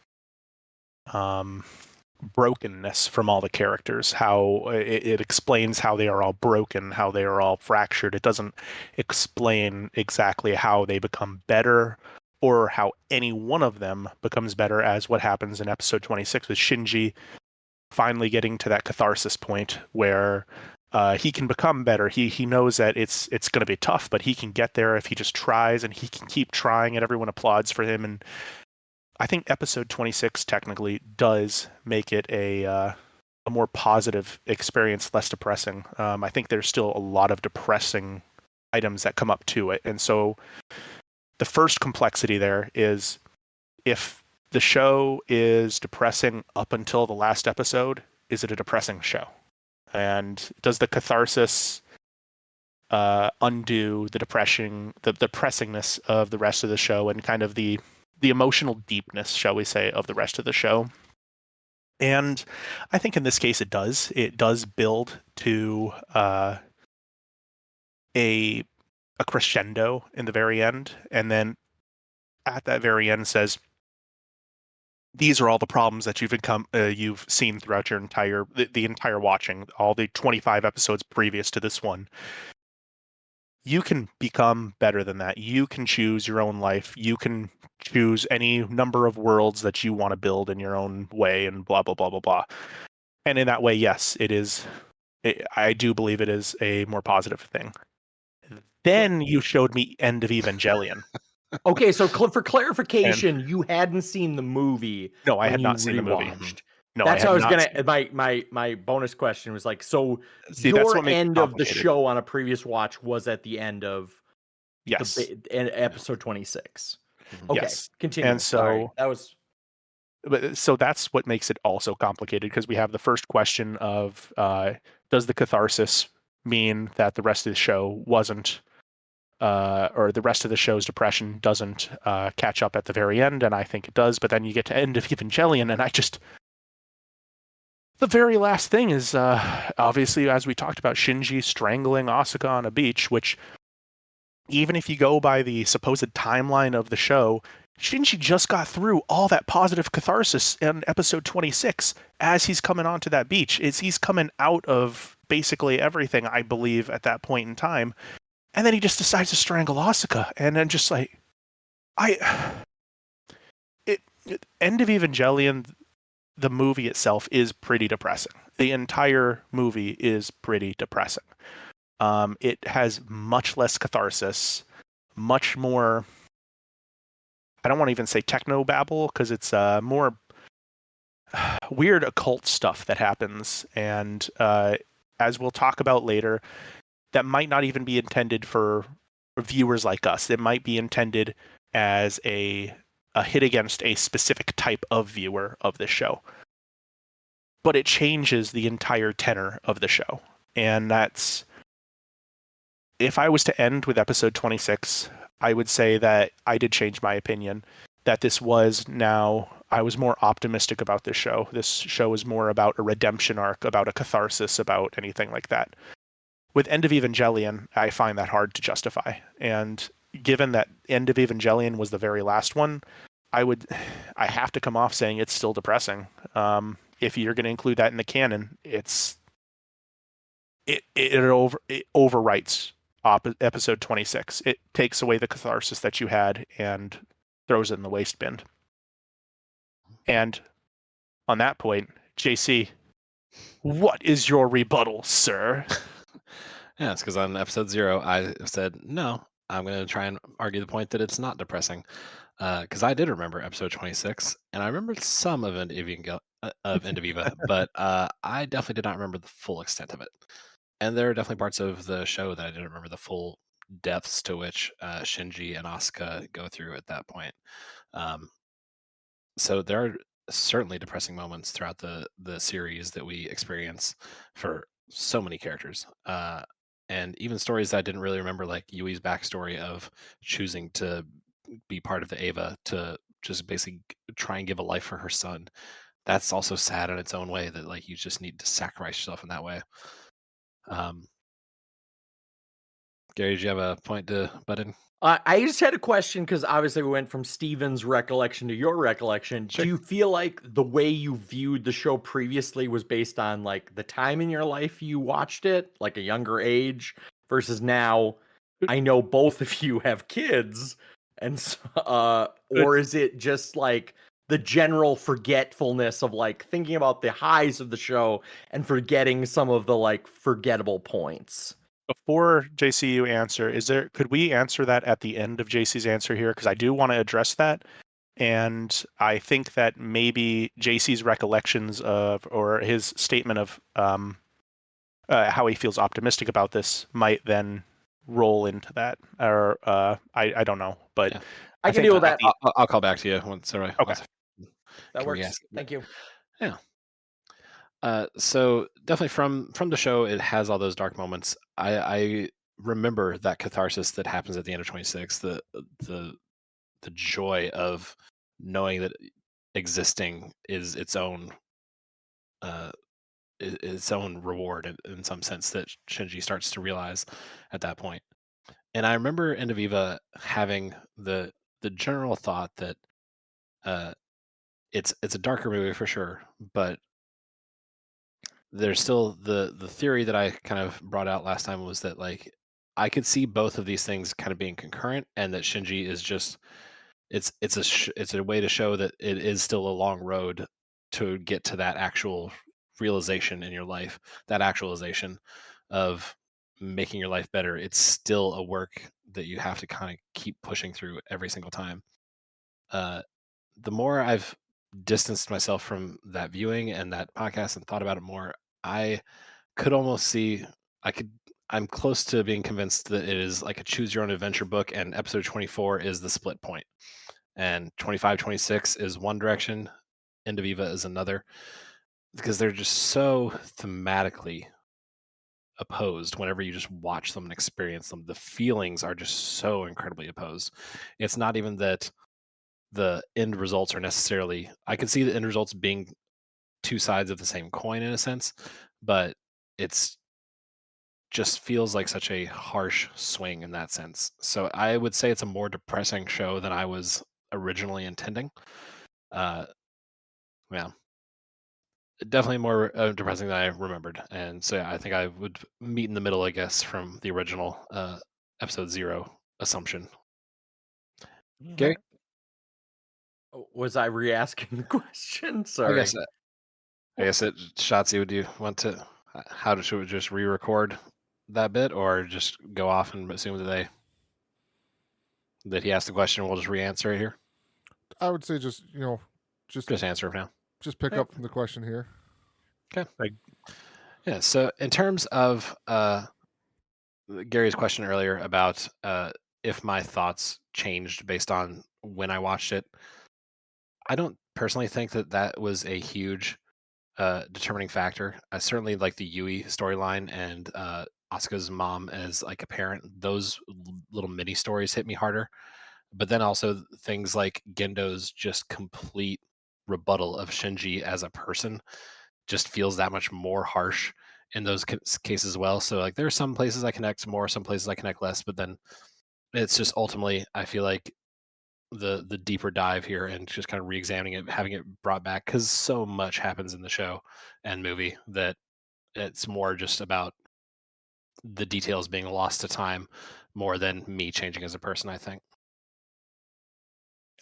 brokenness from all the characters. How it explains how they are all broken, how they are all fractured. It doesn't explain exactly how they become better or how any one of them becomes better, as what happens in episode 26 with Shinji finally getting to that catharsis point where he can become better. He knows that it's going to be tough, but he can get there if he just tries, and he can keep trying, and everyone applauds for him. And I think episode 26 technically does make it a more positive experience, less depressing. I think there's still a lot of depressing items that come up to it. And so the first complexity there is, if the show is depressing up until the last episode, is it a depressing show? And does the catharsis undo the depressingness of the rest of the show, and kind of the emotional deepness, shall we say, of the rest of the show? And I think in this case it does. It does build to a crescendo in the very end, and then at that very end says, these are all the problems that you've seen throughout your the entire watching, all the 25 episodes previous to this one. You can become better than that. You can choose your own life. You can choose any number of worlds that you want to build in your own way, and blah, blah, blah, blah, blah. And in that way, yes, it is. I do believe it is a more positive thing. Then you showed me End of Evangelion. Okay, so for clarification, you hadn't seen the movie. No, I when had you not seen the movie. rewatched. No, That's I what I had was not. gonna. My bonus question was like, so See, that's your what makes it end of the complicated. show on a previous watch was at the end of Yes. episode 26. Mhm. Okay, Yes. continue. And Sorry, so, that was so that's what makes it also complicated, because we have the first question of does the catharsis mean that the rest of the show wasn't, or the rest of the show's depression doesn't catch up at the very end? And I think it does. But then you get to End of Evangelion, and the very last thing is obviously, as we talked about, Shinji strangling Asuka on a beach, which, even if you go by the supposed timeline of the show, Shinji just got through all that positive catharsis in episode 26 as he's coming onto that beach. He's coming out of basically everything, I believe, at that point in time. And then he just decides to strangle Asuka. And then just like, End of Evangelion, the movie itself is pretty depressing. The entire movie is pretty depressing. It has much less catharsis, much more, I don't want to even say techno-babble, because it's more weird occult stuff that happens. And as we'll talk about later, that might not even be intended for viewers like us. It might be intended as a hit against a specific type of viewer of this show. But it changes the entire tenor of the show. And that's, if I was to end with episode 26, I would say that I did change my opinion, that this was now, I was more optimistic about this show. This show is more about a redemption arc, about a catharsis, about anything like that. With End of Evangelion, I find that hard to justify. And given that End of Evangelion was the very last one, I have to come off saying it's still depressing. If you're going to include that in the canon, it overwrites episode 26. It takes away the catharsis that you had and throws it in the waste bin. And on that point, JC, what is your rebuttal, sir? Yeah, it's because on episode 0, I said, no, I'm going to try and argue the point that it's not depressing. Because I did remember episode 26, and I remembered some of End of Eva, but I definitely did not remember the full extent of it. And there are definitely parts of the show that I didn't remember the full depths to which Shinji and Asuka go through at that point. So there are certainly depressing moments throughout the series that we experience for so many characters. And even stories that I didn't really remember, like Yui's backstory of choosing to be part of the Eva to just basically try and give a life for her son. That's also sad in its own way, that like you just need to sacrifice yourself in that way. Gary, do you have a point to butt in? I just had a question, because obviously we went from Steven's recollection to your recollection. Sure. Do you feel like the way you viewed the show previously was based on like the time in your life you watched it, like a younger age, versus now? I know both of you have kids, and or is it just like the general forgetfulness of like thinking about the highs of the show and forgetting some of the like forgettable points? Before JC you answer, could we answer that at the end of JC's answer here? Because I do want to address that. And I think that maybe JC's recollections of, or his statement of how he feels optimistic about this might then roll into that. Or I don't know, but Yeah. I can deal with that. I'll call back to you once. Okay. That works. re-ask. Thank you. Yeah. So definitely from the show, it has all those dark moments. I remember that catharsis that happens at the end of 26. The joy of knowing that existing is its own reward in some sense, that Shinji starts to realize at that point. And I remember End of Eva having the general thought that it's a darker movie for sure, but there's still the theory that I kind of brought out last time, was that like I could see both of these things kind of being concurrent, and that Shinji is just it's a way to show that it is still a long road to get to that actual realization in your life, that actualization of making your life better, it's still a work that you have to kind of keep pushing through every single time. The more I've distanced myself from that viewing and that podcast and thought about it more, I could almost see, I'm close to being convinced that it is like a choose your own adventure book, and episode 24 is the split point, and 25, 26 is one direction, End of Eva is another, because they're just so thematically opposed. Whenever you just watch them and experience them, the feelings are just so incredibly opposed. It's not even that the end results are necessarily, I can see the end results being two sides of the same coin in a sense, but it's just feels like such a harsh swing in that sense. So I would say it's a more depressing show than I was originally intending. Yeah, definitely more depressing than I remembered. And so yeah, I think I would meet in the middle, I guess, from the original episode 0 assumption. Gary? Was I re-asking the question? I Sorry. guess Shotzi, would you want to? Should we just re-record that bit, or just go off and assume that he asked the question? We'll just re-answer it here. I would say just Just answer it now. just pick up from the question here. Okay. Yeah. So in terms of Gary's question earlier about if my thoughts changed based on when I watched it, I don't personally think that was a huge determining factor. I certainly like the Yui storyline and Asuka's mom as like a parent. Those little mini stories hit me harder. But then also things like Gendo's just complete rebuttal of Shinji as a person just feels that much more harsh in those cases as well. So like there are some places I connect more, some places I connect less, but then it's just ultimately I feel like the deeper dive here and just kind of re-examining it, having it brought back, because so much happens in the show and movie that it's more just about the details being lost to time more than me changing as a person, I think.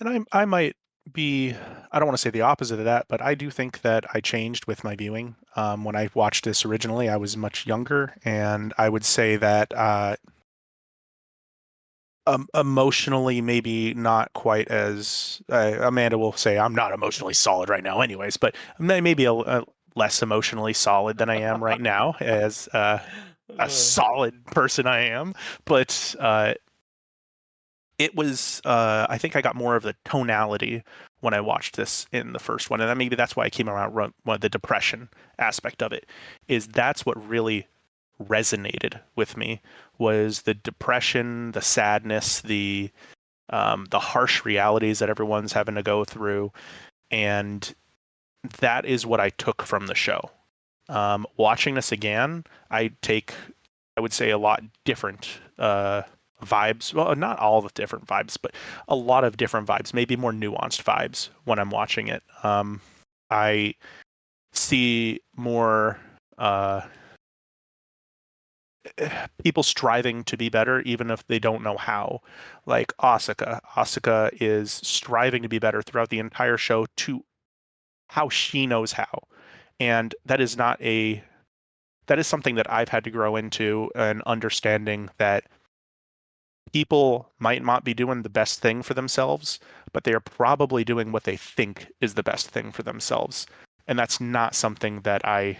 And I might be, I don't want to say the opposite of that, but I do think that I changed with my viewing. When I watched this originally, I was much younger, and I would say that emotionally, maybe not quite as Amanda will say I'm not emotionally solid right now, anyways, but maybe a less emotionally solid than I am right now as a solid person I am. But it was I think I got more of the tonality when I watched this in the first one, and maybe that's why I came around the depression aspect of it. That's what really resonated with me, was the depression, the sadness, the harsh realities that everyone's having to go through, and that is what I took from the show. Watching this again, I would say a lot different vibes. Well, not all the different vibes, but a lot of different vibes, maybe more nuanced vibes when I'm watching it. I see more people striving to be better, even if they don't know how. Like Asuka. Asuka is striving to be better throughout the entire show to how she knows how. And that is something that I've had to grow into, and understanding that people might not be doing the best thing for themselves, but they are probably doing what they think is the best thing for themselves. And that's not something that I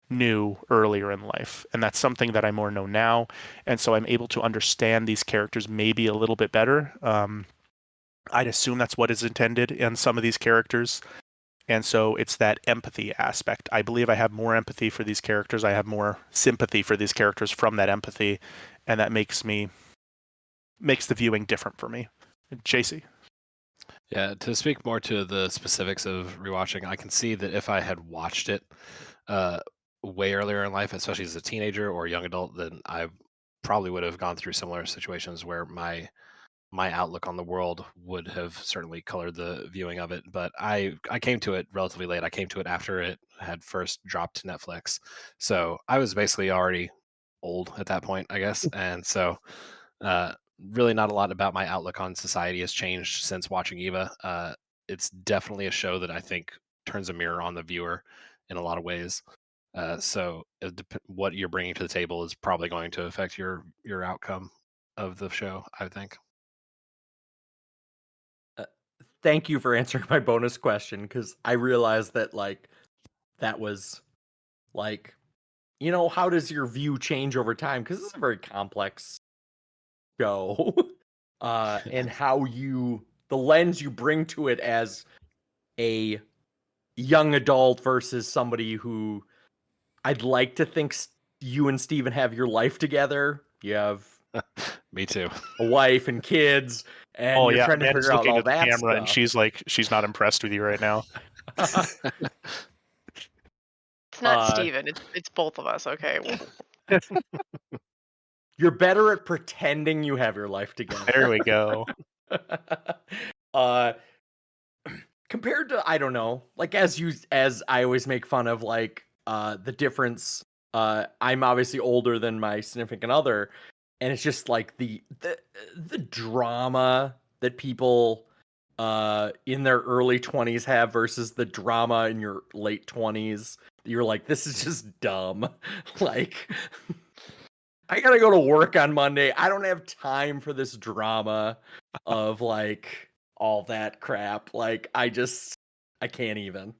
knew earlier in life. And that's something that I more know now. And so I'm able to understand these characters maybe a little bit better. I'd assume that's what is intended in some of these characters. And so it's that empathy aspect. I believe I have more empathy for these characters. I have more sympathy for these characters from that empathy. And that makes the viewing different for me. JC. Yeah, to speak more to the specifics of rewatching, I can see that if I had watched it way earlier in life, especially as a teenager or young adult, then I probably would have gone through similar situations where my outlook on the world would have certainly colored the viewing of it. But I came to it relatively late. I came to it after it had first dropped to Netflix, so I was basically already old at that point, I guess, and so really not a lot about my outlook on society has changed since watching Eva. It's definitely a show that I think turns a mirror on the viewer in a lot of ways. So what you're bringing to the table is probably going to affect your outcome of the show, I think. Thank you for answering my bonus question, because I realized that like that was like, you know, how does your view change over time? Because it's a very complex show. And how the lens you bring to it as a young adult versus somebody who I'd like to think you and Steven have your life together. You have Me too. a wife and kids, and Oh you're yeah, trying to Amanda's figure out looking all at the that camera and stuff. she's not impressed with you right now. It's not Uh, Steven, it's both of us, okay? You're better at pretending you have your life together. There we go. Compared to, I don't know, like as I always make fun of, like the difference. I'm obviously older than my significant other, and it's just like the drama that people in their early 20s have versus the drama in your late 20s. You're like, this is just dumb. Like, I gotta go to work on Monday. I don't have time for this drama of like all that crap. Like, I can't even.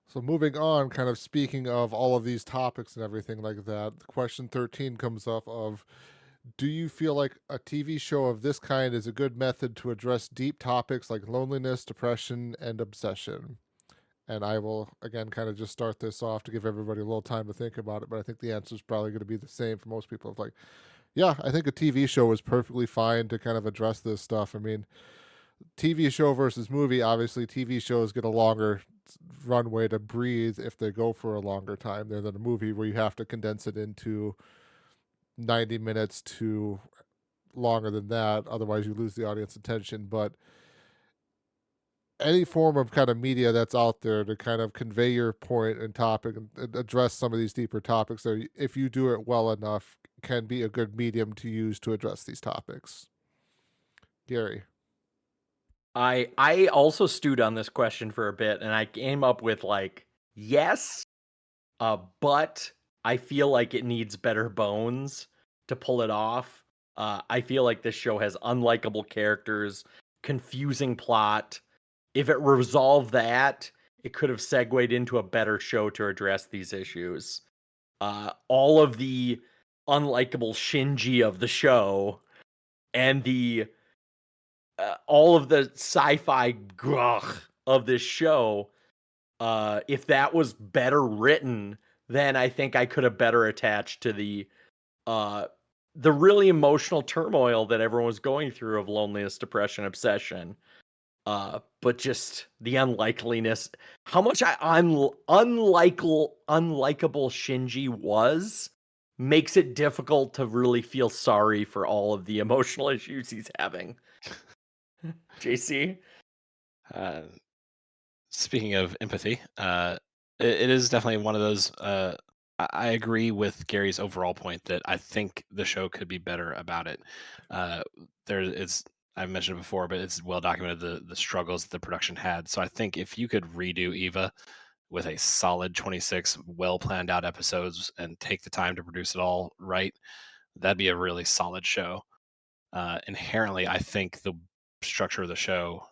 So moving on, kind of speaking of all of these topics and everything like that, question 13 comes up of, do you feel like a TV show of this kind is a good method to address deep topics like loneliness, depression, and obsession? And I will, again, kind of just start this off to give everybody a little time to think about it, but I think the answer is probably going to be the same for most people. Of like, yeah, I think a TV show is perfectly fine to kind of address this stuff. I mean, TV show versus movie, obviously TV shows get a longer runway to breathe if they go for a longer time there than a movie where you have to condense it into 90 minutes to longer than that. Otherwise, you lose the audience attention. But any form of kind of media that's out there to kind of convey your point and topic and address some of these deeper topics there, if you do it well enough, can be a good medium to use to address these topics. Gary. I also stewed on this question for a bit, and I came up with like, yes, but I feel like it needs better bones to pull it off. I feel like this show has unlikable characters, confusing plot. If it resolved that, it could have segued into a better show to address these issues. All of the unlikable Shinji of the show and the all of the sci-fi grugh of this show, if that was better written, then I think I could have better attached to the really emotional turmoil that everyone was going through of loneliness, depression, obsession. But just the unlikeliness, how much unlikable Shinji was, makes it difficult to really feel sorry for all of the emotional issues he's having. JC? Speaking of empathy, it is definitely one of those. I agree with Gary's overall point that I think the show could be better about it. I've mentioned it before, but it's well documented the struggles that the production had. So I think if you could redo Eva with a solid 26 well planned out episodes and take the time to produce it all right, that'd be a really solid show. Inherently, I think the structure of the show,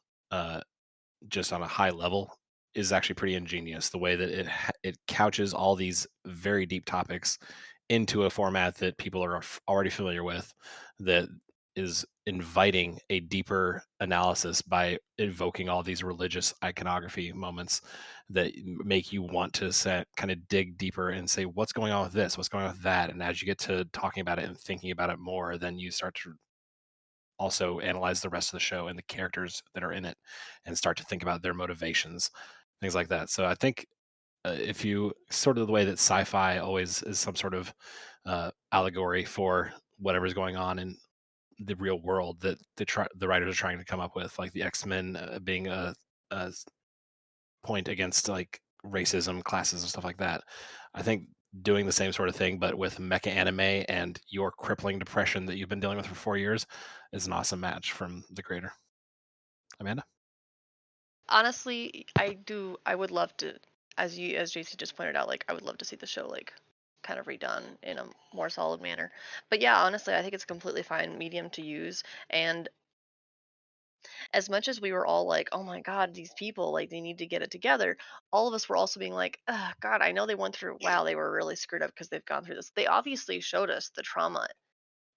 just on a high level, is actually pretty ingenious. The way that it couches all these very deep topics into a format that people are already familiar with, that is inviting a deeper analysis by invoking all these religious iconography moments that make you want to kind of dig deeper and say, what's going on with this, what's going on with that. And as you get to talking about it and thinking about it more, then you start to also analyze the rest of the show and the characters that are in it and start to think about their motivations, things like that. So I think if you sort of the way that sci-fi always is some sort of allegory for whatever's going on in the real world that the writers are trying to come up with, like the X-Men being a point against like racism, classes, and stuff like that. I think doing the same sort of thing, but with mecha anime and your crippling depression that you've been dealing with for 4 years, is an awesome match from the creator. Amanda? honestly, I would love to, as JC just pointed out, like I would love to see the show like kind of redone in a more solid manner. But yeah, honestly, I think it's a completely fine medium to use. And as much as we were all like, oh my God, these people, like, they need to get it together, all of us were also being like, oh, God, I know they went through, wow, they were really screwed up because they've gone through this. They obviously showed us the trauma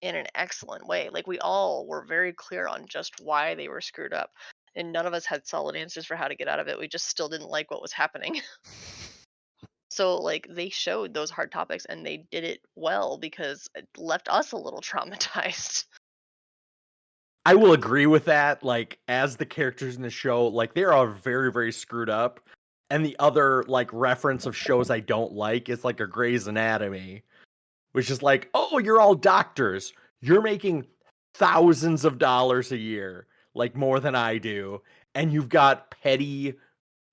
in an excellent way. Like, we all were very clear on just why they were screwed up. And none of us had solid answers for how to get out of it. We just still didn't like what was happening. So, like, they showed those hard topics and they did it well because it left us a little traumatized. I will agree with that. Like, as the characters in the show, like, they are very, very screwed up. And the other, like, reference of shows I don't like is like a Grey's Anatomy, which is like, oh, you're all doctors. You're making thousands of dollars a year, like more than I do. And you've got petty,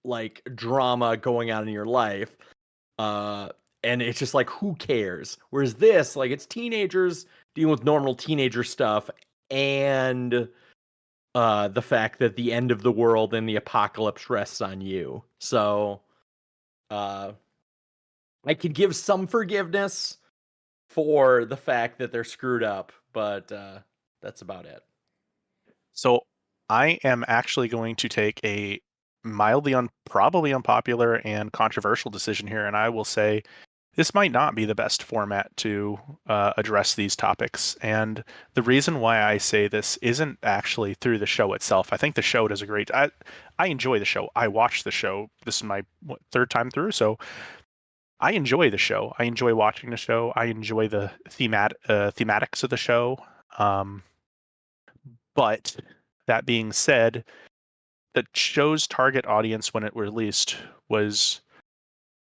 like, drama going on in your life. And it's just like, who cares? Whereas this, like, it's teenagers dealing with normal teenager stuff. And the fact that the end of the world and the apocalypse rests on you. So I could give some forgiveness for the fact that they're screwed up, but that's about it. So I am actually going to take a mildly probably unpopular and controversial decision here, and I will say this might not be the best format to address these topics. And the reason why I say this isn't actually through the show itself. I think the show does a great. I enjoy the show. I watch the show. This is my third time through, so I enjoy the show. I enjoy watching the show. I enjoy the thematics of the show. But that being said, the show's target audience when it released was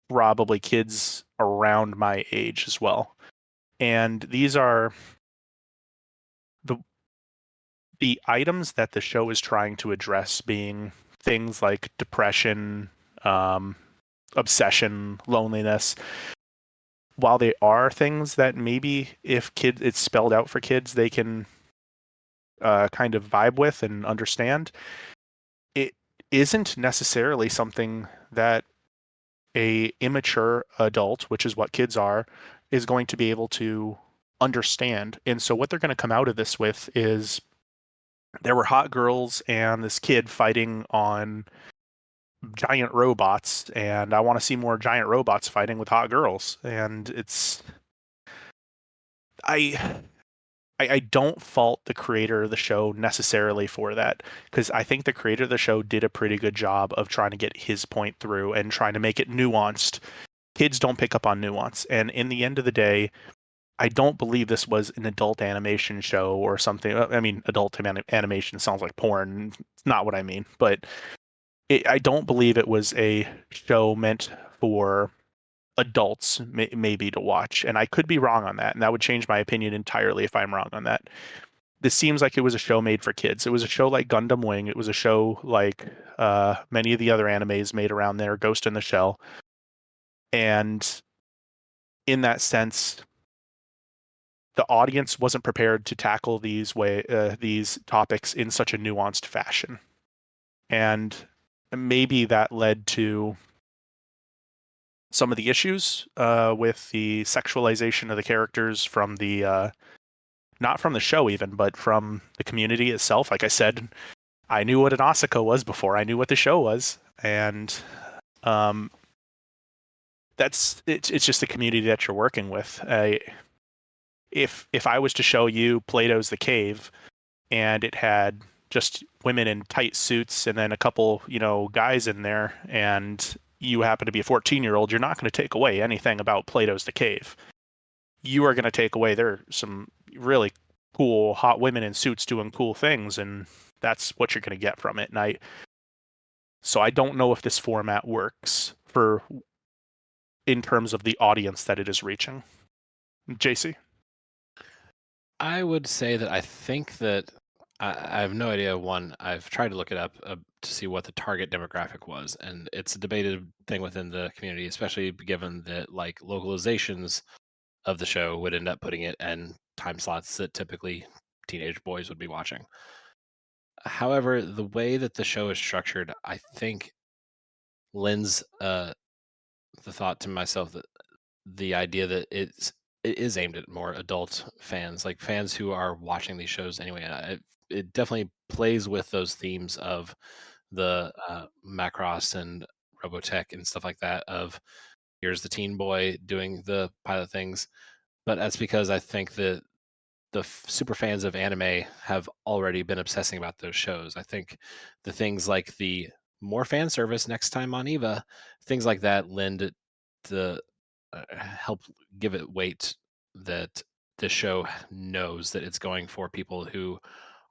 probably kids around my age as well. And these are the items that the show is trying to address, being things like depression, obsession, loneliness. While they are things that maybe if it's spelled out for kids, they can kind of vibe with and understand, it isn't necessarily something that a immature adult, which is what kids are, is going to be able to understand. And so what they're going to come out of this with is there were hot girls and this kid fighting on giant robots, and I want to see more giant robots fighting with hot girls. And it's I don't fault the creator of the show necessarily for that, because I think the creator of the show did a pretty good job of trying to get his point through and trying to make it nuanced. Kids don't pick up on nuance. And in the end of the day, I don't believe this was an adult animation show or something. I mean, adult animation sounds like porn. It's not what I mean. But I don't believe it was a show meant for adults maybe to watch. And I could be wrong on that. And that would change my opinion entirely if I'm wrong on that. This seems like it was a show made for kids. It was a show like Gundam Wing. It was a show like many of the other animes made around there, Ghost in the Shell. And in that sense, the audience wasn't prepared to tackle these topics in such a nuanced fashion. And maybe that led to some of the issues with the sexualization of the characters from the not from the show even, but from the community itself. Like I said, I knew what an Asuka was before I knew what the show was, and it's just the community that you're working with. If I was to show you Plato's The Cave, and it had just women in tight suits and then a couple, guys in there, and you happen to be a 14-year-old, you're not going to take away anything about Plato's The Cave. You are going to take away there are some really cool hot women in suits doing cool things, and that's what you're going to get from it. And so I don't know if this format works in terms of the audience that it is reaching. JC? I would say that I think that I have no idea. One, I've tried to look it up to see what the target demographic was, and it's a debated thing within the community, especially given that like localizations of the show would end up putting it in time slots that typically teenage boys would be watching. However, the way that the show is structured, I think lends the thought to myself that the idea that it is aimed at more adult fans, like fans who are watching these shows anyway. It definitely plays with those themes of the Macross and Robotech and stuff like that. Of here's the teen boy doing the pilot things, but that's because I think that the super fans of anime have already been obsessing about those shows. I think the things like the more fan service next time on Eva, things like that lend it the help give it weight that the show knows that it's going for people who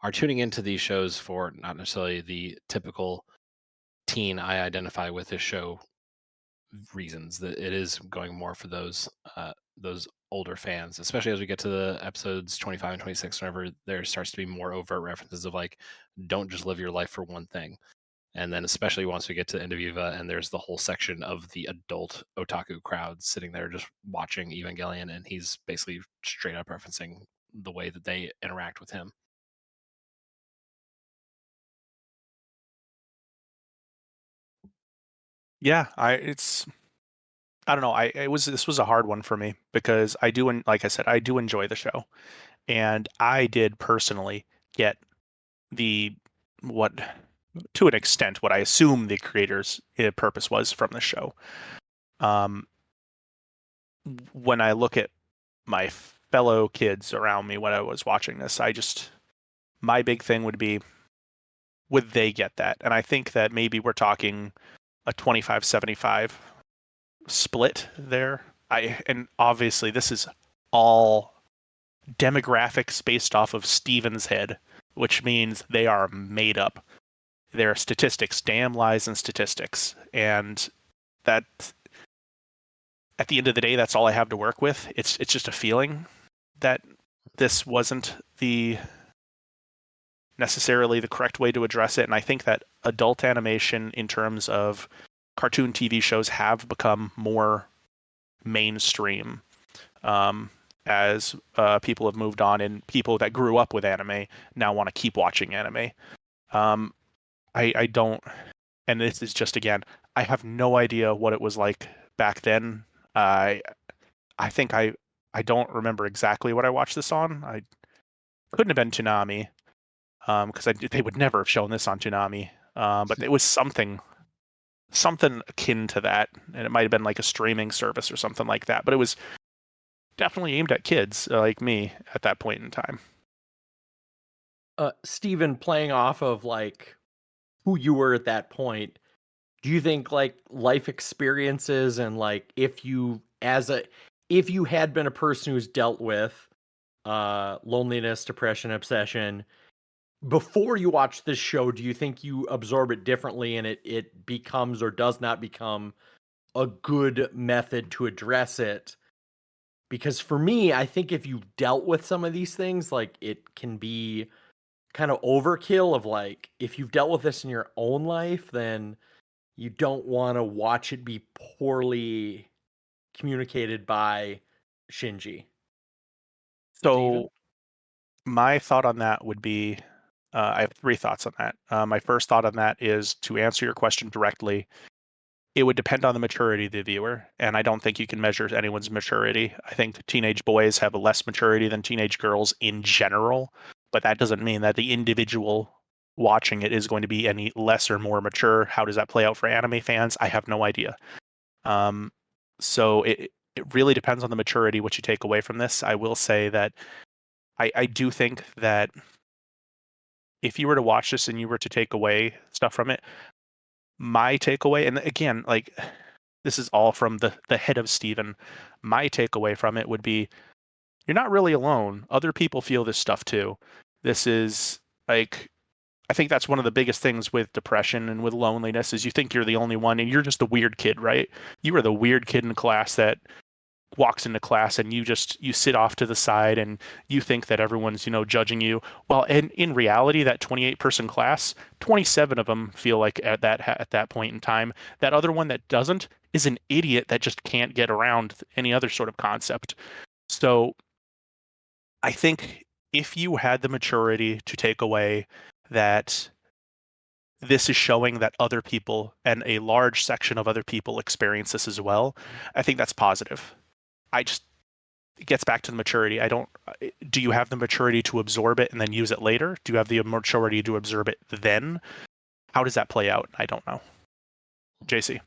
are tuning into these shows for not necessarily the typical teen I identify with this show reasons, that it is going more for those older fans, especially as we get to the episodes 25 and 26, whenever there starts to be more overt references of like, don't just live your life for one thing. And then especially once we get to the end of Eva and there's the whole section of the adult otaku crowd sitting there just watching Evangelion, and he's basically straight up referencing the way that they interact with him. Yeah, I don't know. This was a hard one for me because like I said, I do enjoy the show, and I did personally get what to an extent what I assume the creators' purpose was from the show. When I look at my fellow kids around me when I was watching this, my big thing would be, would they get that? And I think that maybe we're talking a 25-75 split there. And obviously this is all demographics based off of Steven's head, which means they are made up. They're statistics, damn lies and statistics. And that, at the end of the day, that's all I have to work with. It's just a feeling that this wasn't necessarily the correct way to address it. And I think that adult animation in terms of cartoon TV shows have become more mainstream as people have moved on, and people that grew up with anime now want to keep watching anime. I don't, and this is just, again, I have no idea what it was like back then. I think I don't remember exactly what I watched this on. I couldn't have been Toonami, because they would never have shown this on Toonami. But it was something akin to that, and it might have been like a streaming service or something like that. But it was definitely aimed at kids like me at that point in time. Steven, playing off of like who you were at that point, do you think like life experiences and like if you had been a person who's dealt with loneliness, depression, obsession before you watch this show, do you think you absorb it differently and it becomes or does not become a good method to address it? Because for me, I think if you've dealt with some of these things, like it can be kind of overkill of like, if you've dealt with this in your own life, then you don't want to watch it be poorly communicated by Shinji. So Steven? my thought on that would be, I have three thoughts on that. My first thought on that is, to answer your question directly, it would depend on the maturity of the viewer, and I don't think you can measure anyone's maturity. I think teenage boys have less maturity than teenage girls in general, but that doesn't mean that the individual watching it is going to be any less or more mature. How does that play out for anime fans? I have no idea. So it really depends on the maturity, what you take away from this. I will say that I do think that if you were to watch this and you were to take away stuff from it, my takeaway, and again, like, this is all from the head of Steven, my takeaway from it would be, you're not really alone. Other people feel this stuff too. This is like, I think that's one of the biggest things with depression and with loneliness, is you think you're the only one and you're just the weird kid, right? You are the weird kid in class that walks into class and you sit off to the side and you think that everyone's judging you. Well, and in reality, that 28 person class, 27 of them feel like at that point in time, that other one that doesn't is an idiot that just can't get around any other sort of concept. So I think if you had the maturity to take away that this is showing that other people and a large section of other people experience this as well, I think that's positive. It gets back to the maturity. Do you have the maturity to absorb it and then use it later? Do you have the maturity to absorb it then? How does that play out? I don't know. JC.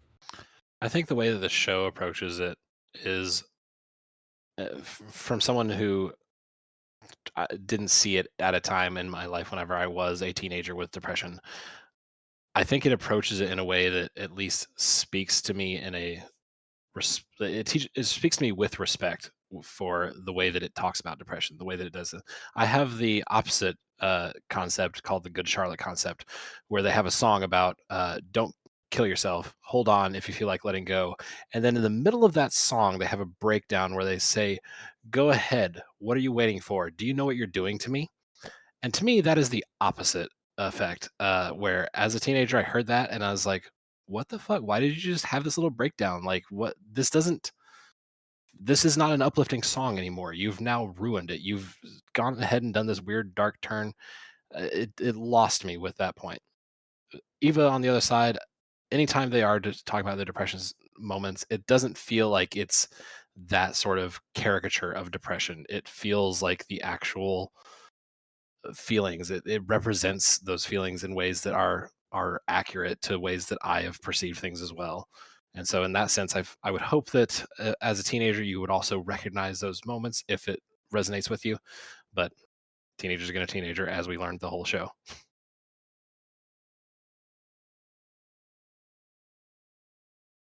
I think the way that the show approaches it is from someone who didn't see it at a time in my life whenever I was a teenager with depression. I think it approaches it in a way that at least speaks to me in a it speaks to me with respect for the way that it talks about depression, the way that it does it. I have the opposite concept called the Good Charlotte concept, where they have a song about don't kill yourself, hold on if you feel like letting go. And then in the middle of that song, they have a breakdown where they say, go ahead, what are you waiting for? Do you know what you're doing to me? And to me, that is the opposite effect, where as a teenager, I heard that and I was like, what the fuck? Why did you just have this little breakdown? Like, what? This is not an uplifting song anymore. You've now ruined it. You've gone ahead and done this weird dark turn. It lost me with that point. Eva, on the other side, anytime they are just talking about the depression's moments, it doesn't feel like it's that sort of caricature of depression. It feels like the actual feelings. It represents those feelings in ways that are accurate to ways that I have perceived things as well. And so in that sense, I would hope that as a teenager, you would also recognize those moments if it resonates with you. But teenagers are going to teenager, as we learned the whole show.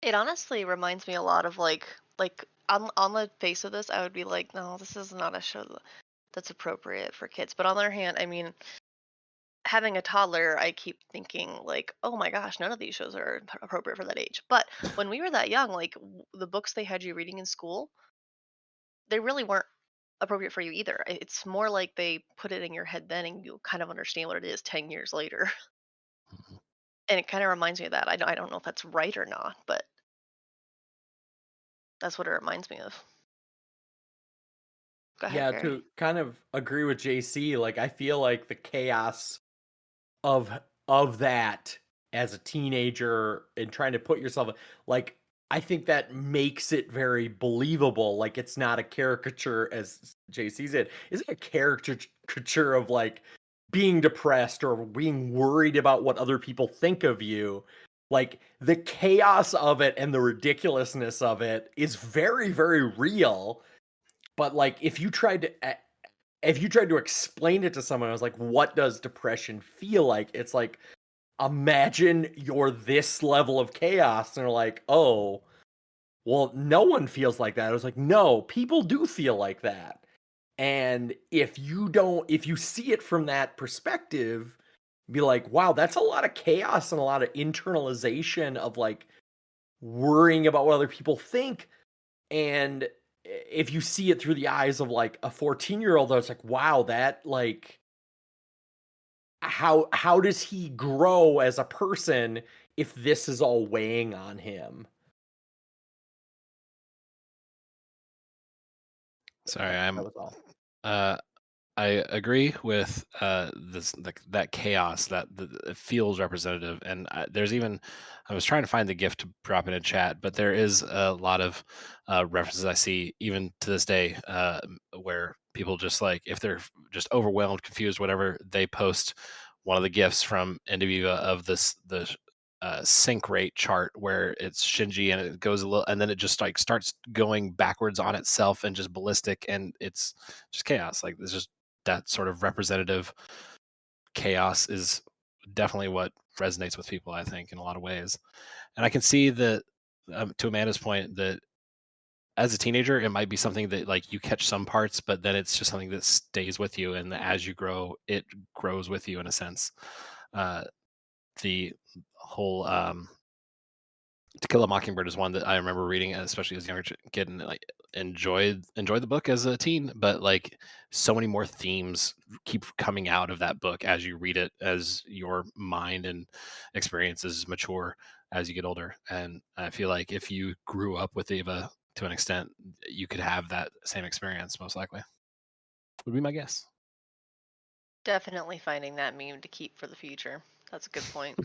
It honestly reminds me a lot of like on the face of this, I would be like, no, this is not a show that's appropriate for kids. But on the other hand, I mean, having a toddler, I keep thinking like, oh my gosh, none of these shows are appropriate for that age. But when we were that young, like the books they had you reading in school, they really weren't appropriate for you either. It's more like they put it in your head then, and you kind of understand what it is 10 years later. Mhm. And it kind of reminds me of that. I don't know if that's right or not, but that's what it reminds me of. Go ahead, Yeah, Gary. to kind of agree with JC, like I feel like the chaos of that as a teenager and trying to put yourself, like I think that makes it very believable. Like it's not a caricature, as JC said. It's a caricature of like being depressed or being worried about what other people think of you. Like the chaos of it and the ridiculousness of it is very, very real. But like if you tried to explain it to someone, I was like, what does depression feel like? It's like, imagine you're this level of chaos. And they're like, oh, well, no one feels like that. I was like, no, people do feel like that. And if you see it from that perspective, be like, wow, that's a lot of chaos and a lot of internalization of like worrying about what other people think. And if you see it through the eyes of like a 14-year-old, I was like, wow, that like how does he grow as a person if this is all weighing on him? Sorry, That was all. I agree with that chaos that it feels representative, and there's even I was trying to find the gift to drop in a chat, but there is a lot of references I see even to this day where people just like if they're just overwhelmed, confused, whatever, they post one of the gifts from End of Eva of the sync rate chart where it's Shinji and it goes a little and then it just like starts going backwards on itself and just ballistic and it's just chaos. Like it's just that sort of representative chaos is definitely what resonates with people, I think, in a lot of ways. And I can see that, to Amanda's point, that as a teenager, it might be something that like you catch some parts, but then it's just something that stays with you, and as you grow, it grows with you in a sense. The whole To Kill a Mockingbird is one that I remember reading, especially as a younger kid, and like enjoyed the book as a teen. But like so many more themes keep coming out of that book as you read it, as your mind and experiences mature as you get older. And I feel like if you grew up with Eva to an extent, you could have that same experience most likely. Would be my guess. Definitely finding that meme to keep for the future. That's a good point.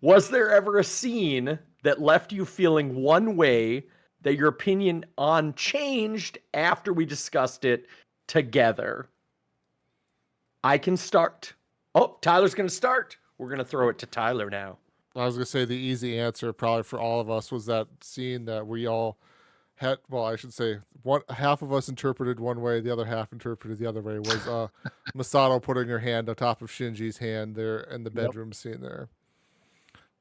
Was there ever a scene that left you feeling one way that your opinion on changed after we discussed it together? I can start. Oh, Tyler's going to start. We're going to throw it to Tyler now. I was gonna say the easy answer probably for all of us was that scene that we all had. Well, I should say one half of us interpreted one way, the other half interpreted the other way. Was Masato putting her hand on top of Shinji's hand there in the bedroom scene there.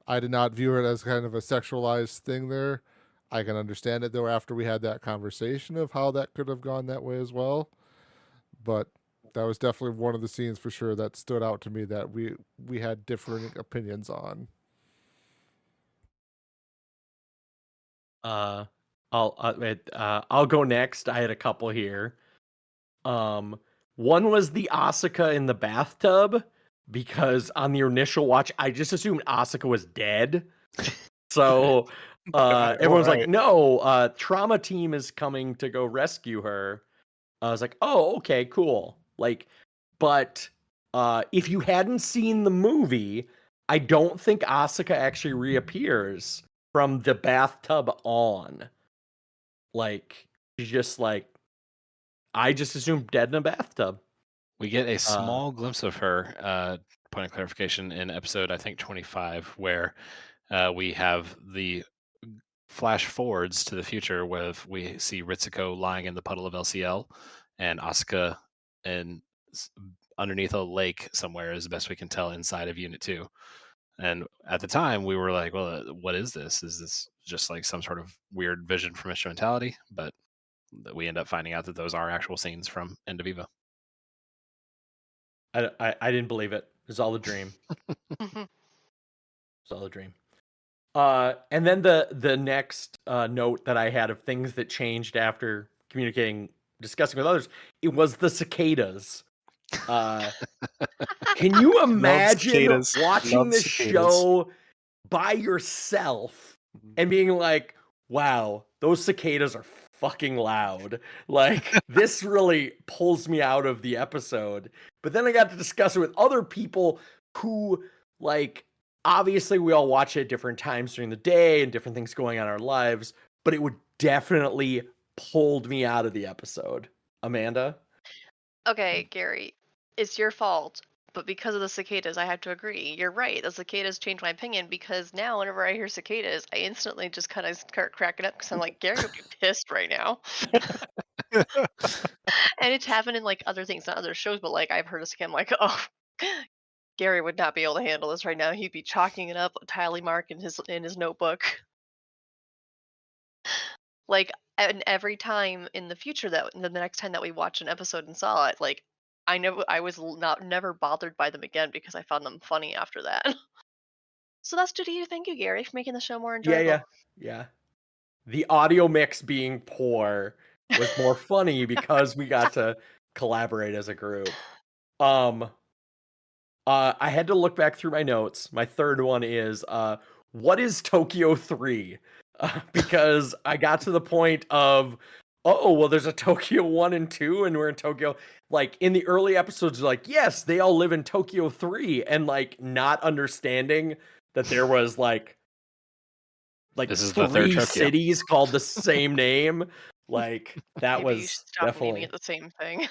I did not view it as kind of a sexualized thing there. I can understand it though after we had that conversation of how that could have gone that way as well. But that was definitely one of the scenes for sure that stood out to me that we had differing opinions on. I'll go next. I had a couple here. One was the Asuka in the bathtub, because on the initial watch, I just assumed Asuka was dead. So everyone's like, no, trauma team is coming to go rescue her. I was like, oh, okay, cool. Like, but if you hadn't seen the movie, I don't think Asuka actually reappears from the bathtub on. Like, she's just like, I just assumed dead in a bathtub. We get a small glimpse of her, point of clarification, in episode, I think, 25, where we have the flash forwards to the future where we see Ritsuko lying in the puddle of LCL and Asuka underneath a lake somewhere, is the best we can tell, inside of Unit 2. And at the time, we were like, well, what is this? Is this just like some sort of weird vision from instrumentality? But we end up finding out that those are actual scenes from End of Eva. I didn't believe it. It was all a dream. It was all a dream. And then the next note that I had of things that changed after discussing with others, it was the cicadas. Can you imagine watching this show by yourself and being like, wow, those cicadas are fucking loud. Like, this really pulls me out of the episode. But then I got to discuss it with other people who, like, obviously we all watch it at different times during the day and different things going on in our lives, but it would definitely pulled me out of the episode. Amanda? Okay, Gary, it's your fault, but because of the cicadas, I have to agree. You're right. The cicadas changed my opinion, because now whenever I hear cicadas, I instantly just kind of start cracking up, because I'm like, Gary would be pissed right now. And it's happened in like other things, not other shows, but like I've heard a cicada, I'm like, oh, Gary would not be able to handle this right now. He'd be chalking it up, a tally mark in his notebook. Like, and every time in the future, that the next time that we watched an episode and saw it, like, I was never bothered by them again, because I found them funny after that. So that's due to you. Thank you, Gary, for making the show more enjoyable. Yeah. The audio mix being poor was more funny because we got to collaborate as a group. I had to look back through my notes. My third one is, what is Tokyo 3? Because I got to the point of, well, there's a Tokyo 1 and 2, and we're in Tokyo. Like, in the early episodes, like, yes, they all live in Tokyo 3, and, like, not understanding that there was, like this is the third 3 Tokyo. cities called the same name. Like, that Maybe you was should stop naming definitely... it the same thing.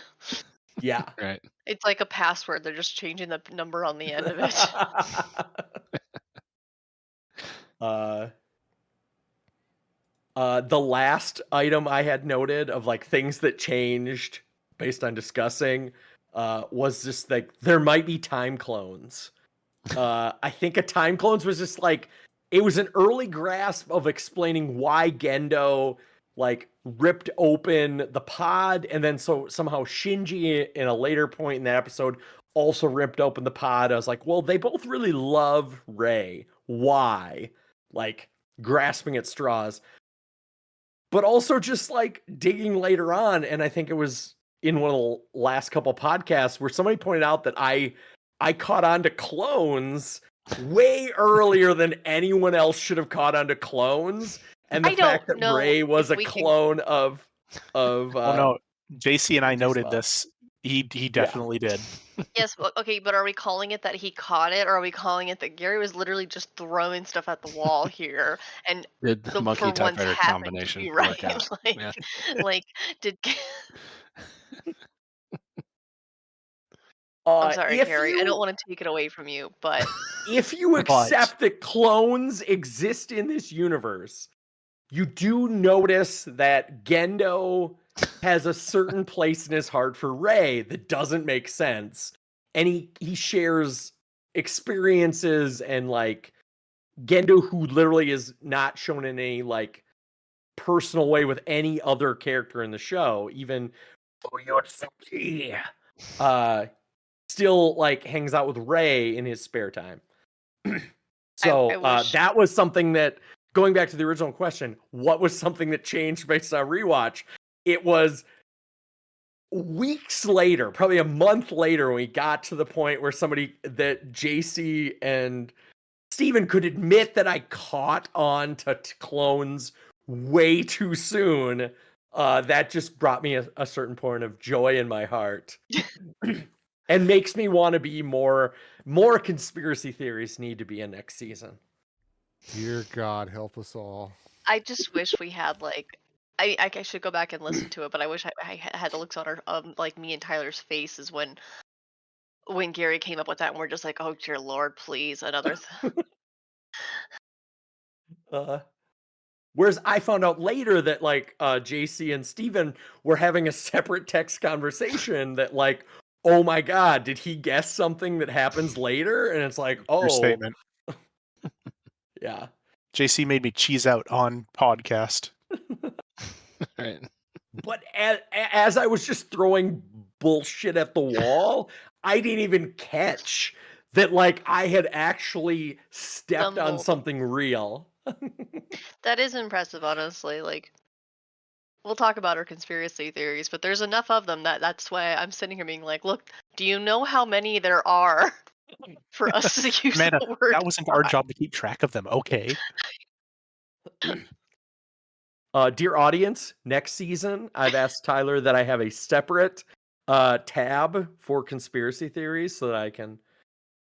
Yeah. Right. It's like a password. They're just changing the number on the end of it. The last item I had noted of like things that changed based on discussing was just like, there might be time clones. I think a time clones was just like, it was an early grasp of explaining why Gendo like ripped open the pod, and then so somehow Shinji in a later point in that episode also ripped open the pod. I was like, well, they both really love Rei. Why? Like, grasping at straws. But also just like digging later on, and I think it was in one of the last couple podcasts where somebody pointed out that I caught on to clones way earlier than anyone else should have caught on to clones. And the fact that Rei was a clone of oh no, JC and I Empty noted spot. this. He definitely did. Yes, okay, but are we calling it that he caught it, or are we calling it that Gary was literally just throwing stuff at the wall here, and Did the monkey for TIE once fighter happened to combination be right? work out? Like, Yeah. like did? I'm sorry, If Gary. I you- don't want to take it away from you, but If you But- accept that clones exist in this universe, you do notice that Gendo has a certain place in his heart for Rey that doesn't make sense. And he shares experiences and like Gendo, who literally is not shown in any like personal way with any other character in the show, even Oyotsuki, still like hangs out with Rey in his spare time. So I wish- that was something that, going back to the original question, what was something that changed based on Rewatch? It was weeks later, probably a month later, when we got to the point where that JC and Steven could admit that I caught on to clones way too soon. That just brought me a certain point of joy in my heart. And makes me want to be more conspiracy theories need to be in next season. Dear God, help us all. I just wish we had like. I should go back and listen to it, but I wish I had the looks on our like me and Tyler's faces when Gary came up with that, and we're just like, oh dear Lord, please, another. Whereas I found out later that like JC and Steven were having a separate text conversation that like, oh my God, did he guess something that happens later? And it's like, oh, Your statement. Yeah. JC made me cheese out on podcast. Right. But as I was just throwing bullshit at the wall, I didn't even catch that like I had actually stepped on Stumbled. something real. That is impressive, honestly. Like, we'll talk about our conspiracy theories, but there's enough of them that's why I'm sitting here being like, look, do you know how many there are for us to use Amanda, the word? that wasn't our job to keep track of them. Okay. Dear audience, next season, I've asked Tyler that I have a separate tab for conspiracy theories so that I can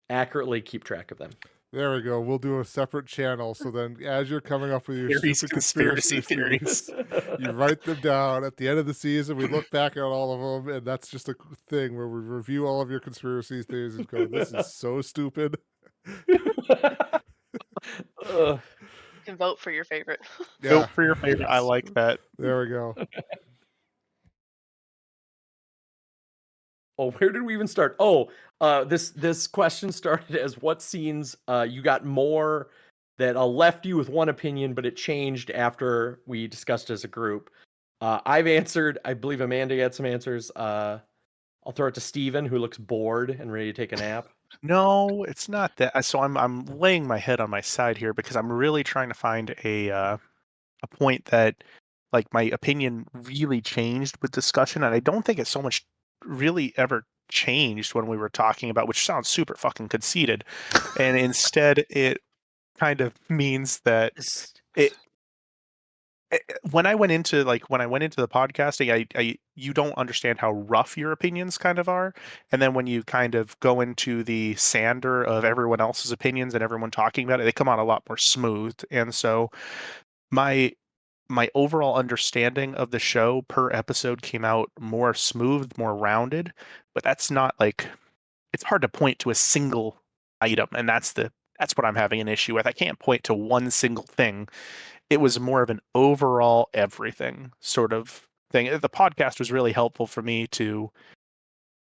accurately keep track of them. There we go. We'll do a separate channel. So then, as you're coming up with your Theories, stupid conspiracy theories, you write them down. At the end of the season, we look back at all of them, and that's just a thing where we review all of your conspiracy theories and go, "This is so stupid." Ugh. You can vote for your favorite. Yeah, Vote for your favorite. I like that. there we go. Oh, where did we even start? Oh, this question started as what scenes you got more that left you with one opinion, but it changed after we discussed as a group. I've answered. I believe Amanda had some answers. I'll throw it to Steven, who looks bored and ready to take a nap. No, it's not that. So I'm laying my head on my side here because I'm really trying to find a point that like my opinion really changed with discussion, and I don't think it's so much really ever changed when we were talking about, which sounds super fucking conceited, and instead it kind of means that when I went into the podcasting, you don't understand how rough your opinions kind of are, and then when you kind of go into the sander of everyone else's opinions and everyone talking about it, they come out a lot more smooth. And so my overall understanding of the show per episode came out more smooth, more rounded, but that's not like, it's hard to point to a single item, and that's what I'm having an issue with. I can't point to one single thing. It was more of an overall everything sort of thing. The podcast was really helpful for me to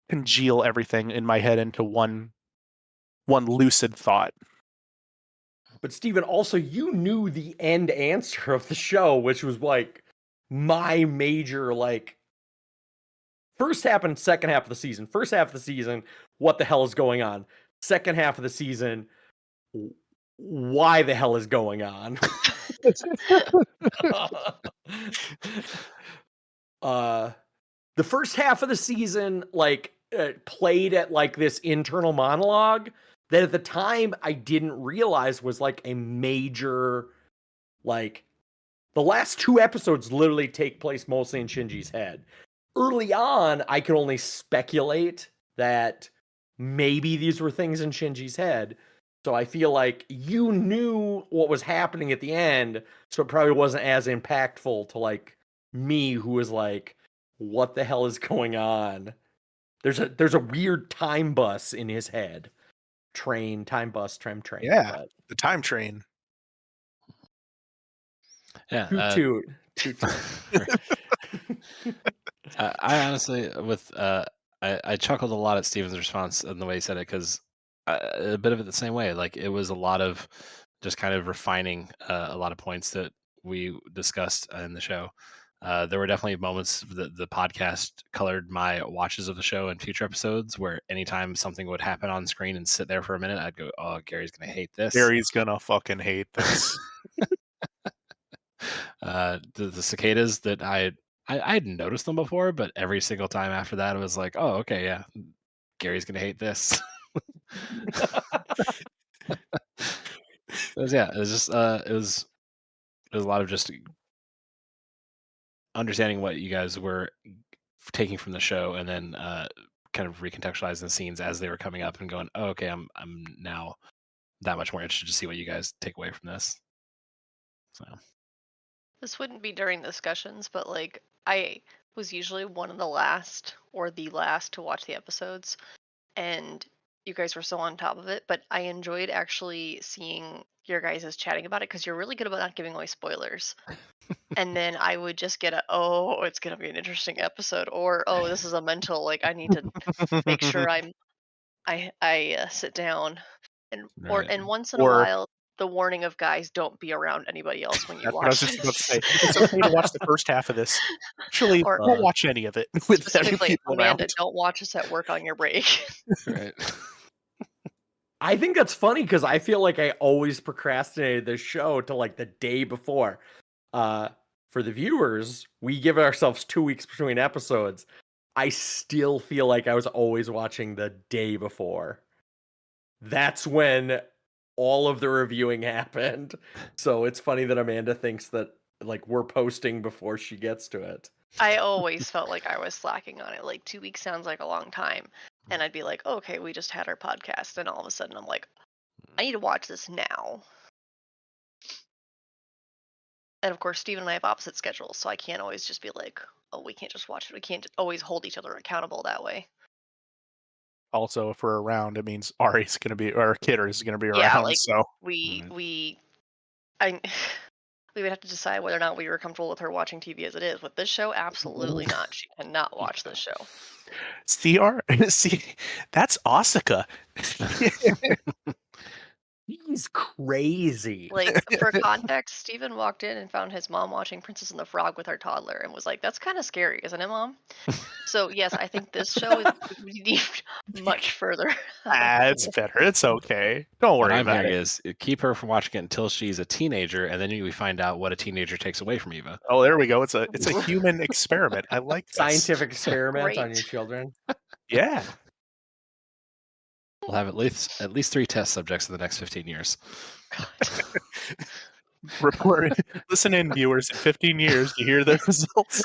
congeal everything in my head into one lucid thought. But Steven, also you knew the end answer of the show, which was like my major like first half and second half of the season. First half of the season, what the hell is going on? Second half of the season, why the hell is going on? The first half of the season like played at like this internal monologue that at the time I didn't realize was like a major, like the last two episodes literally take place mostly in Shinji's head. early on, I could only speculate that maybe these were things in Shinji's head. So I feel like you knew what was happening at the end, so it probably wasn't as impactful to like me, who was like, what the hell is going on? There's a weird time bus in his head. Time bus, train. Yeah, But the time train. Yeah. toot toot. I honestly, I chuckled a lot at Steven's response and the way he said it, because a bit of it the same way. Like, it was a lot of just kind of refining a lot of points that we discussed in the show. There were definitely moments that the podcast colored my watches of the show and future episodes, where anytime something would happen on screen and sit there for a minute, I'd go, "Oh, Gary's gonna hate this." Gary's gonna fucking hate this. The cicadas that I hadn't noticed them before, but every single time after that, it was like, "Oh, okay, yeah, Gary's gonna hate this." It was just it was a lot of just understanding what you guys were taking from the show, and then kind of recontextualizing the scenes as they were coming up, and going, "Oh, okay, I'm now that much more interested to see what you guys take away from this." So This wouldn't be during discussions, but like I was usually one of the last or the last to watch the episodes, and you guys were so on top of it. But I enjoyed actually seeing your guys' chatting about it because you're really good about not giving away spoilers. And then I would just get oh, it's gonna be an interesting episode, or oh, this is a mental, like I need to make sure I sit down, and right. and once in a Or while the warning of guys, don't be around anybody else when you that's what I was watch just about to this. say. It's okay to watch the first half of this. Actually, Or don't watch any of it with other specifically, people Amanda, around. don't watch us at work on your break. Right. I think that's funny because I feel like I always procrastinated this show to like the day before. For the viewers, we give ourselves 2 weeks between episodes. I still feel like I was always watching the day before. That's when all of the reviewing happened. So it's funny that Amanda thinks that like we're posting before she gets to it. I always felt like I was slacking on it. Like 2 weeks sounds like a long time. And I'd be like, okay, we just had our podcast. And all of a sudden I'm like, I need to watch this now. And of course, Steven and I have opposite schedules. So I can't always just be like, oh, we can't just watch it. We can't always hold each other accountable that way. Also, if we're around, it means Ari's gonna be, or Kidder is gonna be around. Yeah, like So we would have to decide whether or not we were comfortable with her watching TV as it is. With this show, absolutely not. She cannot watch this show. see, that's Asuka. He's crazy. Like, for context, Steven walked in and found his mom watching Princess and the Frog with our toddler and was like, that's kind of scary, isn't it, Mom? So, yes, I think this show is much further. It's better. It's okay. Don't What worry I'm about hearing it. is keep her from watching it until she's a teenager, and then we find out what a teenager takes away from Eva. Oh, there we go. It's a human experiment. I like this. Scientific experiment on Great. your children. Yeah. We'll have at least 3 test subjects in the next 15 years. Report. Listen in, viewers. In 15 years, you hear the results.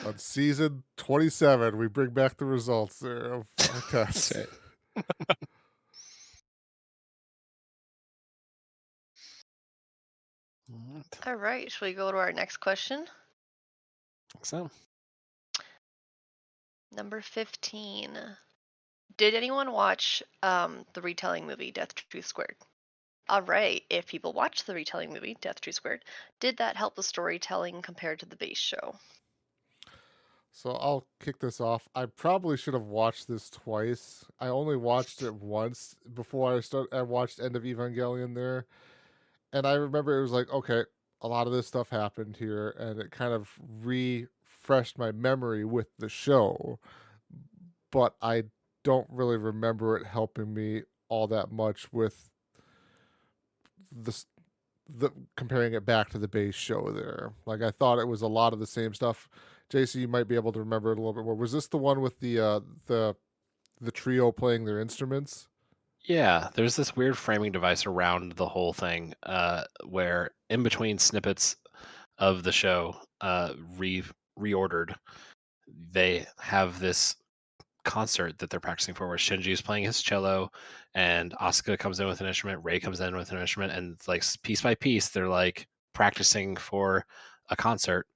On season 27, we bring back the results there of our tests. That's right. All right, shall we go to our next question? So, Number 15. Did anyone watch the retelling movie Death Truth Squared? All right, if people watched the retelling movie Death Truth Squared, did that help the storytelling compared to the base show? So I'll kick this off. I probably should have watched this twice. I only watched it once before I watched End of Evangelion there. And I remember it was like, okay, a lot of this stuff happened here, and it kind of refreshed my memory with the show. But I don't really remember it helping me all that much with the comparing it back to the base show there. Like, I thought it was a lot of the same stuff. JC, you might be able to remember it a little bit more. Was this the one with the trio playing their instruments? yeah, there's this weird framing device around the whole thing, where in between snippets of the show, reordered. They have this concert that they're practicing for where Shinji is playing his cello and Asuka comes in with an instrument, Rei comes in with an instrument, and like piece by piece they're like practicing for a concert.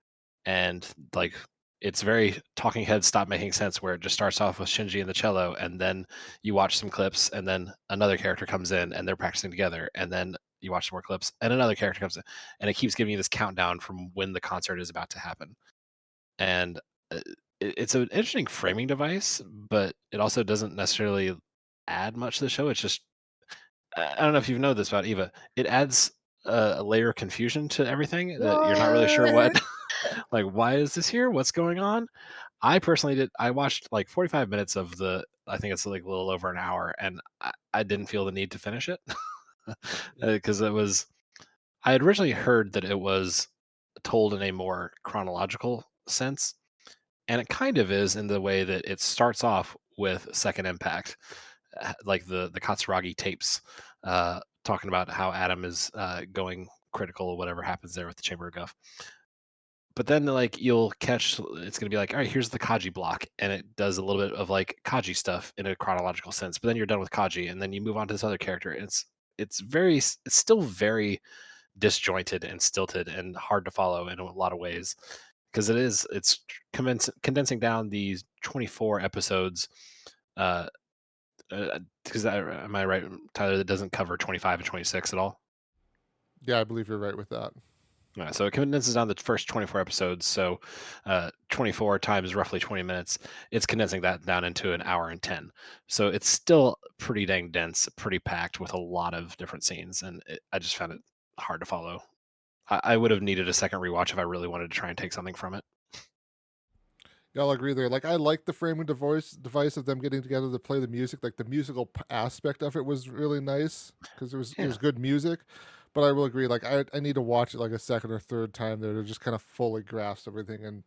And like it's very talking heads stop making sense, where it just starts off with Shinji and the cello, and then you watch some clips and then another character comes in and they're practicing together, and then you watch some more clips and another character comes in, and it keeps giving you this countdown from when the concert is about to happen. And it's an interesting framing device, but it also doesn't necessarily add much to the show. It's just I don't know if you've known this about Eva. It adds a layer of confusion to everything that you're not really sure what. Like, why is this here? What's going on? I personally did. I watched like 45 minutes of the. I think it's like a little over an hour, and I didn't feel the need to finish it because it was. I had originally heard that it was told in a more chronological sense, and it kind of is in the way that it starts off with Second Impact, like the Katsuragi tapes, talking about how Adam is going critical or whatever happens there with the Chamber of Guff. But then like you'll catch, it's gonna be like, all right, here's the Kaji block, and it does a little bit of like Kaji stuff in a chronological sense. But then you're done with Kaji, and then you move on to this other character. And it's still very disjointed and stilted and hard to follow in a lot of ways, because it's condensing down these 24 episodes. Because am I right, Tyler? That doesn't cover 25 and 26 at all. Yeah, I believe you're right with that. Yeah, so it condenses down the first 24 episodes. So 24 times roughly 20 minutes. It's condensing that down into an hour and 10. So it's still pretty dang dense, pretty packed with a lot of different scenes. And I just found it hard to follow. I would have needed a second rewatch if I really wanted to try and take something from it. Yeah, I'll agree there. Like, I like the framing device of them getting together to play the music. Like, the musical aspect of it was really nice because it was good music. But I will agree. Like, I need to watch it like a second or third time there to just kind of fully grasp everything. And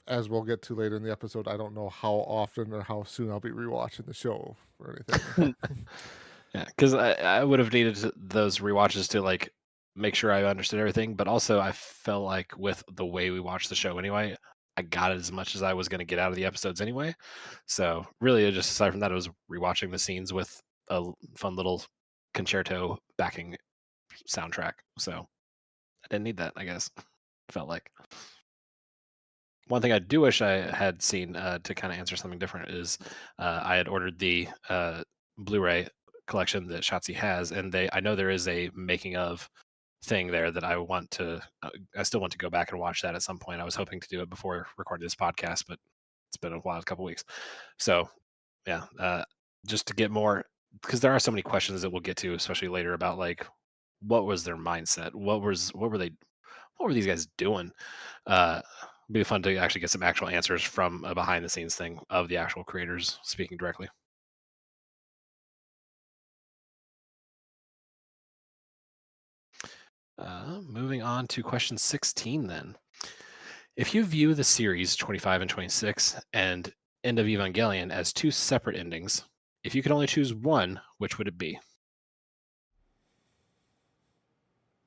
as we'll get to later in the episode, I don't know how often or how soon I'll be rewatching the show or anything. Yeah, because I would have needed those rewatches to like make sure I understood everything, but also I felt like with the way we watched the show anyway, I got as much as I was going to get out of the episodes anyway. So really, just aside from that, I was rewatching the scenes with a fun little concerto backing soundtrack. So I didn't need that, I guess. Felt like. One thing I do wish I had seen to kind of answer something different is I had ordered the Blu-ray collection that Shotzi has, and I know there is a making of thing there that I still want to go back and watch that at some point. I was hoping to do it before recording this podcast, but it's been a couple weeks. So yeah, just to get more, because there are so many questions that we'll get to, especially later, about like what was their mindset, what were these guys doing? Be fun to actually get some actual answers from a behind the scenes thing of the actual creators speaking directly. Moving on to question 16 then. If you view the series 25 and 26 and End of Evangelion as two separate endings, if you could only choose one, which would it be?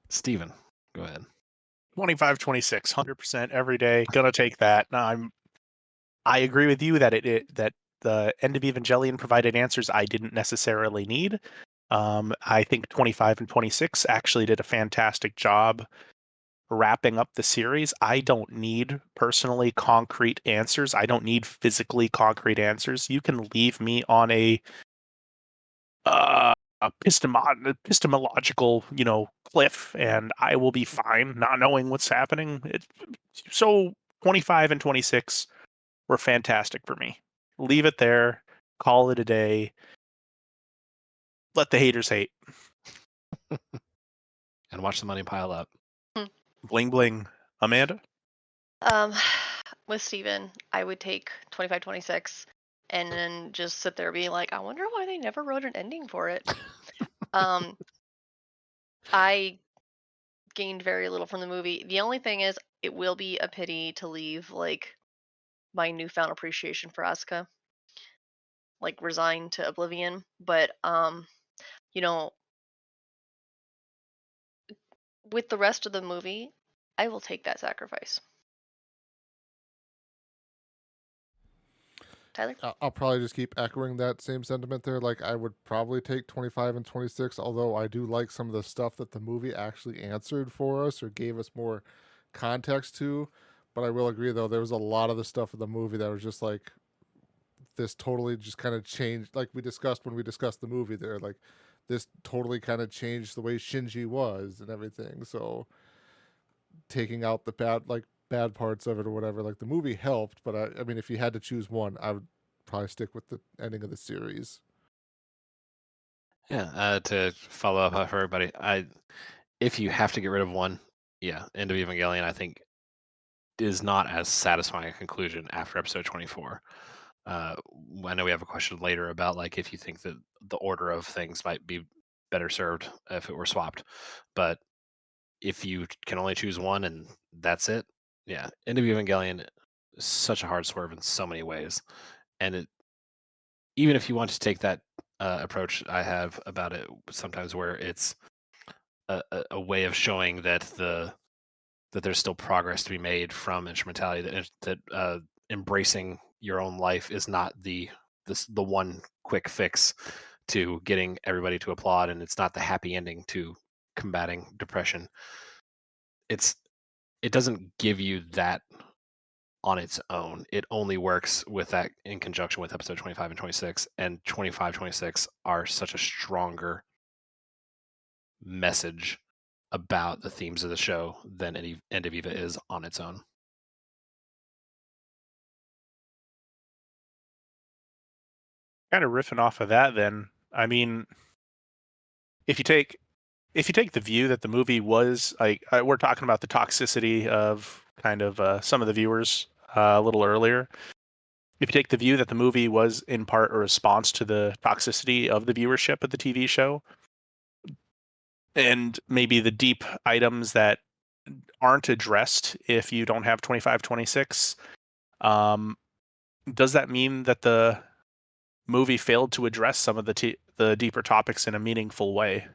Steven, go ahead. 25, 26, 100% every day. Gonna take that. I agree with you that that the End of Evangelion provided answers I didn't necessarily need. I think 25 and 26 actually did a fantastic job wrapping up the series. I don't need personally concrete answers. I don't need physically concrete answers. You can leave me on a epistemological, cliff, and I will be fine not knowing what's happening. So 25 and 26 were fantastic for me. Leave it there. Call it a day. Let the haters hate. And watch the money pile up. Bling bling. Amanda? With Steven, I would take 25, 26 and then just sit there being like, I wonder why they never wrote an ending for it. I gained very little from the movie. The only thing is, it will be a pity to leave like my newfound appreciation for Asuka, like resign to oblivion. But with the rest of the movie, I will take that sacrifice. Tyler? I'll probably just keep echoing that same sentiment there. Like, I would probably take 25 and 26, although I do like some of the stuff that the movie actually answered for us or gave us more context to. But I will agree, though, there was a lot of the stuff in the movie that was just like, this totally just kind of changed, like we discussed when we discussed the movie there. Like, this totally kind of changed the way Shinji was and everything. So, taking out the bad parts of it or whatever, like the movie helped, but I mean, if you had to choose one, I would probably stick with the ending of the series. Yeah, to follow up for everybody, if you have to get rid of one, yeah, End of Evangelion, I think, is not as satisfying a conclusion after episode 24. I know we have a question later about like if you think that the order of things might be better served if it were swapped, but if you can only choose one and that's it, yeah, End of Evangelion is such a hard swerve in so many ways, and it, even if you want to take that approach I have about it sometimes, where it's a way of showing that there's still progress to be made from instrumentality, that embracing your own life is not the one quick fix to getting everybody to applaud, and it's not the happy ending to combating depression. It doesn't give you that on its own. It only works with that in conjunction with episode 25 and 26, and 25, 26 are such a stronger message about the themes of the show than End of Eva is on its own. Kind of riffing off of that, then, I mean, if you take the view that the movie was like, we're talking about the toxicity of kind of some of the viewers a little earlier. If you take the view that the movie was in part a response to the toxicity of the viewership of the TV show, and maybe the deep items that aren't addressed if you don't have 25, 26, does that mean that the movie failed to address some of the deeper topics in a meaningful way?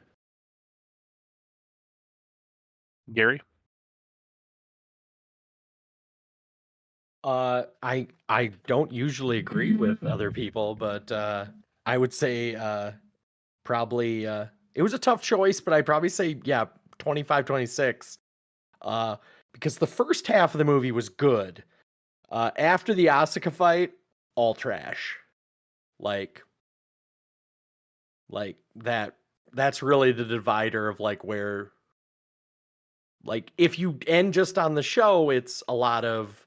Gary? I don't usually agree with other people, but I would say probably it was a tough choice, but I'd probably say 25, 26. Because the first half of the movie was good. After the Asuka fight, all trash. Like that's really the divider of like where, like, if you end just on the show, it's a lot of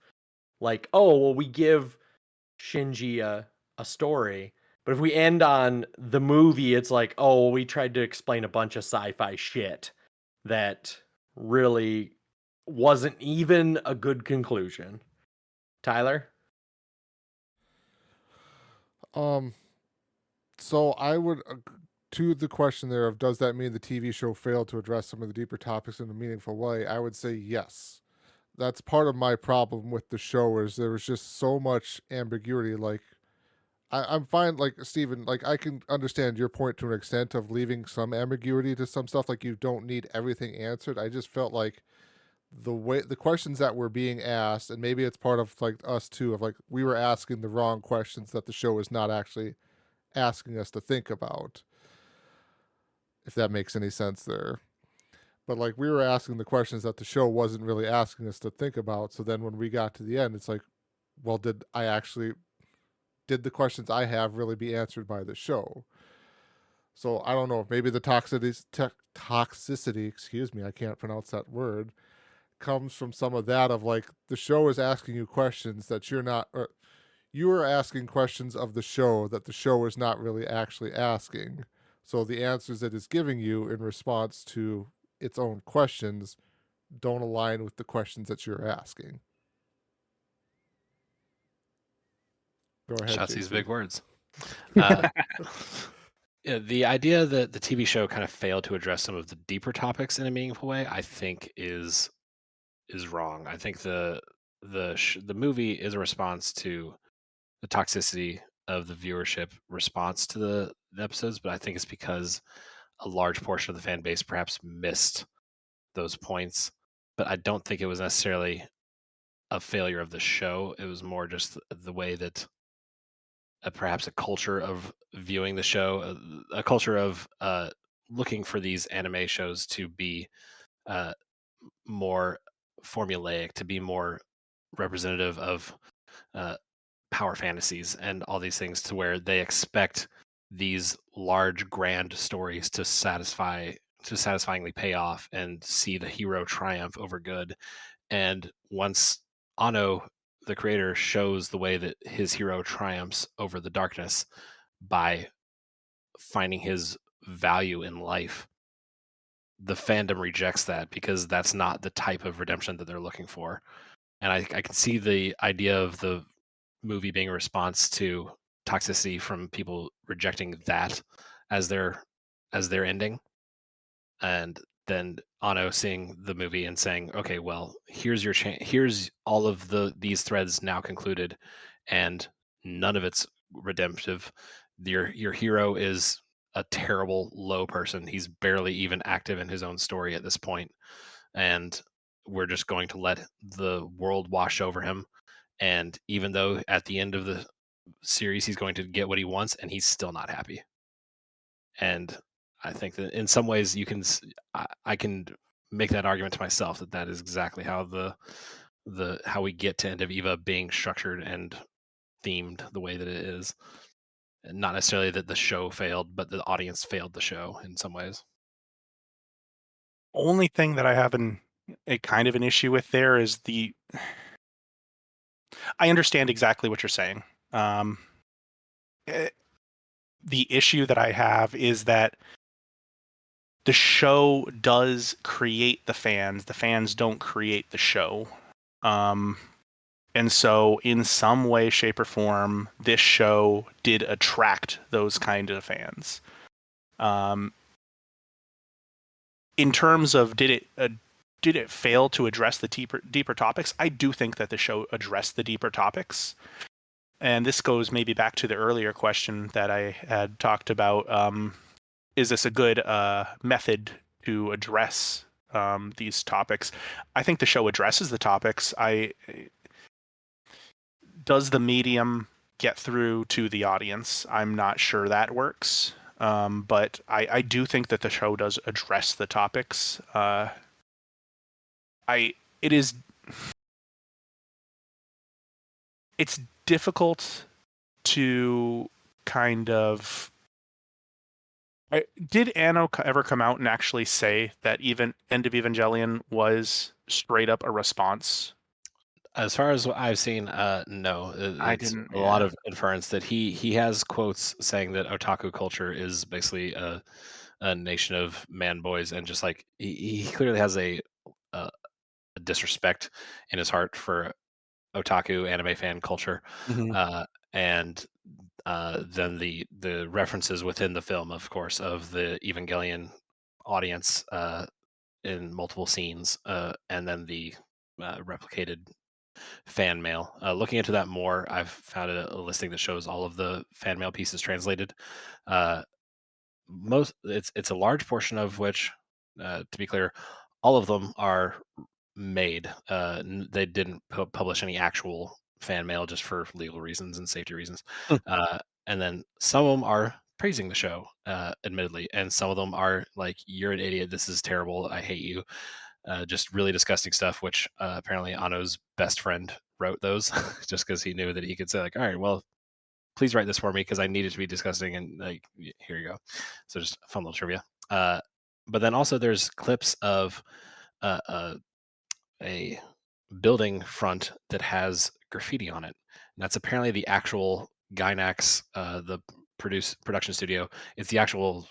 like, oh well, we give Shinji a story. But if we end on the movie, it's like, oh, we tried to explain a bunch of sci-fi shit that really wasn't even a good conclusion. Tyler? So I would, to the question there of does that mean the TV show failed to address some of the deeper topics in a meaningful way, I would say yes. That's part of my problem with the show is there was just so much ambiguity. Like, I'm fine, like Steven, like I can understand your point to an extent of leaving some ambiguity to some stuff, like you don't need everything answered. I just felt like the questions that were being asked, and maybe it's part of like us too, of like we were asking the wrong questions that the show is not actually asking us to think about, if that makes any sense there. But like we were asking the questions that the show wasn't really asking us to think about. So then when we got to the end, it's like, well, did the questions I have really be answered by the show? So I don't know. Maybe the toxicity, excuse me, I can't pronounce that word, comes from some of that of like the show is asking you questions that you're not, or you are asking questions of the show that the show is not really actually asking. So the answers it is giving you in response to its own questions don't align with the questions that you're asking. Go ahead. Shouts these JC. big words. Yeah, the idea that the TV show kind of failed to address some of the deeper topics in a meaningful way, I think is wrong. I think the movie is a response to the toxicity of the viewership response to the episodes, but I think it's because a large portion of the fan base perhaps missed those points. But I don't think it was necessarily a failure of the show. It was more just the way that perhaps a culture of viewing the show, a culture of looking for these anime shows to be more formulaic, to be more representative of power fantasies and all these things, to where they expect these large grand stories to satisfyingly pay off and see the hero triumph over good. And once Anno, the creator, shows the way that his hero triumphs over the darkness by finding his value in life, the fandom rejects that because that's not the type of redemption that they're looking for. And I can see the idea of the movie being a response to toxicity from people rejecting that as their ending, and then Anno seeing the movie and saying, okay, well, here's your chance, here's all of these threads now concluded, and none of it's redemptive. Your hero is a terrible low person. He's barely even active in his own story at this point, and we're just going to let the world wash over him. And even though at the end of the series he's going to get what he wants, and he's still not happy. And I think that in some ways you can, I can make that argument to myself that that is exactly how how we get to End of Eva being structured and themed the way that it is. And not necessarily that the show failed, but the audience failed the show in some ways. Only thing that I have a kind of an issue with there is I understand exactly what you're saying. The issue that I have is that the show does create the fans don't create the show. And so in some way, shape, or form, this show did attract those kind of fans. In terms of did it fail to address the deeper topics? I do think that the show addressed the deeper topics. And this goes maybe back to the earlier question that I had talked about. Is this a good method to address these topics? I think the show addresses the topics. Does the medium get through to the audience? I'm not sure that works. But I do think that the show does address the topics. It's difficult to kind of. Did Anno ever come out and actually say that even End of Evangelion was straight up a response? As far as what I've seen, no. I It's didn't. a lot of inference that he has quotes saying that otaku culture is basically a nation of man boys, and just like he clearly has a disrespect in his heart for otaku anime fan culture. Mhm. And then the references within the film, of course, of the Evangelion audience in multiple scenes, and then the replicated fan mail. Looking into that more, I've found a listing that shows all of the fan mail pieces translated. It's a large portion of which, to be clear, all of them are made. They didn't publish any actual fan mail just for legal reasons and safety reasons. And then some of them are praising the show, admittedly, and some of them are like, "You're an idiot. This is terrible. I hate you." Just really disgusting stuff. Which apparently Anno's best friend wrote those, just because he knew that he could say like, "All right, well, please write this for me because I need it to be disgusting." And like, here you go. So just a fun little trivia. But then also there's clips of a building front that has graffiti on it. And that's apparently the actual Gainax, the production studio. It's the actual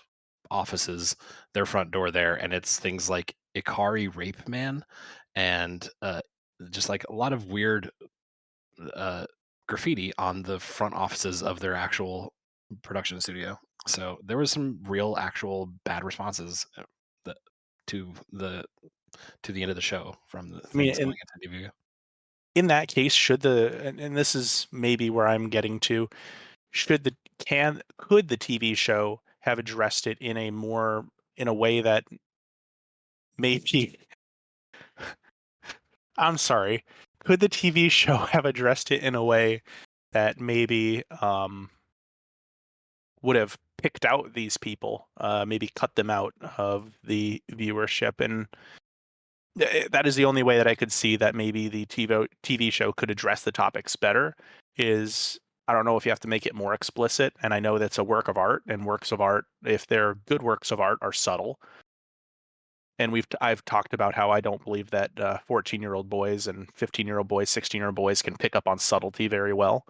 offices, their front door there, and it's things like Ikari Rape Man, and just like a lot of weird graffiti on the front offices of their actual production studio. So there was some real, actual bad responses that, to the end of the show from the I mean, things going into DVU. in that case, and this is maybe where I'm getting to, could the TV show have addressed it in a way that maybe I'm sorry, could the TV show have addressed it in a way that maybe would have picked out these people, maybe cut them out of the viewership. And that is the only way that I could see that maybe the TV show could address the topics better. Is I don't know if you have to make it more explicit, and I know that's a work of art, and works of art, if they're good works of art, are subtle. And I've talked about how I don't believe that 14-year-old boys and 15-year-old boys, 16-year-old boys can pick up on subtlety very well.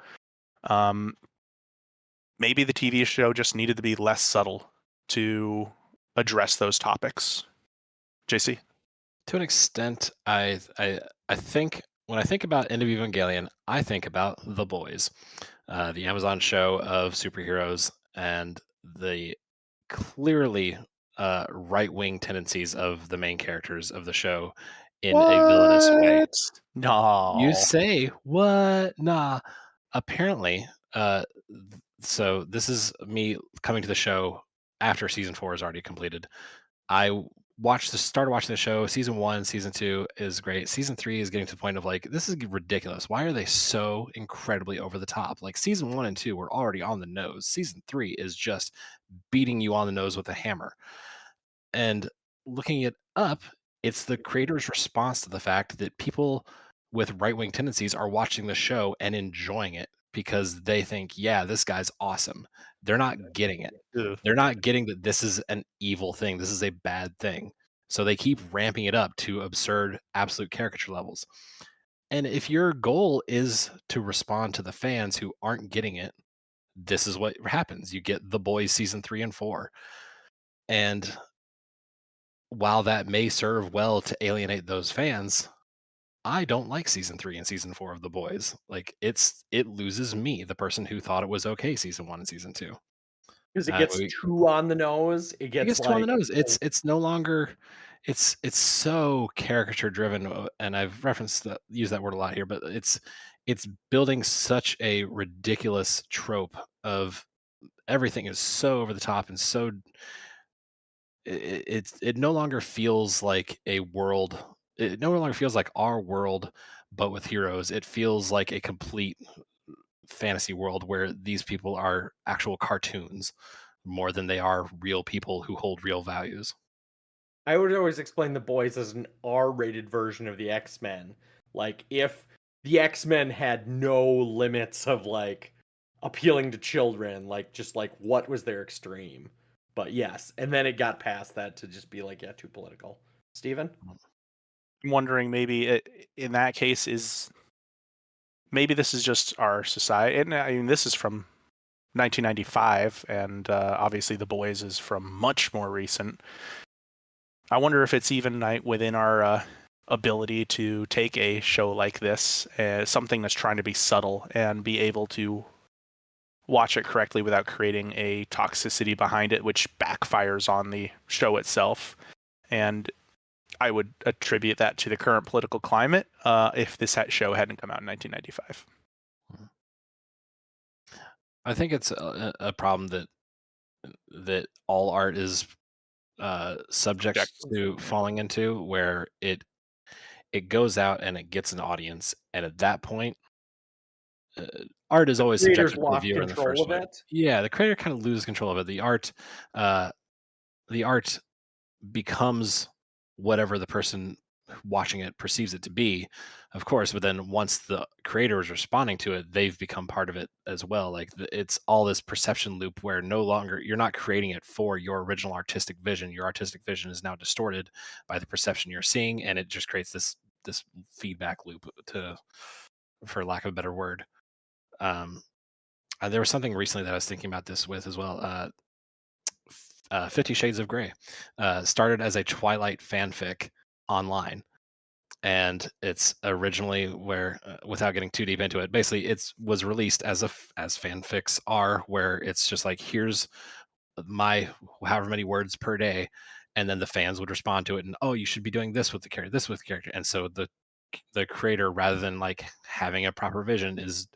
Maybe the TV show just needed to be less subtle to address those topics. JC? To an extent, I think when I think about End of Evangelion, I think about The Boys, the Amazon show of superheroes, and the clearly right-wing tendencies of the main characters of the show in a villainous way. No. You say what? Nah. Apparently, so this is me coming to the show after season 4 is already completed. I started watching the show. Season 1, season 2 is great. Season 3 is getting to the point of like, this is ridiculous. Why are they so incredibly over the top? Like season 1 and 2 were already on the nose. Season 3 is just beating you on the nose with a hammer. And looking it up, it's the creator's response to the fact that people with right-wing tendencies are watching the show and enjoying it because they think, yeah, this guy's awesome. They're not getting it. Ugh. They're not getting that this is an evil thing. This is a bad thing. So they keep ramping it up to absurd, absolute caricature levels. And if your goal is to respond to the fans who aren't getting it, this is what happens. You get The Boys season 3 and 4. And while that may serve well to alienate those fans, I don't like season 3 and season 4 of The Boys. Like it loses me, the person who thought it was okay season 1 and season 2. Because it gets too on the nose. It gets too on the nose. It's no longer it's so caricature driven, and I've used that word a lot here, but it's building such a ridiculous trope of everything is so over the top and so it no longer feels like a world. It no longer feels like our world, but with heroes. It feels like a complete fantasy world where these people are actual cartoons more than they are real people who hold real values. I would always explain The Boys as an R-rated version of the X-Men. Like if the X-Men had no limits of like appealing to children, like just like what was their extreme. But yes, and then it got past that to just be like, yeah, too political. Steven? I'm wondering maybe in that case maybe this is just our society. And I mean, this is from 1995, and obviously The Boys is from much more recent. I wonder if it's even within our ability to take a show like this, something that's trying to be subtle, and be able to watch it correctly without creating a toxicity behind it, which backfires on the show itself. And I would attribute that to the current political climate if this show hadn't come out in 1995. I think it's a problem that all art is subject to falling into, where it goes out and it gets an audience, and at that point, art is always subjected to the viewer in the first place. Yeah, the creator kind of loses control of it. The art becomes whatever the person watching it perceives it to be, of course, but then once the creator is responding to it, they've become part of it as well. Like it's all this perception loop where no longer you're not creating it for your original artistic vision. Your artistic vision is now distorted by the perception you're seeing, and it just creates this feedback loop, for lack of a better word. There was something recently that I was thinking about this with as well. 50 Shades of Grey started as a Twilight fanfic online, and it's originally where, without getting too deep into it, basically it was released as fanfics are, where it's just like, here's my however many words per day, and then the fans would respond to it, and you should be doing this with the character, and so the creator, rather than like having a proper vision, is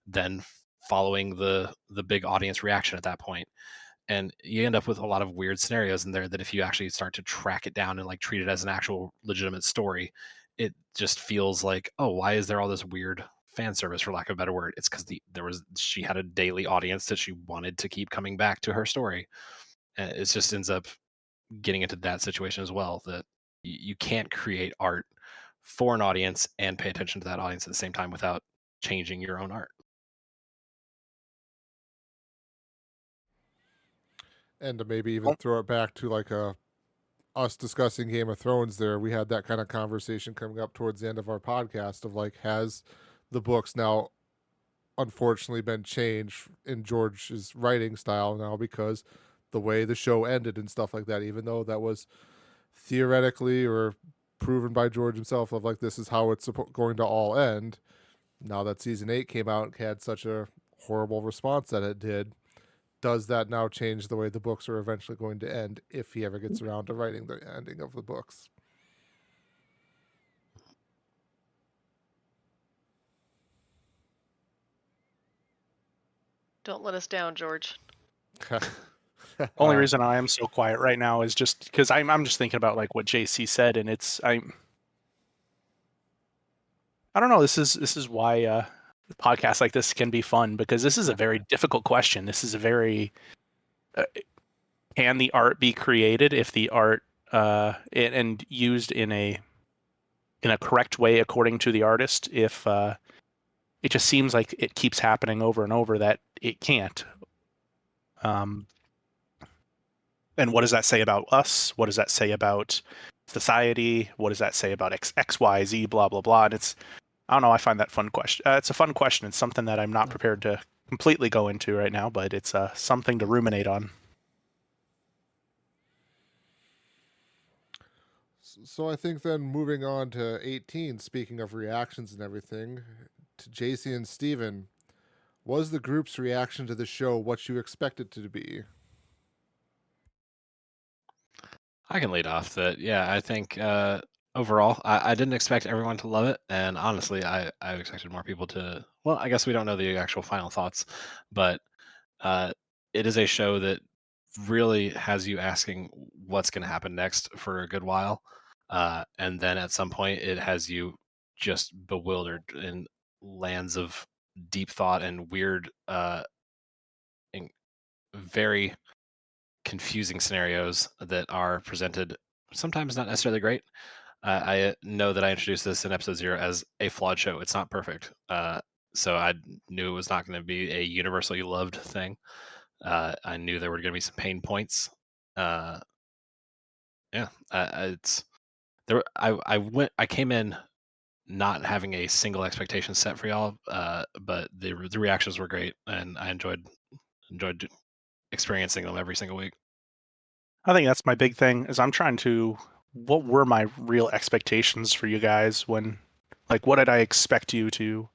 then following the big audience reaction at that point. And you end up with a lot of weird scenarios in there that if you actually start to track it down and like treat it as an actual legitimate story, it just feels like, why is there all this weird fan service, for lack of a better word. It's because she had a daily audience that she wanted to keep coming back to her story. And it just ends up getting into that situation as well, that you can't create art for an audience and pay attention to that audience at the same time without changing your own art. And to maybe even throw it back to like us discussing Game of Thrones there, we had that kind of conversation coming up towards the end of our podcast of like, has the books now unfortunately been changed in George's writing style now because the way the show ended and stuff like that, even though that was theoretically or proven by George himself of like, this is how it's going to all end. Now that season 8 came out and had such a horrible response that it did, does that now change the way the books are eventually going to end if he ever gets around to writing the ending of the books? Don't let us down, George. Only reason I am so quiet right now is just because I'm just thinking about like what JC said, and I don't know. This is why podcasts like this can be fun, because this is a very difficult question. This is a very can the art be created if the art and used in a correct way according to the artist? If it just seems like it keeps happening over and over that it can't. And what does that say about us? What does that say about society? What does that say about X, Y, Z, blah, blah, blah? And it's, I don't know, I find that fun question. It's a fun question. It's something that I'm not prepared to completely go into right now, but it's something to ruminate on. So I think then moving on to 18, speaking of reactions and everything, to JC and Steven, was the group's reaction to the show what you expected it to be? I can lead off that. Yeah, I think overall, I didn't expect everyone to love it, and honestly, I expected more people to. Well, I guess we don't know the actual final thoughts, but it is a show that really has you asking what's going to happen next for a good while, and then at some point, it has you just bewildered in lands of deep thought and weird, very confusing scenarios that are presented, sometimes not necessarily great. I know that I introduced this in episode 0 as a flawed show. It's not perfect. So I knew it was not going to be a universally loved thing. I knew there were going to be some pain points. It's there. I came in not having a single expectation set for y'all, but the reactions were great, and I enjoyed experiencing them every single week. I think that's my big thing, is I'm trying to, what were my real expectations for you guys when, like, what did I expect you to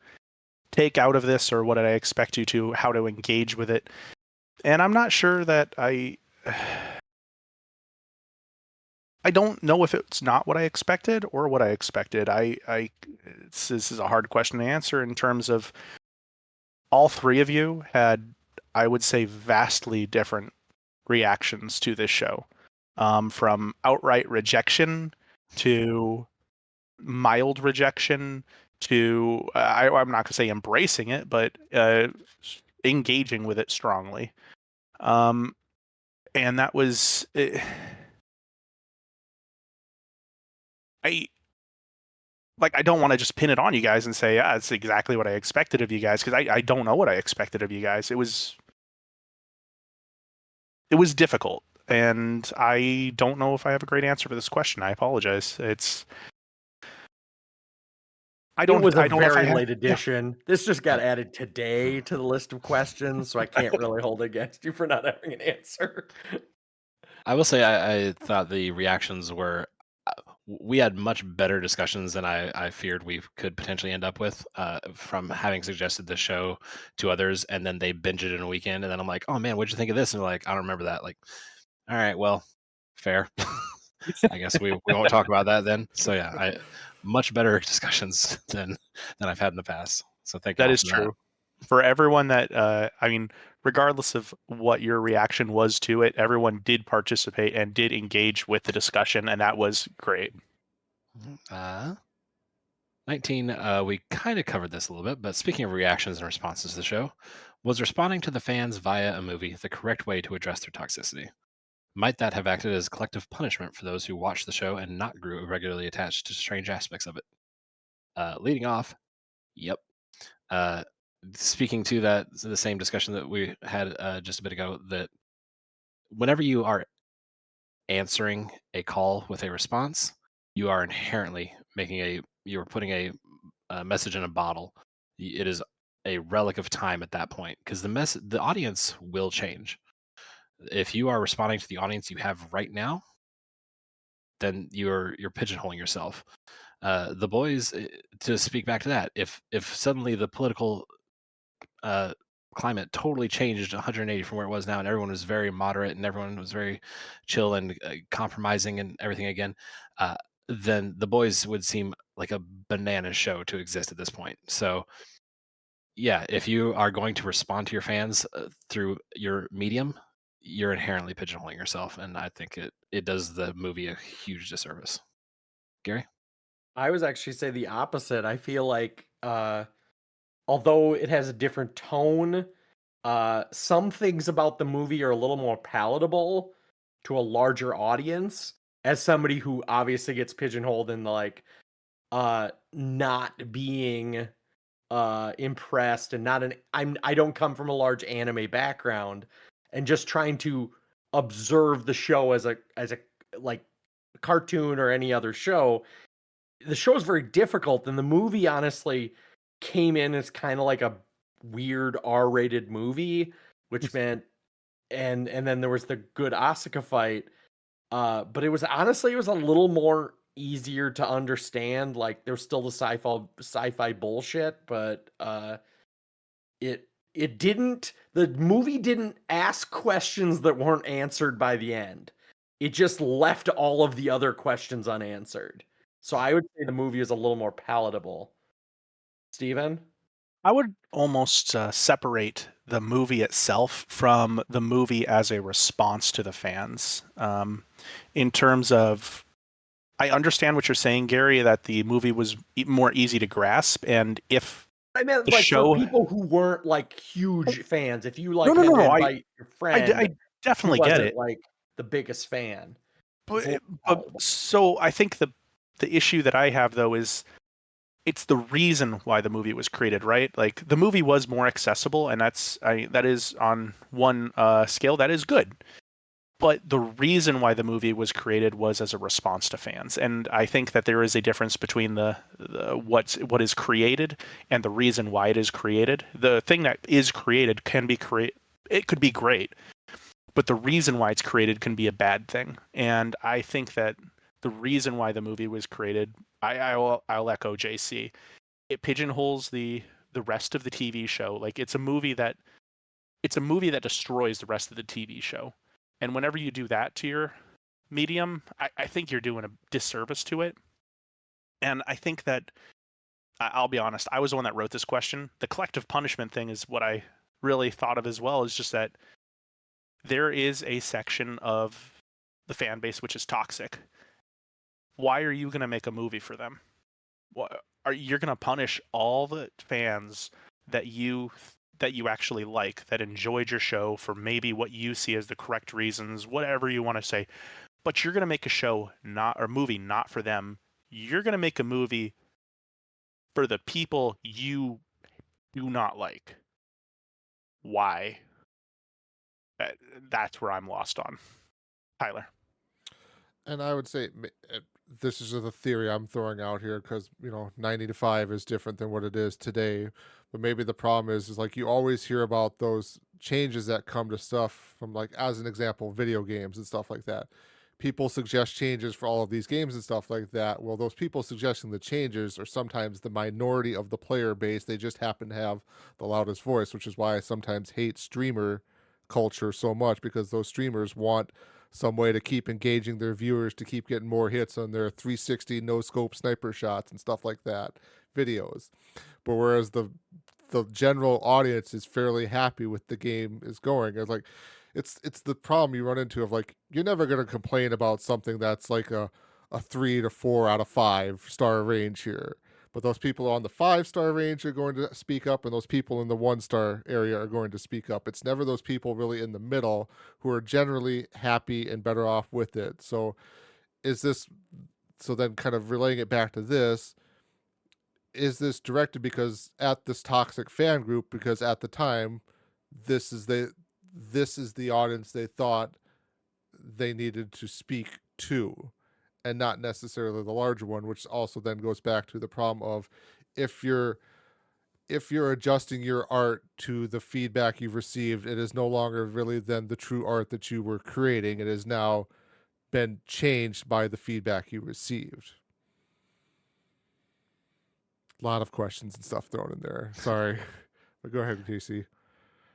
take out of this, or what did I expect you to, how to engage with it? And I'm not sure that I don't know if it's not what I expected or what I expected. This is a hard question to answer in terms of all three of you had, I would say, vastly different reactions to this show, from outright rejection to mild rejection to I'm not going to say embracing it, but engaging with it strongly. And that was I don't want to just pin it on you guys and say, yeah, it's exactly what I expected of you guys, because I don't know what I expected of you guys. It was difficult, and I don't know if I have a great answer for this question. I apologize. It was a very late edition. This just got added today to the list of questions, so I can't really hold it against you for not having an answer. I will say I thought the reactions were, we had much better discussions than I feared we could potentially end up with, from having suggested the show to others, and then they binge it in a weekend, and then I'm like, oh man, what'd you think of this? And they're like, I don't remember that. Like, all right, well, fair. I guess we won't talk about that then. So yeah, much better discussions than I've had in the past. So thank you. That is true. For everyone that, regardless of what your reaction was to it, everyone did participate and did engage with the discussion, and that was great. 19, we kind of covered this a little bit, but speaking of reactions and responses to the show, was responding to the fans via a movie the correct way to address their toxicity? Might that have acted as collective punishment for those who watched the show and not grew regularly attached to strange aspects of it? Leading off, yep. Uh, Speaking to that, the same discussion that we had just a bit ago, that whenever you are answering a call with a response, you are inherently you're putting a message in a bottle. It is a relic of time at that point because the audience will change. If you are responding to the audience you have right now, then you're pigeonholing yourself. The boys, to speak back to that, if suddenly the political uh, climate totally changed 180 from where it was now, and everyone was very moderate and everyone was very chill and compromising and everything again, uh, then the boys would seem like a banana show to exist at this point. So yeah, if you are going to respond to your fans through your medium, you're inherently pigeonholing yourself, and I think it does the movie a huge disservice. Gary? I was actually say the opposite. I feel like although it has a different tone, some things about the movie are a little more palatable to a larger audience. As somebody who obviously gets pigeonholed in the not being impressed and not an I don't come from a large anime background, and just trying to observe the show as a like cartoon or any other show. The show is very difficult, and the movie honestly came in as kind of like a weird R-rated movie, which meant and then there was the good Asuka fight. But it was honestly it was a little more easier to understand. Like there's still the sci-fi bullshit, but it didn't the movie didn't ask questions that weren't answered by the end. It just left all of the other questions unanswered. So I would say the movie is a little more palatable. Steven? I would almost separate the movie itself from the movie as a response to the fans. In terms of, I understand what you're saying, Gary, that the movie was more easy to grasp, and if I meant the like show, for people who weren't like huge fans, if you no, like no, had no, to no, invite your friend I who definitely get wasn't it. like the biggest fan, it's a But, little but palatable. so I think the issue that I have though is it's the reason why the movie was created, right? Like the movie was more accessible, and that is on one scale that is good. But the reason why the movie was created was as a response to fans, and I think that there is a difference between the what is created and the reason why it is created. The thing that is created can be it could be great, but the reason why it's created can be a bad thing. And I think that the reason why the movie was created, I'll echo JC. It pigeonholes the rest of the TV show. Like it's a movie that destroys the rest of the TV show. And whenever you do that to your medium, I think you're doing a disservice to it. And I think that I'll be honest, I was the one that wrote this question. The collective punishment thing is what I really thought of as well. Is just that there is a section of the fan base which is toxic. Why are you going to make a movie for them? You're going to punish all the fans that you actually like, that enjoyed your show for maybe what you see as the correct reasons, whatever you want to say. But you're going to make a show movie not for them. You're going to make a movie for the people you do not like. Why? That's where I'm lost on. Tyler. And I would say this is just a theory I'm throwing out here because 90 to 5 is different than what it is today. But maybe the problem is like you always hear about those changes that come to stuff from, like, as an example, video games and stuff like that. People suggest changes for all of these games and stuff like that. Well, those people suggesting the changes are sometimes the minority of the player base. They just happen to have the loudest voice, which is why I sometimes hate streamer culture so much, because those streamers want some way to keep engaging their viewers, to keep getting more hits on their 360 no scope sniper shots and stuff like that videos. But whereas the general audience is fairly happy with the game is going, it's like it's the problem you run into of, like, you're never going to complain about something that's like a 3 to 4 out of 5 star range here. But those people on the 5-star range are going to speak up, and those people in the 1-star area are going to speak up. It's never those people really in the middle who are generally happy and better off with it. So then kind of relaying it back to this, is this directed because at this toxic fan group, because at the time this is the audience they thought they needed to speak to, and not necessarily the larger one, which also then goes back to the problem of if you're adjusting your art to the feedback you've received, it is no longer really then the true art that you were creating. It has now been changed by the feedback you received. A lot of questions and stuff thrown in there. Sorry. But go ahead, JC.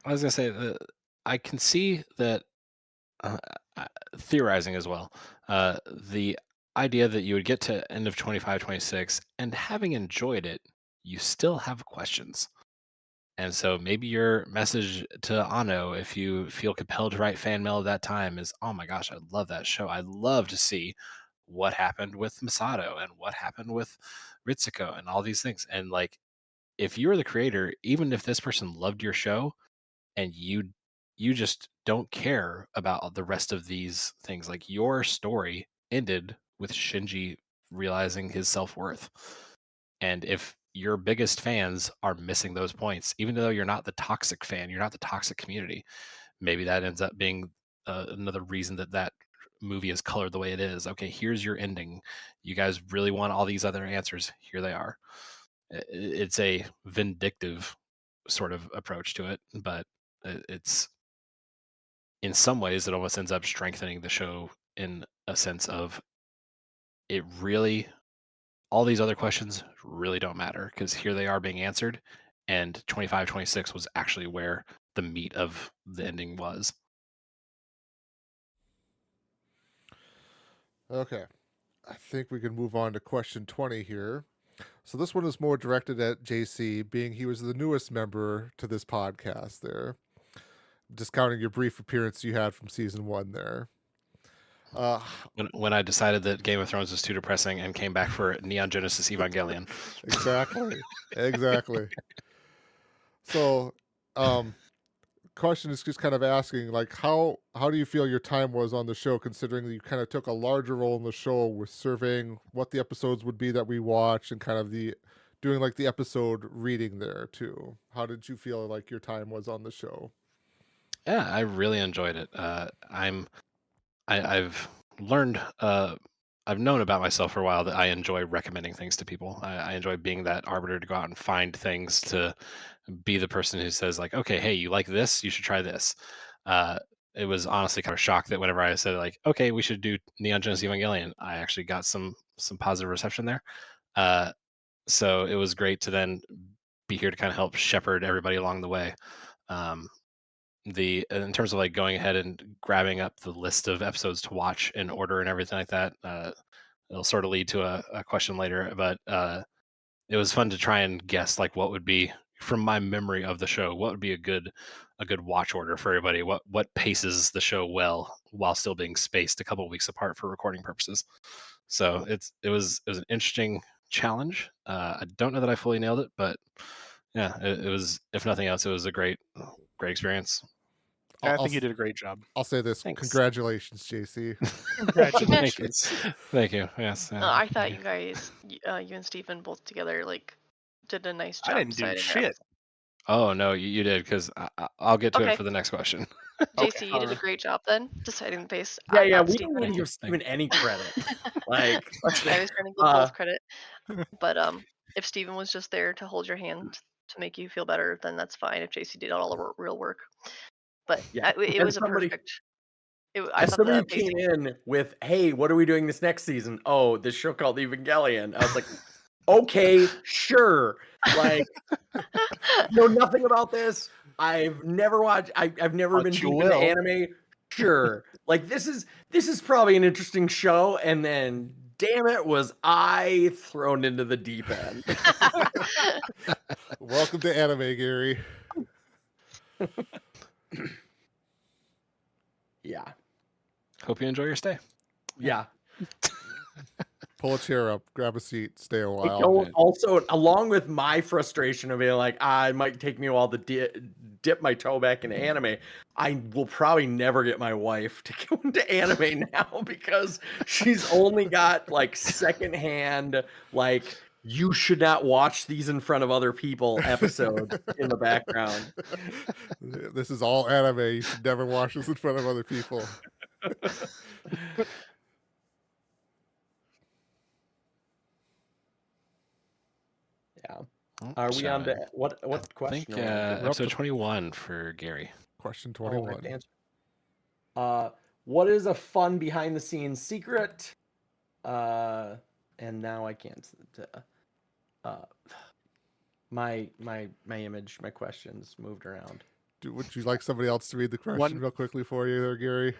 I was gonna say I can see that theorizing as well. The idea that you would get to end of 25, 26, and having enjoyed it, you still have questions. And so maybe your message to Anno, if you feel compelled to write fan mail at that time, is, oh my gosh, I love that show. I'd love to see what happened with Masato and what happened with Ritsuko and all these things. And like, if you were the creator, even if this person loved your show and you just don't care about the rest of these things, like your story ended with Shinji realizing his self-worth. And if your biggest fans are missing those points, even though you're not the toxic fan, you're not the toxic community, maybe that ends up being another reason that movie is colored the way it is. Okay, here's your ending. You guys really want all these other answers. Here they are. It's a vindictive sort of approach to it, but it's in some ways it almost ends up strengthening the show in a sense of it really, all these other questions really don't matter because here they are being answered, and 25, 26 was actually where the meat of the ending was. Okay. I think we can move on to question 20 here. So this one is more directed at JC, being he was the newest member to this podcast there. Discounting your brief appearance you had from season 1 there. When I decided that Game of Thrones was too depressing and came back for Neon Genesis Evangelion. Exactly. So, question is just kind of asking, like, how do you feel your time was on the show, considering that you kind of took a larger role in the show with surveying what the episodes would be that we watch and kind of doing like the episode reading there too. How did you feel like your time was on the show? Yeah, I really enjoyed it. I've learned, I've known about myself for a while that I enjoy recommending things to people. I enjoy being that arbiter to go out and find things, to be the person who says like, okay, hey, you like this? You should try this. It was honestly kind of shocked that whenever I said like, okay, we should do Neon Genesis Evangelion, I actually got some positive reception there. So it was great to then be here to kind of help shepherd everybody along the way. In terms of like going ahead and grabbing up the list of episodes to watch in order and everything like that, it'll sort of lead to a question later, but it was fun to try and guess like what would be, from my memory of the show, what would be a good watch order for everybody, what paces the show well while still being spaced a couple of weeks apart for recording purposes. So it was an interesting challenge. I don't know that I fully nailed it, but yeah, it was, if nothing else, it was a great experience. I think you did a great job. I'll say this. Thanks. Congratulations, JC. Congratulations. Thank you. Yes. I thought you guys, you and Stephen both together, like, did a nice job. I didn't do deciding shit. Oh no, you did, because I'll get to Okay. it for the next question. JC, you did a great job then, deciding the pace. Yeah, I thought we Stephen- don't need to give Steven any credit. Like, I was trying to give both credit, but if Stephen was just there to hold your hand to make you feel better, then that's fine. If JC did all the real work, but Yeah. it And was a somebody- perfect. I as thought somebody who the pacing. came in with, hey, what are we doing this next season? Oh, this show called Evangelion. I was like, okay, sure. Like, know nothing about this. I've never watched. I've never But been you deep into will. anime. Sure. Like, this is probably an interesting show. And then, damn it, was I thrown into the deep end. Welcome to anime, Gary. Yeah. Hope you enjoy your stay. Yeah. Pull a chair up, grab a seat, stay a I while. don't, also, along with my frustration of being like, it might take me a while to dip my toe back into anime, I will probably never get my wife to go into anime now because she's only got like secondhand, like, you should not watch these in front of other people episodes in the background. This is all anime. You should never watch this in front of other people. Yeah. Are we on to what I question? think are we on to? episode 21 for Gary. Question Oh, I 21. have to answer. What is a fun behind the scenes secret? And now I can't. My image, my questions moved around. Would you like somebody else to read the question real quickly for you there, Gary?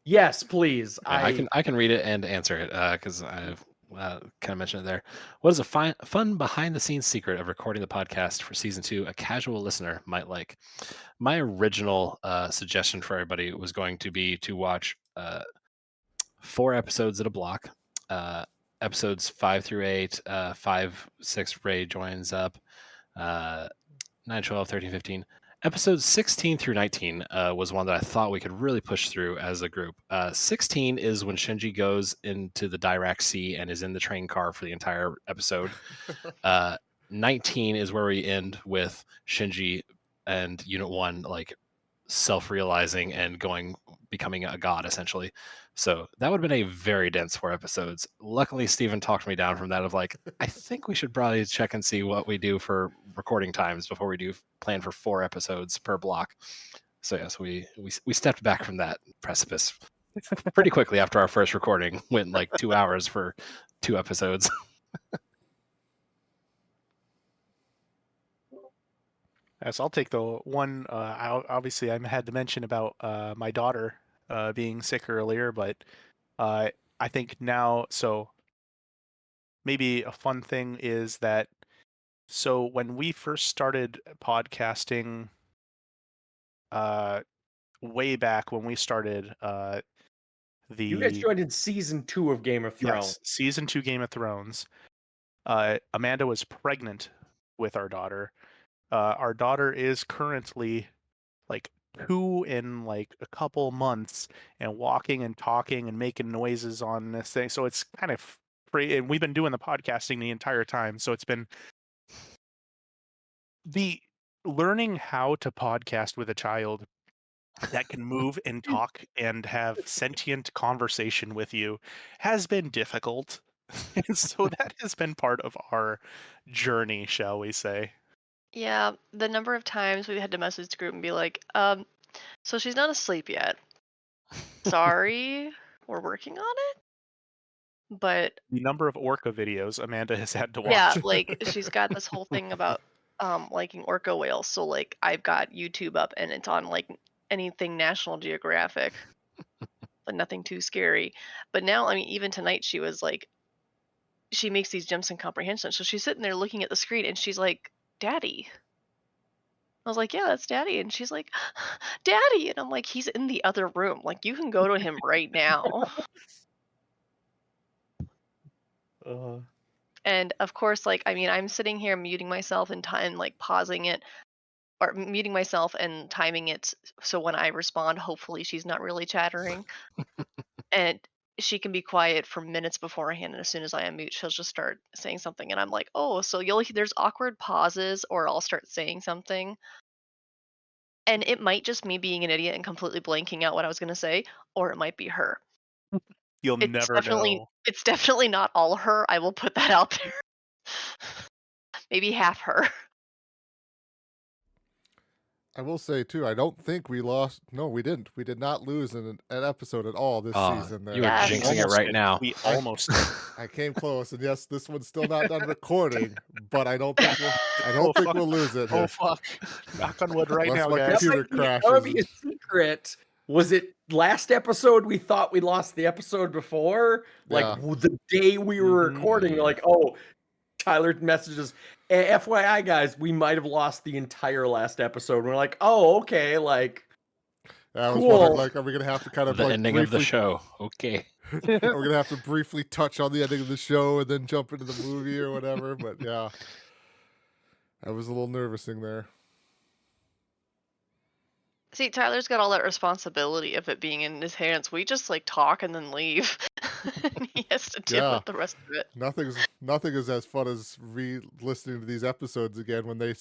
Yes, please. Yeah, I can read it and answer it because I've kind of mentioned it there. What is a fun behind the scenes secret of recording the podcast for season 2 a casual listener might like? My original suggestion for everybody was going to be to watch 4 episodes at a block. Episodes 5 through 8, 5, 6, Ray joins up, 9, 12, 13, 15. Episodes 16 through 19 was one that I thought we could really push through as a group. 16 is when Shinji goes into the Dirac Sea and is in the train car for the entire episode. 19 is where we end with Shinji and Unit 1 like self-realizing and becoming a god essentially. So that would have been a very dense 4 episodes. Luckily, Steven talked me down from that of like, I think we should probably check and see what we do for recording times before we do plan for 4 episodes per block. So yes, we stepped back from that precipice pretty quickly after our first recording. Went like 2 hours for 2 episodes. Yes, I'll take the one. Obviously, I had to mention about my daughter being sick earlier, but I think now, so maybe a fun thing is that, so when we first started podcasting, way back when we started You guys joined in season 2 of Game of Thrones. Yes, season 2 Game of Thrones. Amanda was pregnant with our daughter. Our daughter is currently like 2 in like a couple months and walking and talking and making noises on this thing. So it's kind of free, and we've been doing the podcasting the entire time. So it's been the learning how to podcast with a child that can move and talk and have sentient conversation with you has been difficult. And so that has been part of our journey, shall we say. Yeah, the number of times we had to message the group and be like, so she's not asleep yet. Sorry, we're working on it. But The number of orca videos Amanda has had to watch. yeah, like she's got this whole thing about liking orca whales. So like I've got YouTube up and it's on like anything National Geographic, but nothing too scary. But now, I mean, even tonight she was like, she makes these jumps in comprehension. So she's sitting there looking at the screen and she's like, "Daddy." I was like, "Yeah, that's Daddy." And she's like, "Daddy." And I'm like, "He's in the other room. Like, you can go to him right now." And of course, like, I mean, I'm sitting here muting myself and like pausing it or muting myself and timing it so when I respond, hopefully she's not really chattering. And she can be quiet for minutes beforehand, and as soon as I unmute, she'll just start saying something, and I'm like, "Oh," so there's awkward pauses, or I'll start saying something, and it might just me being an idiot and completely blanking out what I was gonna say, or it might be her. You'll never know. It's definitely not all her. I will put that out there. Maybe half her. I will say too, I don't think we lost. No, we didn't. We did not lose an episode at all this season. There, you are Yes. jinxing it right now. We almost did. I came close, and yes, this one's still not done recording, but I don't think we'll lose it. Oh Here. fuck! Knock on wood right Unless now, my guys. computer That would be a crashes. secret. Was it last episode we thought we lost the episode before? Like Yeah. the day we were recording, like, oh, Tyler messages, FYI, guys, we might have lost the entire last episode. And we're like, oh, okay, like. I was Cool. wondering, like, are we gonna have to kind of The like ending briefly, of the show. Okay. we're gonna have to briefly touch on the ending of the show and then jump into the movie or whatever? But yeah, I was a little nervous in there. See, Tyler's got all that responsibility of it being in his hands. We just like talk and then leave. And he has to deal Yeah. with the rest of it. Nothing is as fun as re-listening to these episodes again when they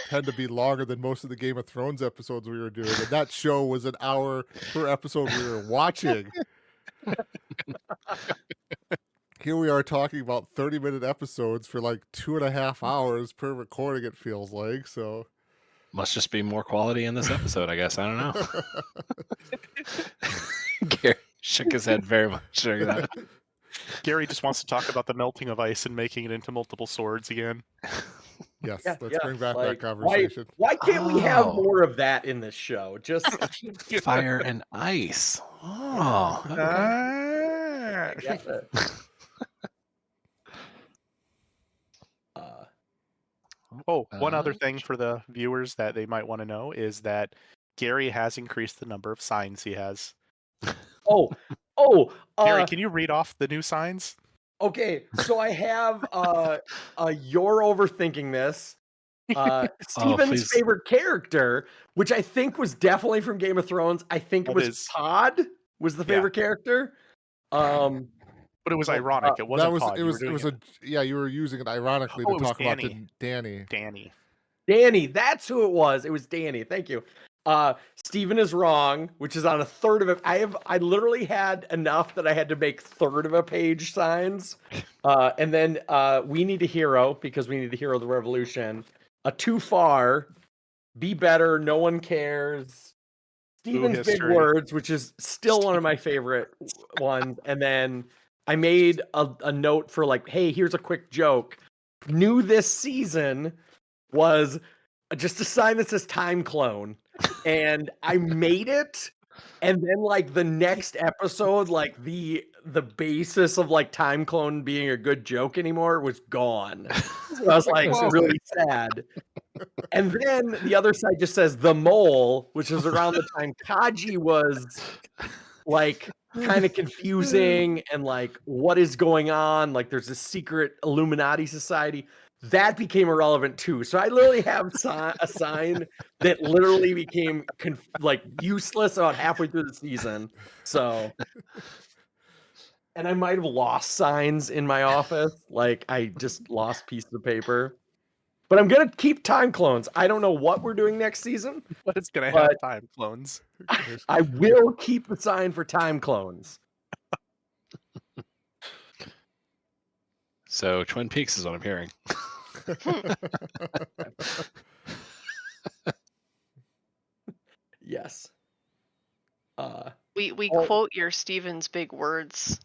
tend to be longer than most of the Game of Thrones episodes we were doing. And that show was an hour per episode we were watching. Here we are talking about 30-minute episodes for like 2.5 hours per recording, it feels like. So Must just be more quality in this episode, I guess. I don't know. Gary shook his head very much during that. Gary just wants to talk about the melting of ice and making it into multiple swords again. yes, Yeah, let's yeah, bring back like, that conversation. Why can't we have Oh. more of that in this show? Just Fire and ice. Oh. Okay. I get it. Oh, one other Uh, thing for the viewers that they might want to know is that Gary has increased the number of signs he has. Oh, Gary, can you read off the new signs? okay. So I have you're overthinking this. Steven's please. favorite character, which I think was definitely from Game of Thrones. I think it That was is- Pod was the Yeah. favorite character. But it was ironic. It That wasn't was Pod. it You were was it doing was yeah, you were using it ironically Oh, to it was talk about Danny. Danny. Danny. Danny, that's who it was. It was Danny. Thank you. Steven is wrong, which is on a third of it. I literally had enough that I had to make third of a page signs. And then we need a hero because we need to hero the revolution. Too far, be better, no one cares. Steven's big history. words, which is still one of my favorite ones. And then I made a note for like, hey, here's a quick joke. New this season was just a sign that says time clone. And I made it. And then like the next episode, like the basis of like time clone being a good joke anymore was gone. So I was like really sad. And then the other side just says the mole, which is around the time Kaji was like kind of confusing and like what is going on? Like there's a secret Illuminati society. That became irrelevant too. So I literally have a sign that literally became like useless about halfway through the season. So, and I might have lost signs in my office. Like I just lost pieces of paper. But I'm gonna keep time clones. I don't know what we're doing next season. But it's going to But- have time clones. I will keep the sign for time clones. So Twin Peaks is what I'm hearing. Yes. We Oh. quote your Steven's big words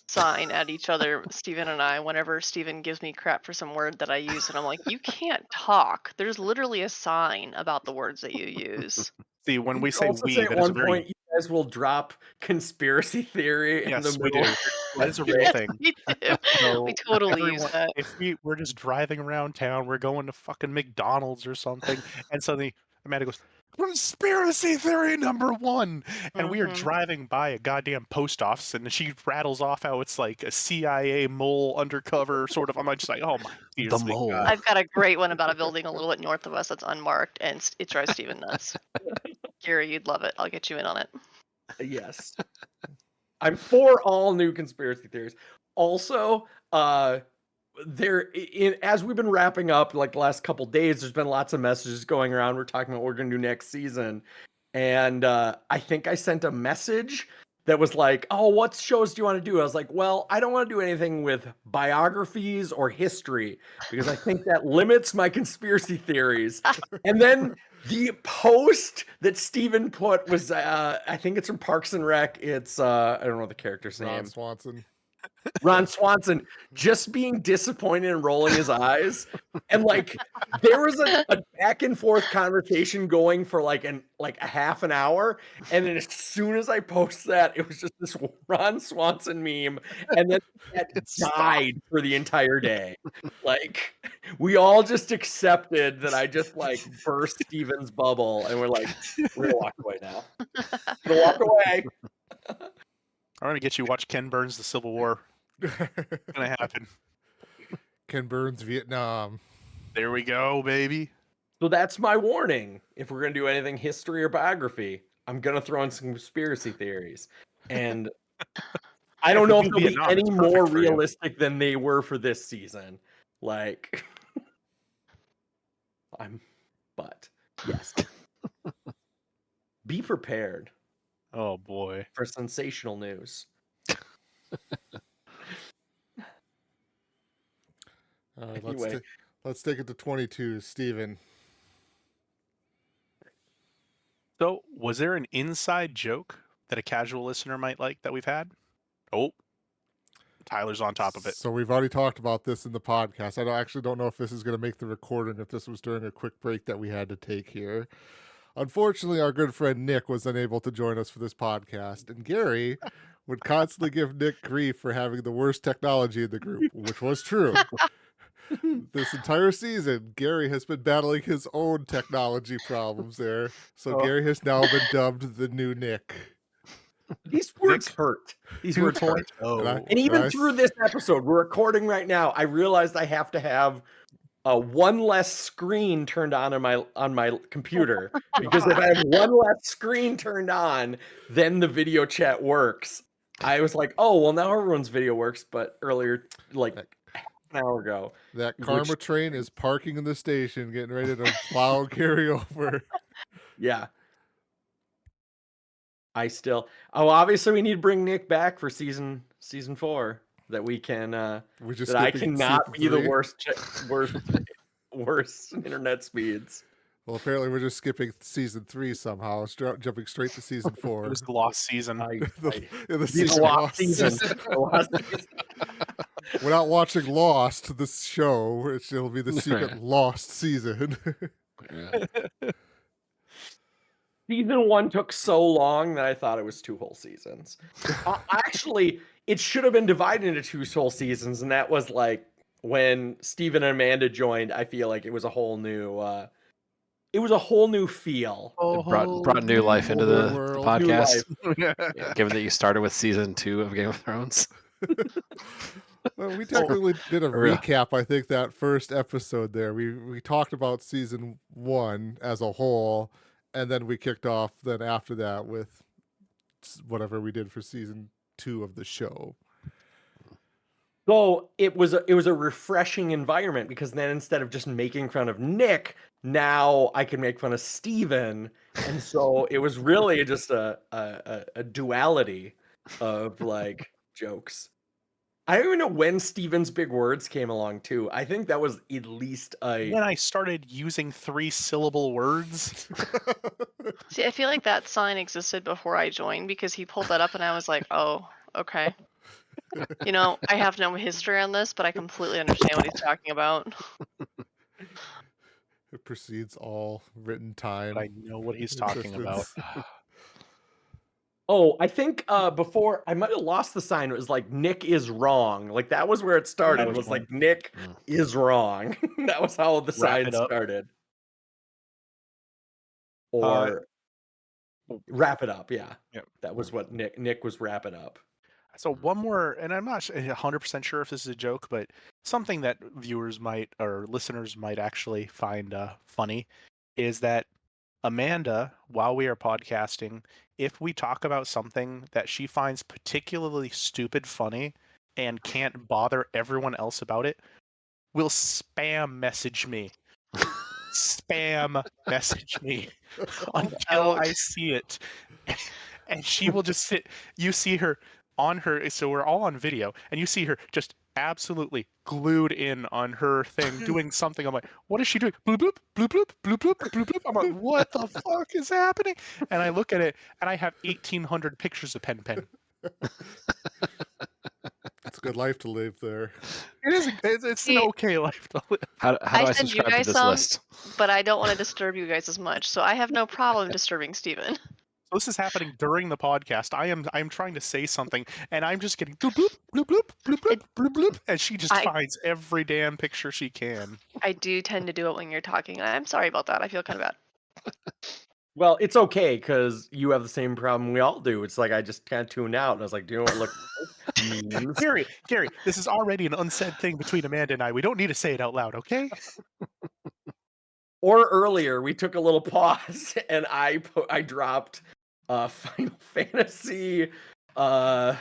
sign at each other, Steven and I, whenever Steven gives me crap for some word that I use, and I'm like, you can't talk. There's literally a sign about the words that you use. See, when we You say also we, say that at is a one very... point you guys will drop conspiracy theory in Yes, the we middle. do. That is a real Yes, thing. we do. So We totally use everyone- that. If we're just driving around town, we're going to fucking McDonald's or something, and suddenly Amanda goes, conspiracy theory number 1, and we are Mhm. driving by a goddamn post office, and she rattles off how it's like a CIA mole undercover sort of. I'm just like, oh my, The seriously, mole. God. I've got a great one about a building a little bit north of us that's unmarked, and it drives Steven nuts. Gary, you'd love it. I'll get you in on it. Yes. I'm for all new conspiracy theories. Also, as we've been wrapping up like the last couple days, there's been lots of messages going around. We're talking about what we're gonna do next season. And I think I sent a message that was like, oh, what shows do you want to do? I was like, well, I don't want to do anything with biographies or history because I think that limits my conspiracy theories. And then the post that Steven put was, I think it's from Parks and Rec. It's, I don't know the character's Ron name. Swanson. Ron Swanson just being disappointed and rolling his eyes. And like there was a back and forth conversation going for like a half an hour. And then as soon as I post that, it was just this Ron Swanson meme. And then it died for the entire day. Like we all just accepted that I just like burst Steven's bubble and we're like, we're gonna walk away now. We're gonna walk away. I'm gonna get you watch Ken Burns' The Civil War. It's gonna happen. Ken Burns, Vietnam. There we go, baby. So that's my warning. If we're going to do anything history or biography, I'm going to throw in some conspiracy theories. And I don't know if they'll be any more realistic than they were for this season. Like, but yes. Be prepared. Oh, boy. For sensational news. Anyway. Let's take it to 22, Steven. So, was there an inside joke that a casual listener might like that we've had? Oh, Tyler's on top of it. So we've already talked about this in the podcast. I actually don't know if this is going to make the recording, if this was during a quick break that we had to take here. Unfortunately, our good friend Nick was unable to join us for this podcast, and Gary would constantly give Nick grief for having the worst technology in the group, which was true. This entire season, Gary has been battling his own technology problems there. So Gary has now been dubbed the new Nick. These words hurt. These words hurt. And even through this episode, we're recording right now, I realized I have to have one less screen turned on my computer. Because if I have one less screen turned on, then the video chat works. I was like, oh, well, now everyone's video works. But earlier, like an hour ago. That karma train is parking in the station, getting ready to plow and carry over. Yeah. Obviously we need to bring Nick back for season 4 that we can that I cannot be the worst internet speeds. Well, apparently we're just skipping season 3 somehow, jumping straight to season 4. It was the lost season. The lost season. We're not watching Lost, this show. It'll be the secret Lost season. Season 1 took so long that I thought it was 2 whole seasons. Actually, it should have been divided into 2 whole seasons, and that was like when Steven and Amanda joined. I feel like it was a whole new feel. It brought new life into the podcast. Given that you started with season 2 of Game of Thrones. Well, we technically did a recap, I think, that first episode there. We talked about season 1 as a whole, and then we kicked off then after that with whatever we did for season 2 of the show. So it was a refreshing environment, because then instead of just making fun of Nick, now I can make fun of Steven. And so it was really just a duality of like jokes. I don't even know when Steven's big words came along too. I think that was at least when I started using 3-syllable words. See, I feel like that sign existed before I joined, because he pulled that up and I was like, oh, okay. You know, I have no history on this, but I completely understand what he's talking about. It precedes all written time. I know what he's talking about. Oh, I think before I might have lost the sign. It was like Nick is wrong. Like that was where it started. It was like Nick is wrong. That was how the sign started. Or wrap it up. Yeah. Yep. That was what Nick was wrap it up. So one more, and I'm not 100% sure if this is a joke, but something that viewers might or listeners might actually find funny is that Amanda, while we are podcasting, if we talk about something that she finds particularly stupid funny and can't bother everyone else about it, will spam message me. Spam message me until I see it. And she will just sit, you see her on her, so we're all on video, and you see her just absolutely glued in on her thing doing something. I'm like, what is she doing? Bloop bloop bloop bloop bloop bloop bloop bloop. I'm like, what the fuck is happening? And I look at it and I have 1,800 pictures of Pen. It's a good life to live there. It is. It's an See, okay life to live. How do I I send you subscribe to guys this some, list? but I don't want to disturb you guys as much, so I have no problem disturbing Steven. So this is happening during the podcast. I'm trying to say something, and I'm just getting bloop bloop bloop bloop bloop bloop bloop bloop, and she just I- finds every damn picture she can. I do tend to do it when you're talking. I'm sorry about that. I feel kind of bad. Well, it's okay because you have the same problem we all do. It's like I just kind of tuned out and I was like, do you know what look means? Gary, this is already an unsaid thing between Amanda and I. We don't need to say it out loud, okay? Or earlier, we took a little pause and I dropped Final Fantasy. Yeah,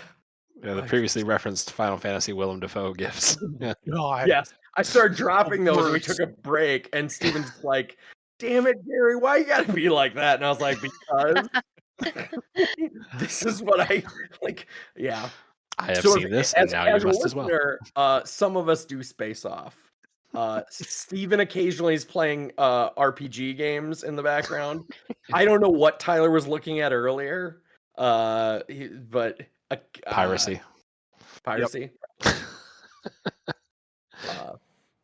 the previously referenced Final Fantasy Willem Dafoe gifs. Yeah. God. Yes, I started dropping those and we Words. took a break. And Steven's like, "Damn it, Gary, why you gotta be like that?" And I was like, "Because this is what I like." Yeah, I have so seen this, and now you as a must as well. listener, some of us do space off. Steven occasionally is playing RPG games in the background. I don't know what Tyler was looking at earlier, but Piracy. Piracy.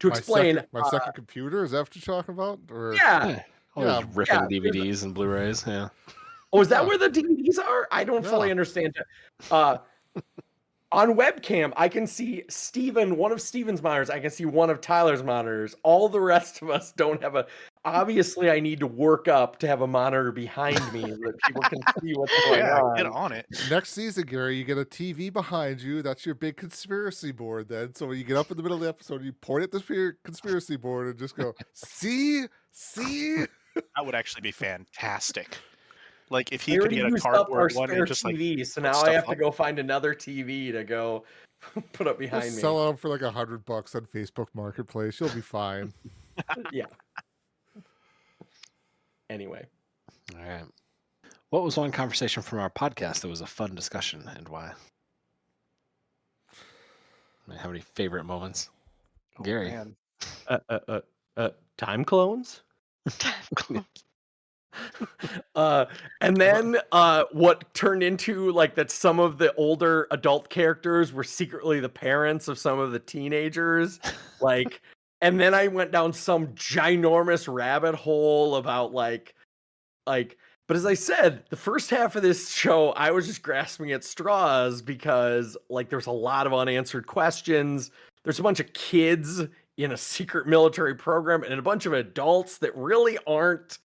To explain, my second computer, is that what you're talking about? Or yeah. All those Yeah, ripping yeah, DVDs and Blu-rays. Yeah. Oh, is that Yeah. where the DVDs are? I don't fully Yeah. understand. On webcam, I can see one of Steven's monitors. I can see one of Tyler's monitors. All the rest of us don't have a. Obviously, I need to work up to have a monitor behind me so that people can see what's going Yeah, on. get on it. Next season, Gary, you get a TV behind you. That's your big conspiracy board then. So when you get up in the middle of the episode, you point at the conspiracy board and just go, see? That would actually be fantastic. Like if I he could already get a used up our cardboard one spare and just like TV, so put now I stuff have to up. go find another TV to go put up behind Just me. sell them for like $100 on Facebook Marketplace. You'll be fine. Yeah. Anyway, All right. What was one conversation from our podcast that was a fun discussion, and why? How many favorite moments? Oh, Gary. man. time clones. And then what turned into like that some of the older adult characters were secretly the parents of some of the teenagers, like, and then I went down some ginormous rabbit hole about like but as I said, the first half of this show I was just grasping at straws because like there's a lot of unanswered questions. There's a bunch of kids in a secret military program and a bunch of adults that really aren't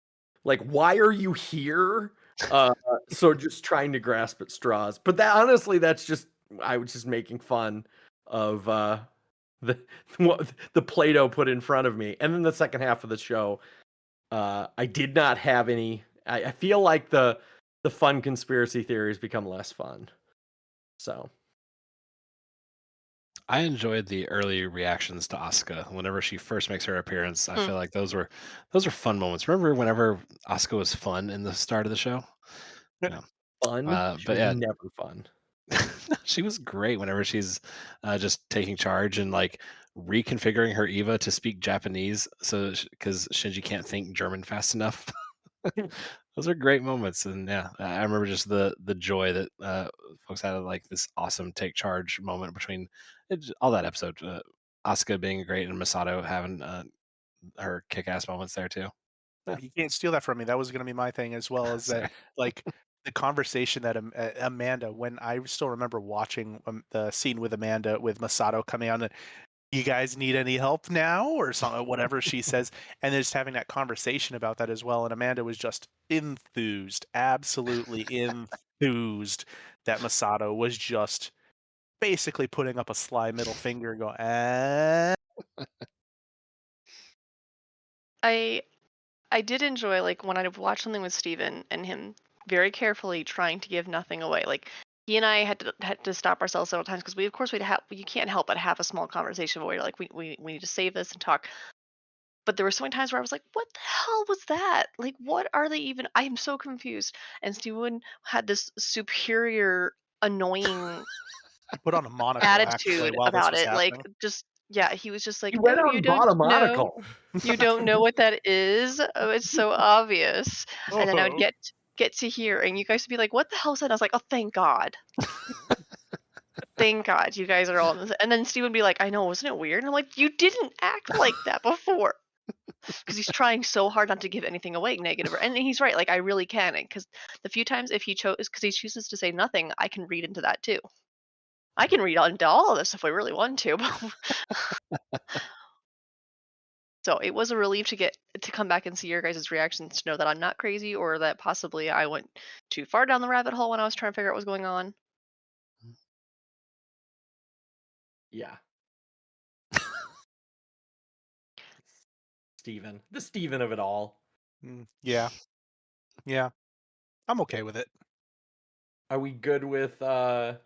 like, why are you here? So just trying to grasp at straws. But that honestly, I was just making fun of the Play-Doh put in front of me. And then the second half of the show, I did not have any. I feel like the fun conspiracy theories become less fun. So I enjoyed the early reactions to Asuka whenever she first makes her appearance. I feel like those were fun moments. Remember whenever Asuka was fun in the start of the show? Yeah. fun, but but yeah. never fun. She was great whenever she's just taking charge and like reconfiguring her Eva to speak Japanese, so because Shinji can't think German fast enough. Those are great moments, and yeah, I remember just the joy that folks had of like this awesome take charge moment between all that episode. Asuka being great and Masato having her kick-ass moments there too. You can't steal that from me. That was going to be my thing as well. Is that like the conversation that Amanda, when I still remember watching the scene with Amanda with Masato coming on, and you guys need any help now or something, whatever she says, and then just having that conversation about that as well. And Amanda was just enthused, absolutely enthused that Masato was just basically putting up a sly middle finger and going, I did enjoy like when I'd watch something with Steven and him very carefully trying to give nothing away. Like he and I had to stop ourselves several times because you can't help but have a small conversation where you're like we need to save this and talk. But there were so many times where I was like, what the hell was that? Like what are they even? I am so confused. And Steven had this superior annoying put on a monocle actually attitude while this about was it. Like happening. just yeah, he was just like, You went oh, out you and don't bought a know. monocle. You don't know what that is? Oh, it's so obvious. And then I would get to here, and you guys would be like, "What the hell is that?" And I was like, "Oh, thank God." Thank God you guys are all in this. And then Steve would be like, I know, wasn't it weird? And I'm like, you didn't act like that before. Because he's trying so hard not to give anything away negative. And he's right. Like, I really can. Because the few times if he because he chooses to say nothing, I can read into that too. I can read into all of this if I really want to. So it was a relief to come back and see your guys' reactions, to know that I'm not crazy, or that possibly I went too far down the rabbit hole when I was trying to figure out what was going on. Yeah. Steven. The Steven of it all. Yeah. Yeah. I'm okay with it. Are we good with conversations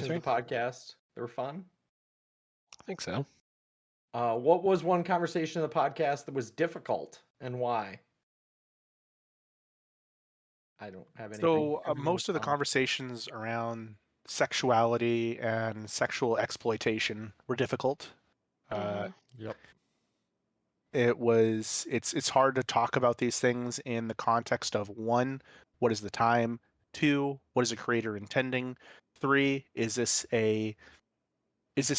of the podcast? They were fun? I think so. What was one conversation of the podcast that was difficult, and why? I don't have anything. So most of the conversations around sexuality and sexual exploitation were difficult. Yep. It's hard to talk about these things in the context of, 1, what is the time? 2, what is the creator intending? 3, is this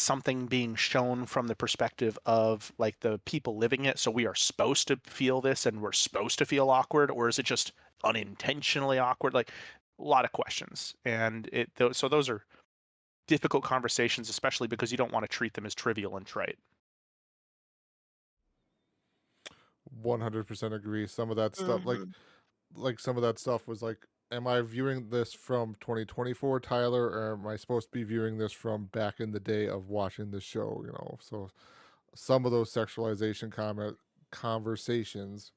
something being shown from the perspective of like the people living it, so we are supposed to feel this and we're supposed to feel awkward, or is it just unintentionally awkward? Like, a lot of questions. And so those are difficult conversations, especially because you don't want to treat them as trivial and trite. 100% agree. Some of that stuff, like some of that stuff was like, am I viewing this from 2024, Tyler, or am I supposed to be viewing this from back in the day of watching the show? You know, so some of those sexualization conversations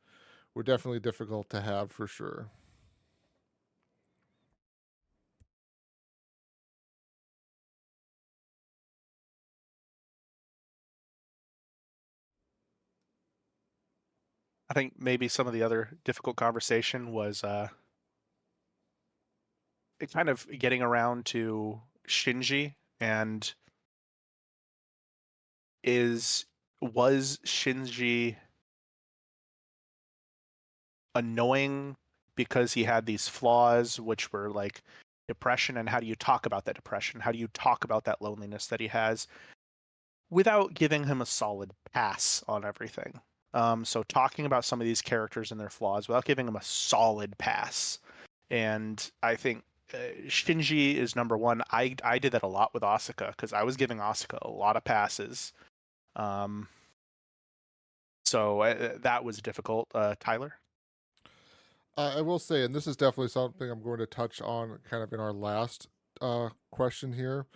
were definitely difficult to have for sure. I think maybe some of the other difficult conversation was kind of getting around to Shinji, and was Shinji annoying because he had these flaws, which were like depression, and how do you talk about that depression? How do you talk about that loneliness that he has without giving him a solid pass on everything? So talking about some of these characters and their flaws without giving them a solid pass. And I think Shinji is number one. I did that a lot with Asuka, because I was giving Asuka a lot of passes. So that was difficult. Tyler? I will say, and this is definitely something I'm going to touch on kind of in our last question here,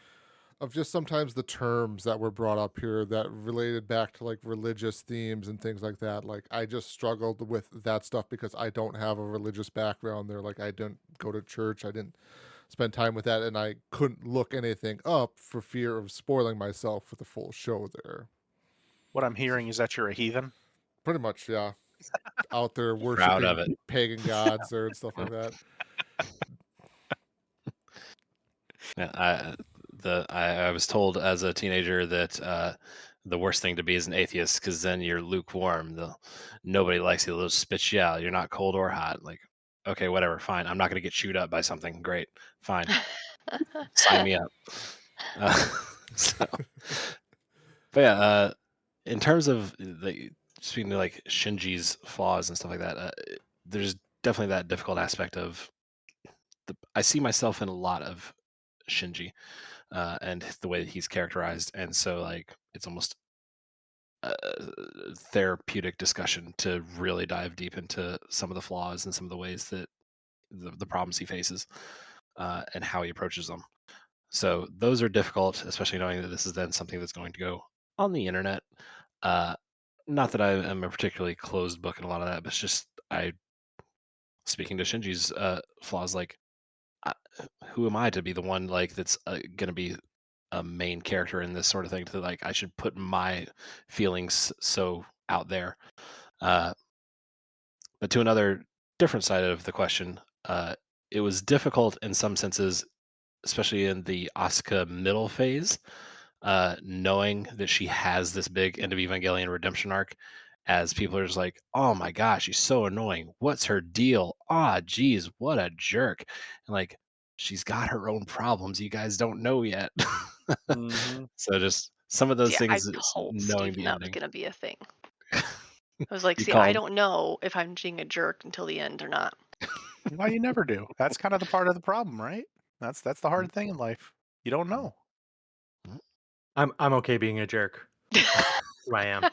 of just sometimes the terms that were brought up here that related back to like religious themes and things like that. Like, I just struggled with that stuff because I don't have a religious background there. Like, I didn't go to church. I didn't spend time with that, and I couldn't look anything up for fear of spoiling myself for the full show there. What I'm hearing is that you're a heathen. Pretty much, yeah. Out there Proud of worshiping it. pagan gods there and stuff like that. Yeah, I was told as a teenager that the worst thing to be is an atheist, because then you're lukewarm. Nobody likes you. They'll spit you out. You're not cold or hot. Like, okay, whatever, fine. I'm not going to get chewed up by something. Great, fine. Sign me up. So, but yeah, in terms of speaking to like Shinji's flaws and stuff like that, there's definitely that difficult aspect of I see myself in a lot of Shinji and the way that he's characterized, and so like it's almost a therapeutic discussion to really dive deep into some of the flaws and some of the ways that the problems he faces and how he approaches them. So those are difficult, especially knowing that this is then something that's going to go on the internet. Not that I am a particularly closed book in a lot of that, but it's just speaking to Shinji's flaws, like who am I to be the one like that's going to be a main character in this sort of thing, to like I should put my feelings so out there. But to another different side of the question, it was difficult in some senses, especially in the Asuka middle phase, knowing that she has this big End of Evangelion redemption arc, as people are just like, oh my gosh, she's so annoying. What's her deal? Ah, geez, what a jerk. And like, she's got her own problems you guys don't know yet. Mhm. So just some of those See, I things, just told knowing Steven the that was ending. gonna be a thing. I was like, You see, I called. don't know if I'm being a jerk until the end or not. Well, you never do. That's kind of the part of the problem, right? That's the hard thing in life. You don't know. I'm okay being a jerk. Who I am.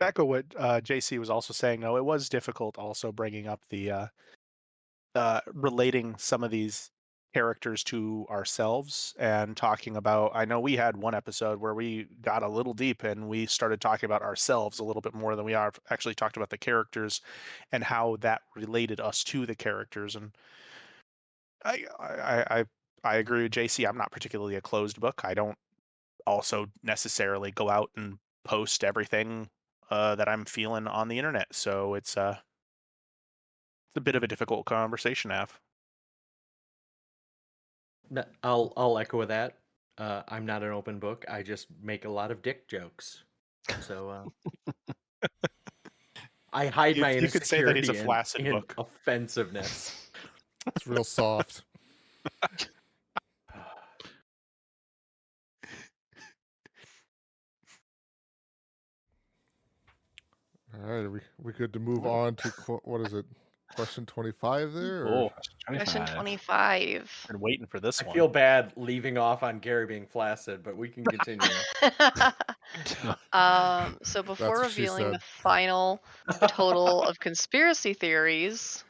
Echo what JC was also saying, though, it was difficult also bringing up the relating some of these characters to ourselves and talking about. I know we had one episode where we got a little deep and we started talking about ourselves a little bit more than we are actually talked about the characters and how that related us to the characters. And I agree with JC. I'm not particularly a closed book. I don't also necessarily go out and post everything that I'm feeling on the internet. So it's a bit of a difficult conversation to have. No, I'll echo that. I'm not an open book. I just make a lot of dick jokes. So I hide my You could say that he's a insecurity flaccid in book. offensiveness. It's real soft. All right, we good to move on to what is it? Question 25 there? Or? Oh, Question 25. 25. been waiting for this I one. feel bad leaving off on Gary being flaccid, but we can continue. So before what she revealing the said. final total of conspiracy theories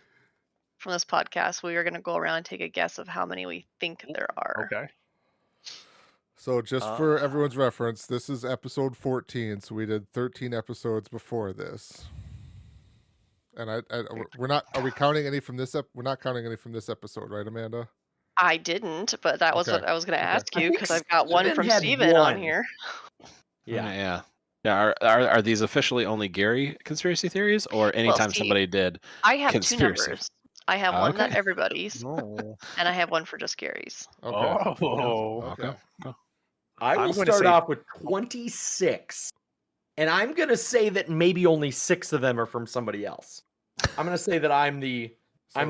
from this podcast, we are going to go around and take a guess of how many we think there are. Okay. So just for everyone's reference, this is episode 14. So we did 13 episodes before this. And we're not. Are we counting any from this? We're not counting any from this episode, right, Amanda? I didn't, but that was Okay. what I was going to Okay. ask you think because I've got one Steven from had Steven on one. here. Yeah. Yeah. Are these officially only Gary conspiracy theories, or anytime see, somebody did I have two conspiracy? numbers. I have Oh, one that okay. everybody's, Oh. and I have one for just Gary's. Okay. Oh. Okay. I I'm will going to start say- off with 26. And I'm going to say that maybe only 6 of them are from somebody else. I'm going to say that I'm the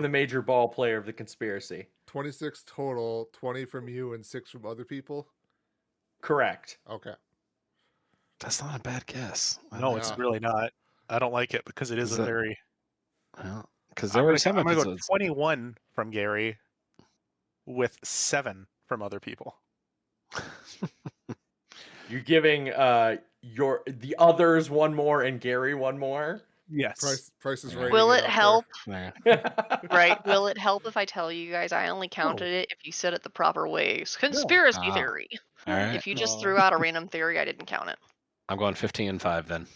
major ball player of the conspiracy. 26 total, 20 from you and 6 from other people? Correct. Okay. That's not a bad guess. No, it's Yeah. really not. I don't like it because it is Is a it- very. Because there were some I'm gonna go episodes. 21 from Gary, with 7 from other people. You're giving the others one more and Gary one more? Yes. Price is Yeah. right. Will it help? Yeah. Right? Will it help if I tell you guys I only counted it if you said it the proper way? Conspiracy Ah. theory. All right. If you just threw out a random theory, I didn't count it. I'm going 15 and 5 then.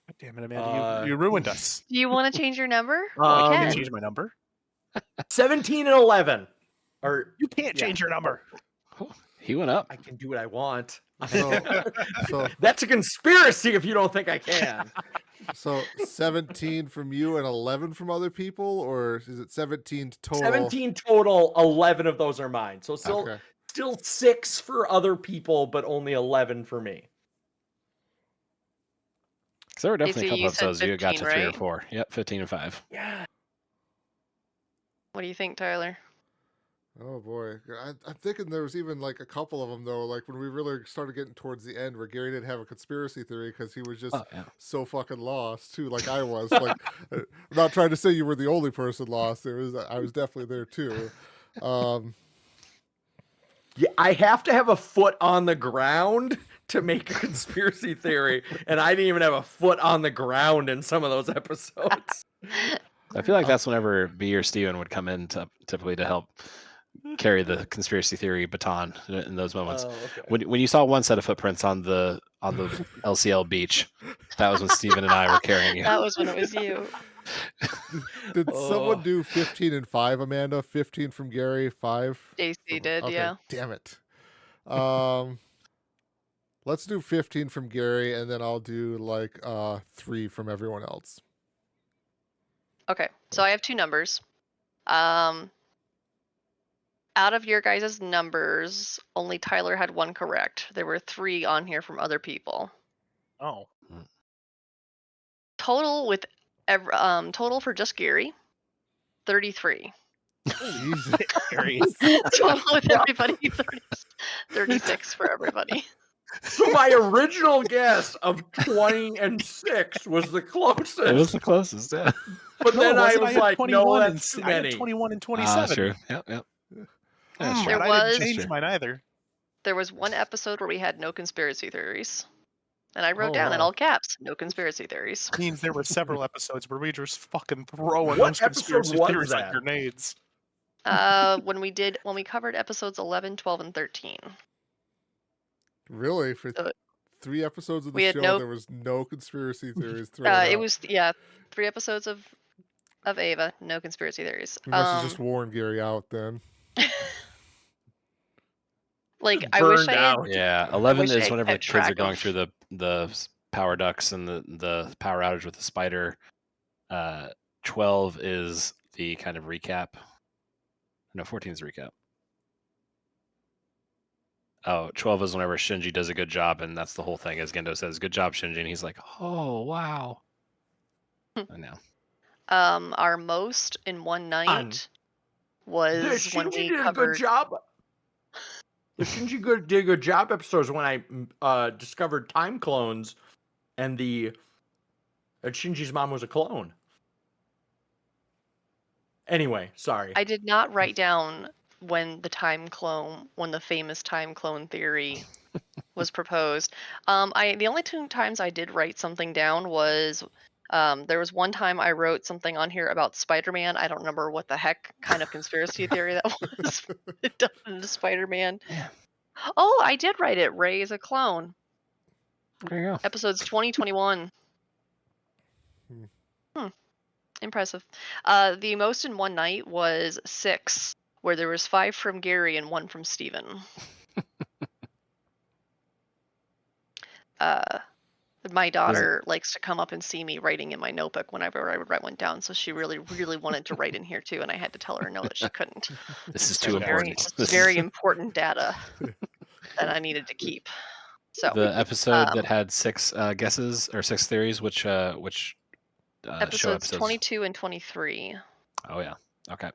God damn it, Amanda! You ruined us. Do you want to change your number? I We can't can. change my number. 17 and 11. Or You can't change your number. He went up. I can do what I want. So That's a conspiracy if you don't think I can. so 17 from you and 11 from other people, or is it 17 total? 17 total, 11 of those are mine. So Okay. still 6 for other people, but only 11 for me. Because there were definitely a JC, couple you said episodes you got to 15, 3 or right? 4. Yep, 15 and 5. Yeah. What do you think, Tyler? Oh boy, I'm thinking there was even like a couple of them though. Like when we really started getting towards the end, where Gary didn't have a conspiracy theory because he was just so fucking lost too, like I was. Like, I'm not trying to say you were the only person lost. I was definitely there too. Yeah, I have to have a foot on the ground to make a conspiracy theory, and I didn't even have a foot on the ground in some of those episodes. I feel like that's whenever B or Steven would come in typically to help carry the conspiracy theory baton in those moments. Okay. When you saw one set of footprints on the LCL beach, that was when Steven and I were carrying you. That was when it was you. Did someone do 15 and 5, Amanda? 15 from Gary, 5? JC did, Okay, yeah. damn it. Let's do 15 from Gary, and then I'll do like 3 from everyone else. Okay, so I have 2 numbers. Out of your guys' numbers, only Tyler had 1 correct. There were 3 on here from other people. Oh. Total with total for just Gary, 33. Jesus. Aries. Total with everybody, 36 for everybody. So my original guess of 20 and 6 was the closest. It was the closest, yeah. But then I wasn't. was had like, no, 21 that's too I had many. 21 and Ah, 27. true. Yep. That's true. There I didn't was- change That's true. mine either. There was one episode where we had no conspiracy theories. And I wrote Oh, down in wow. all caps, no conspiracy theories. Means there were several episodes where we just fucking throwing What those episode conspiracy was theories like that? grenades. When we covered episodes 11, 12, and 13. Really? For So 3 episodes of we the had show, no- there was no conspiracy theories thrown out. it was 3 episodes of Ava, no conspiracy theories. We must have just worn Gary out then. Like I wish Burned I had out. Yeah, 11 wish I is had whenever the kept kids are track going of- through the power ducts and the power outage with the spider. 12 is the kind of recap. No, 14 is the recap. Oh, 12 is whenever Shinji does a good job, and that's the whole thing. As Gendo says, "Good job, Shinji," and he's like, "Oh, wow." I know. our most in one night was The when Shinji we did a good covered job. The Shinji did a good job episodes when I discovered time clones and that Shinji's mom was a clone. Anyway, sorry. I did not write down when the famous time clone theory was proposed. The only 2 times I did write something down was there was one time I wrote something on here about Spider-Man. I don't remember what the heck kind of conspiracy theory that was. It done into Spider-Man. Yeah. Oh, I did write it. Ray is a clone. There you go. Episodes 2021. Impressive. The most in one night was 6, where there was 5 from Gary and 1 from Steven. My daughter likes to come up and see me writing in my notebook whenever I would write one down, so she really, really wanted to write in here too, and I had to tell her no that she couldn't. This is It's too very, important. it's very important data that I needed to keep. So The episode that had 6 guesses or 6 theories, which show episodes episodes? 22 and 23. Oh yeah. Okay.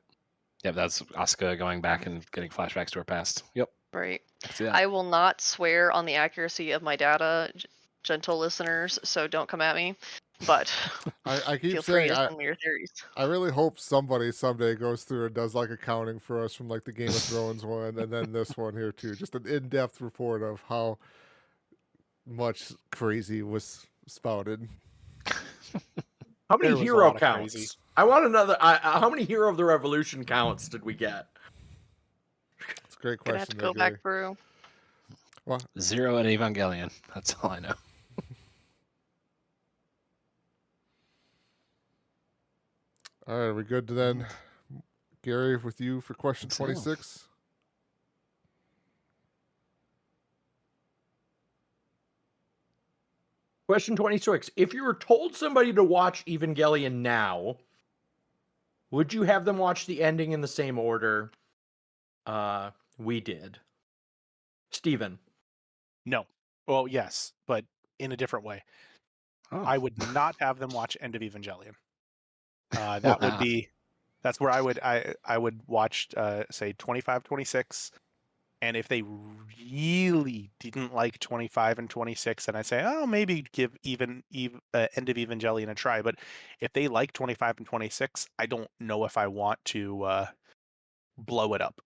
Yep, that's Asuka going back and getting flashbacks to her past. Yep. Right. I see that. I will not swear on the accuracy of my data, gentle listeners, so don't come at me. But I keep feel free saying, to send me your theories. I really hope somebody someday goes through and does like accounting for us from like the Game of Thrones one and then this one here too. Just an in-depth report of how much crazy was spouted. How many There was a hero lot of counts? crazy. I want another. How many Hero of the Revolution counts did we get? It's a great Gonna have question. to go there, back through. Well, 0 and Evangelion. That's all I know. all right, are we good to then, Gary, with you for question Think so. 26? Question 26. If you were told somebody to watch Evangelion now, would you have them watch the ending in the same order we did? Steven. No. Well, yes, but in a different way. Oh. I would not have them watch End of Evangelion. That would be. That's where I would watch say 25, 26, and if they really didn't like 25 and 26, then I'd say, oh, maybe give End of Evangelion a try. But if they like 25 and 26, I don't know if I want to blow it up.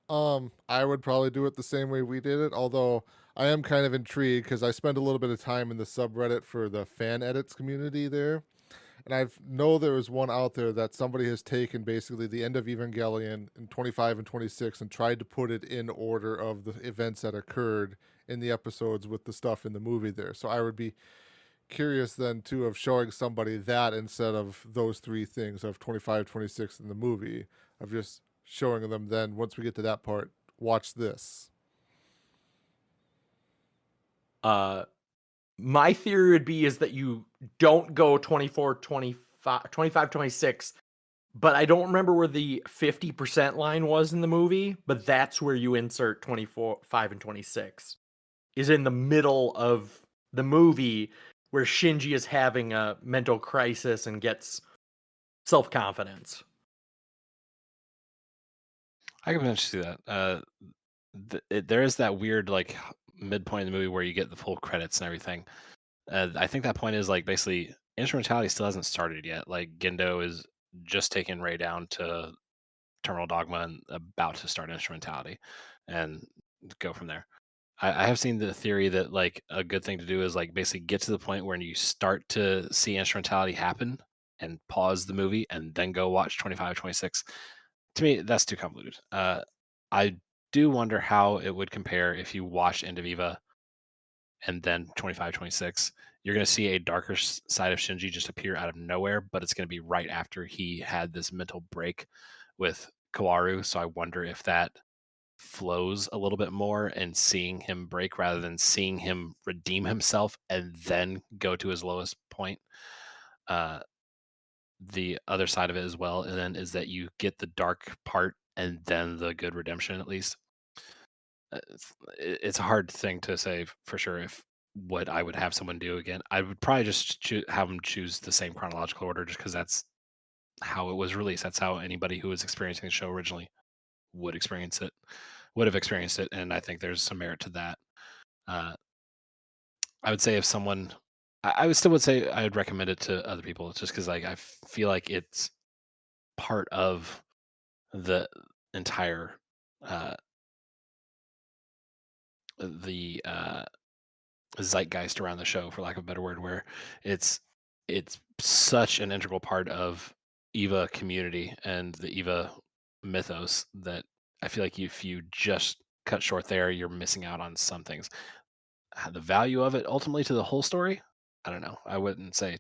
I would probably do it the same way we did it, although I am kind of intrigued because I spend a little bit of time in the subreddit for the fan edits community there. And I know there is one out there that somebody has taken basically the End of Evangelion in 25 and 26 and tried to put it in order of the events that occurred in the episodes with the stuff in the movie there. So I would be curious then too of showing somebody that instead of those 3 things of 25, 26 in the movie, of just showing them then once we get to that part, watch this. My theory would be is that you don't go 24, 25, 26, but I don't remember where the 50% line was in the movie, but that's where you insert 24, 5, and 26. Is in the middle of the movie where Shinji is having a mental crisis and gets self-confidence. I can potentially see that. There is that weird like midpoint in the movie where you get the full credits and everything. I think that point is like basically instrumentality still hasn't started yet. Like Gendo is just taking Ray down to Terminal Dogma and about to start instrumentality, and go from there. I have seen the theory that like a good thing to do is like basically get to the point where you start to see instrumentality happen and pause the movie and then go watch 25, 26. To me, that's too convoluted. I do wonder how it would compare if you watched End of Eva and then 25, 26. You're going to see a darker side of Shinji just appear out of nowhere, but it's going to be right after he had this mental break with Kawaru. So I wonder if that flows a little bit more and seeing him break rather than seeing him redeem himself and then go to his lowest point. The other side of it as well, and then is that you get the dark part and then the good redemption at least. It's a hard thing to say for sure if what I would have someone do again. I would probably just have them choose the same chronological order just because that's how it was released. That's how anybody who was experiencing the show originally would have experienced it, and I think there's some merit to that. I would say if someone, I would say I would recommend it to other people just because like I feel like it's part of the entire the zeitgeist around the show, for lack of a better word, where it's such an integral part of Eva community and the Eva mythos that I feel like if you just cut short there, you're missing out on some things. The value of it ultimately to the whole story, I don't know. I wouldn't say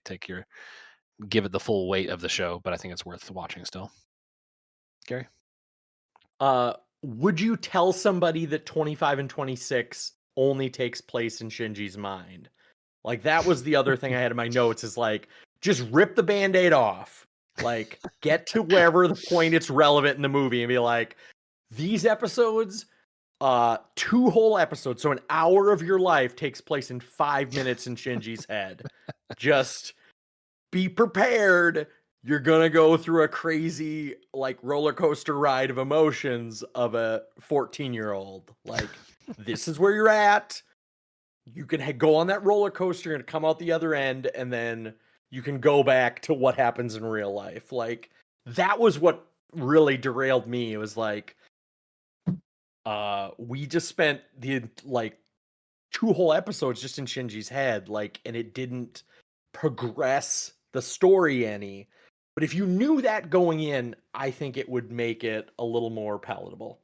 give it the full weight of the show, but I think it's worth watching still. Gary? Would you tell somebody that 25 and 26 only takes place in Shinji's mind? Like, that was the other thing I had in my notes is like, just rip the Band-Aid off. Like, get to wherever the point it's relevant in the movie and be like, these episodes, 2 whole episodes, so an hour of your life takes place in 5 minutes in Shinji's head. Just be prepared. You're gonna go through a crazy like roller coaster ride of emotions of a 14-year-old. Like, this is where you're at. You can go on that roller coaster and come out the other end, and then you can go back to what happens in real life. Like, that was what really derailed me. It was like, we just spent the like 2 whole episodes just in Shinji's head, like, and it didn't progress the story any. But if you knew that going in, I think it would make it a little more palatable.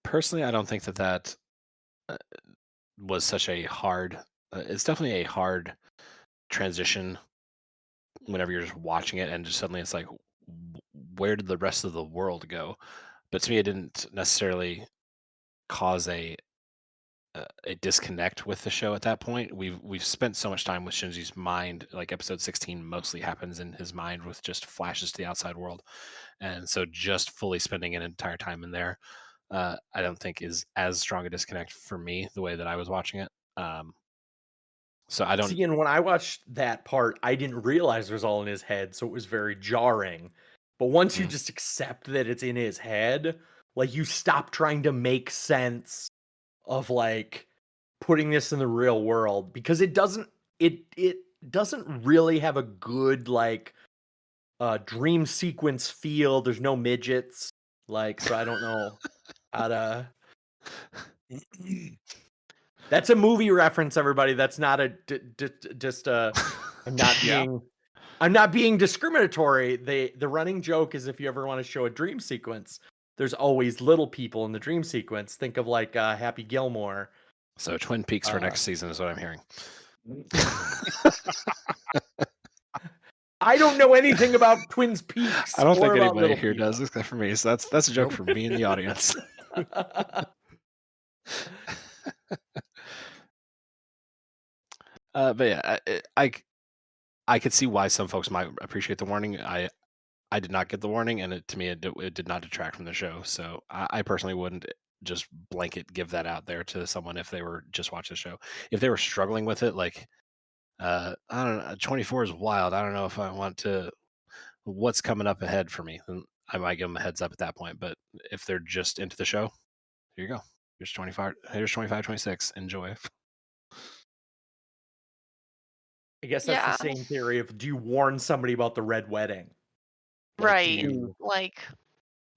Personally, I don't think that was such a hard. It's definitely a hard transition whenever you're just watching it, and just suddenly it's like, where did the rest of the world go? But to me, it didn't necessarily cause a disconnect with the show at that point. We've spent so much time with Shinji's mind. Like episode 16 mostly happens in his mind with just flashes to the outside world, and so just fully spending an entire time in there, I don't think is as strong a disconnect for me the way that I was watching it. So I don't see. And when I watched that part, I didn't realize it was all in his head, so it was very jarring. But once you just accept that it's in his head, like, you stop trying to make sense of like putting this in the real world, because it doesn't really have a good like dream sequence feel. There's no midgets, like, so I don't know how to that's a movie reference, everybody. That's not just I'm not being I'm not being discriminatory. The running joke is if you ever want to show a dream sequence, there's always little people in the dream sequence. Think of like Happy Gilmore. So Twin Peaks for next season is what I'm hearing. I don't know anything about Twin Peaks. I don't or think about anybody Little here People. does, except for me. So that's a joke for me and the audience. But yeah, I could see why some folks might appreciate the warning. I did not get the warning, and to me, it did not detract from the show. So I personally wouldn't just blanket give that out there to someone if they were just watching the show. If they were struggling with it, like I don't know. 24 is wild. I don't know if I want to. What's coming up ahead for me? Then I might give them a heads up at that point. But if they're just into the show, here you go. Here's 25. Here's 25, 26. Enjoy. I guess that's Yeah, the same theory of, do you warn somebody about the red wedding? Like, do right. you, Like,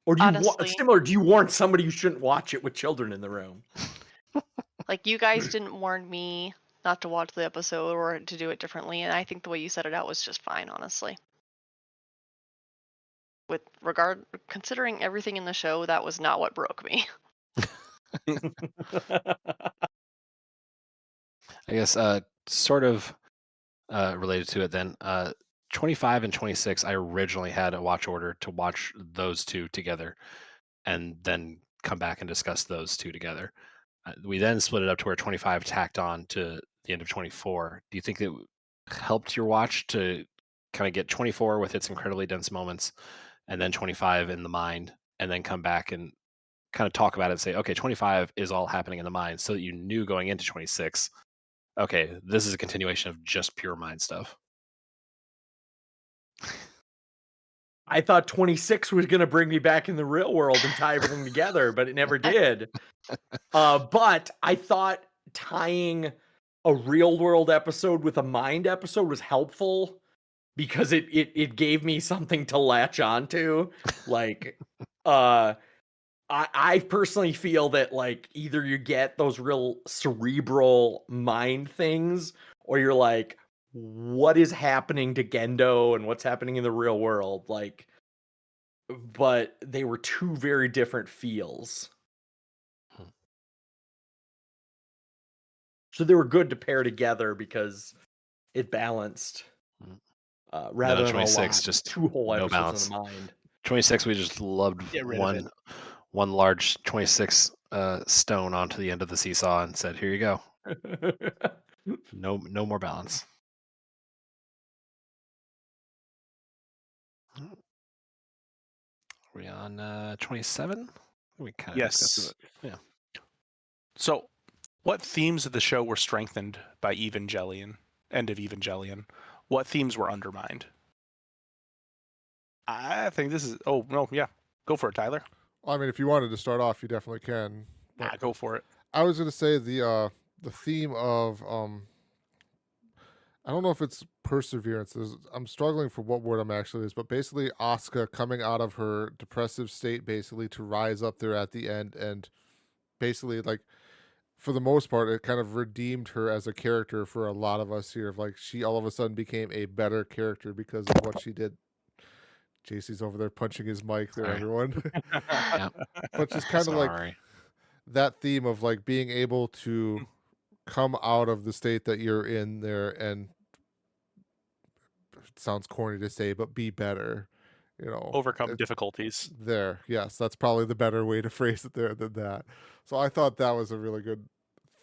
or do you honestly, similar? Do you warn somebody you shouldn't watch it with children in the room? like you guys didn't warn me not to watch the episode or to do it differently, and I think the way you said it out was just fine, honestly. With regard, considering everything in the show, that was not what broke me. I guess sort of related to it then. 25 and 26, I originally had a watch order to watch those two together and then come back and discuss those two together. We then split it up to where 25 tacked on to the end of 24. Do you think it helped your watch to kind of get 24 with its incredibly dense moments and then 25 in the mind and then come back and kind of talk about it and say, okay, 25 is all happening in the mind, so that you knew going into 26, okay, this is a continuation of just pure mind stuff? I thought 26 was going to bring me back in the real world and tie everything together, but it never did. But I thought tying a real world episode with a mind episode was helpful because it gave me something to latch onto. Like, I personally feel that, like, either you get those real cerebral mind things, or you're like, what is happening to Gendo and what's happening in the real world? Like, but they were two very different feels. So they were good to pair together because it balanced. Rather than 26, a lot, just 2 whole no episodes balance. in the mind. 26, we just loved Get rid of it. one large 26 stone onto the end of the seesaw and said, here you go. No more balance. Are we on 27? We kind of discussed Yes. it. Yeah. So, what themes of the show were strengthened by Evangelion, End of Evangelion? What themes were undermined? I think this is. Oh no, yeah, go for it, Tyler. I mean, if you wanted to start off, you definitely can. But Go for it. I was going to say the theme of I don't know if it's perseverance. I'm struggling for what word I'm actually is, but basically Asuka coming out of her depressive state basically to rise up there at the end, and basically, like, for the most part, it kind of redeemed her as a character for a lot of us here. Of, like, she all of a sudden became a better character because of what she did. JC's over there punching his mic there, Sorry. everyone. Yep. But just kind of like Sorry. that theme of, like, being able to come out of the state that you're in there, and it sounds corny to say, but be better, you know. Overcome difficulties. There, yes, that's probably the better way to phrase it there than that. So I thought that was a really good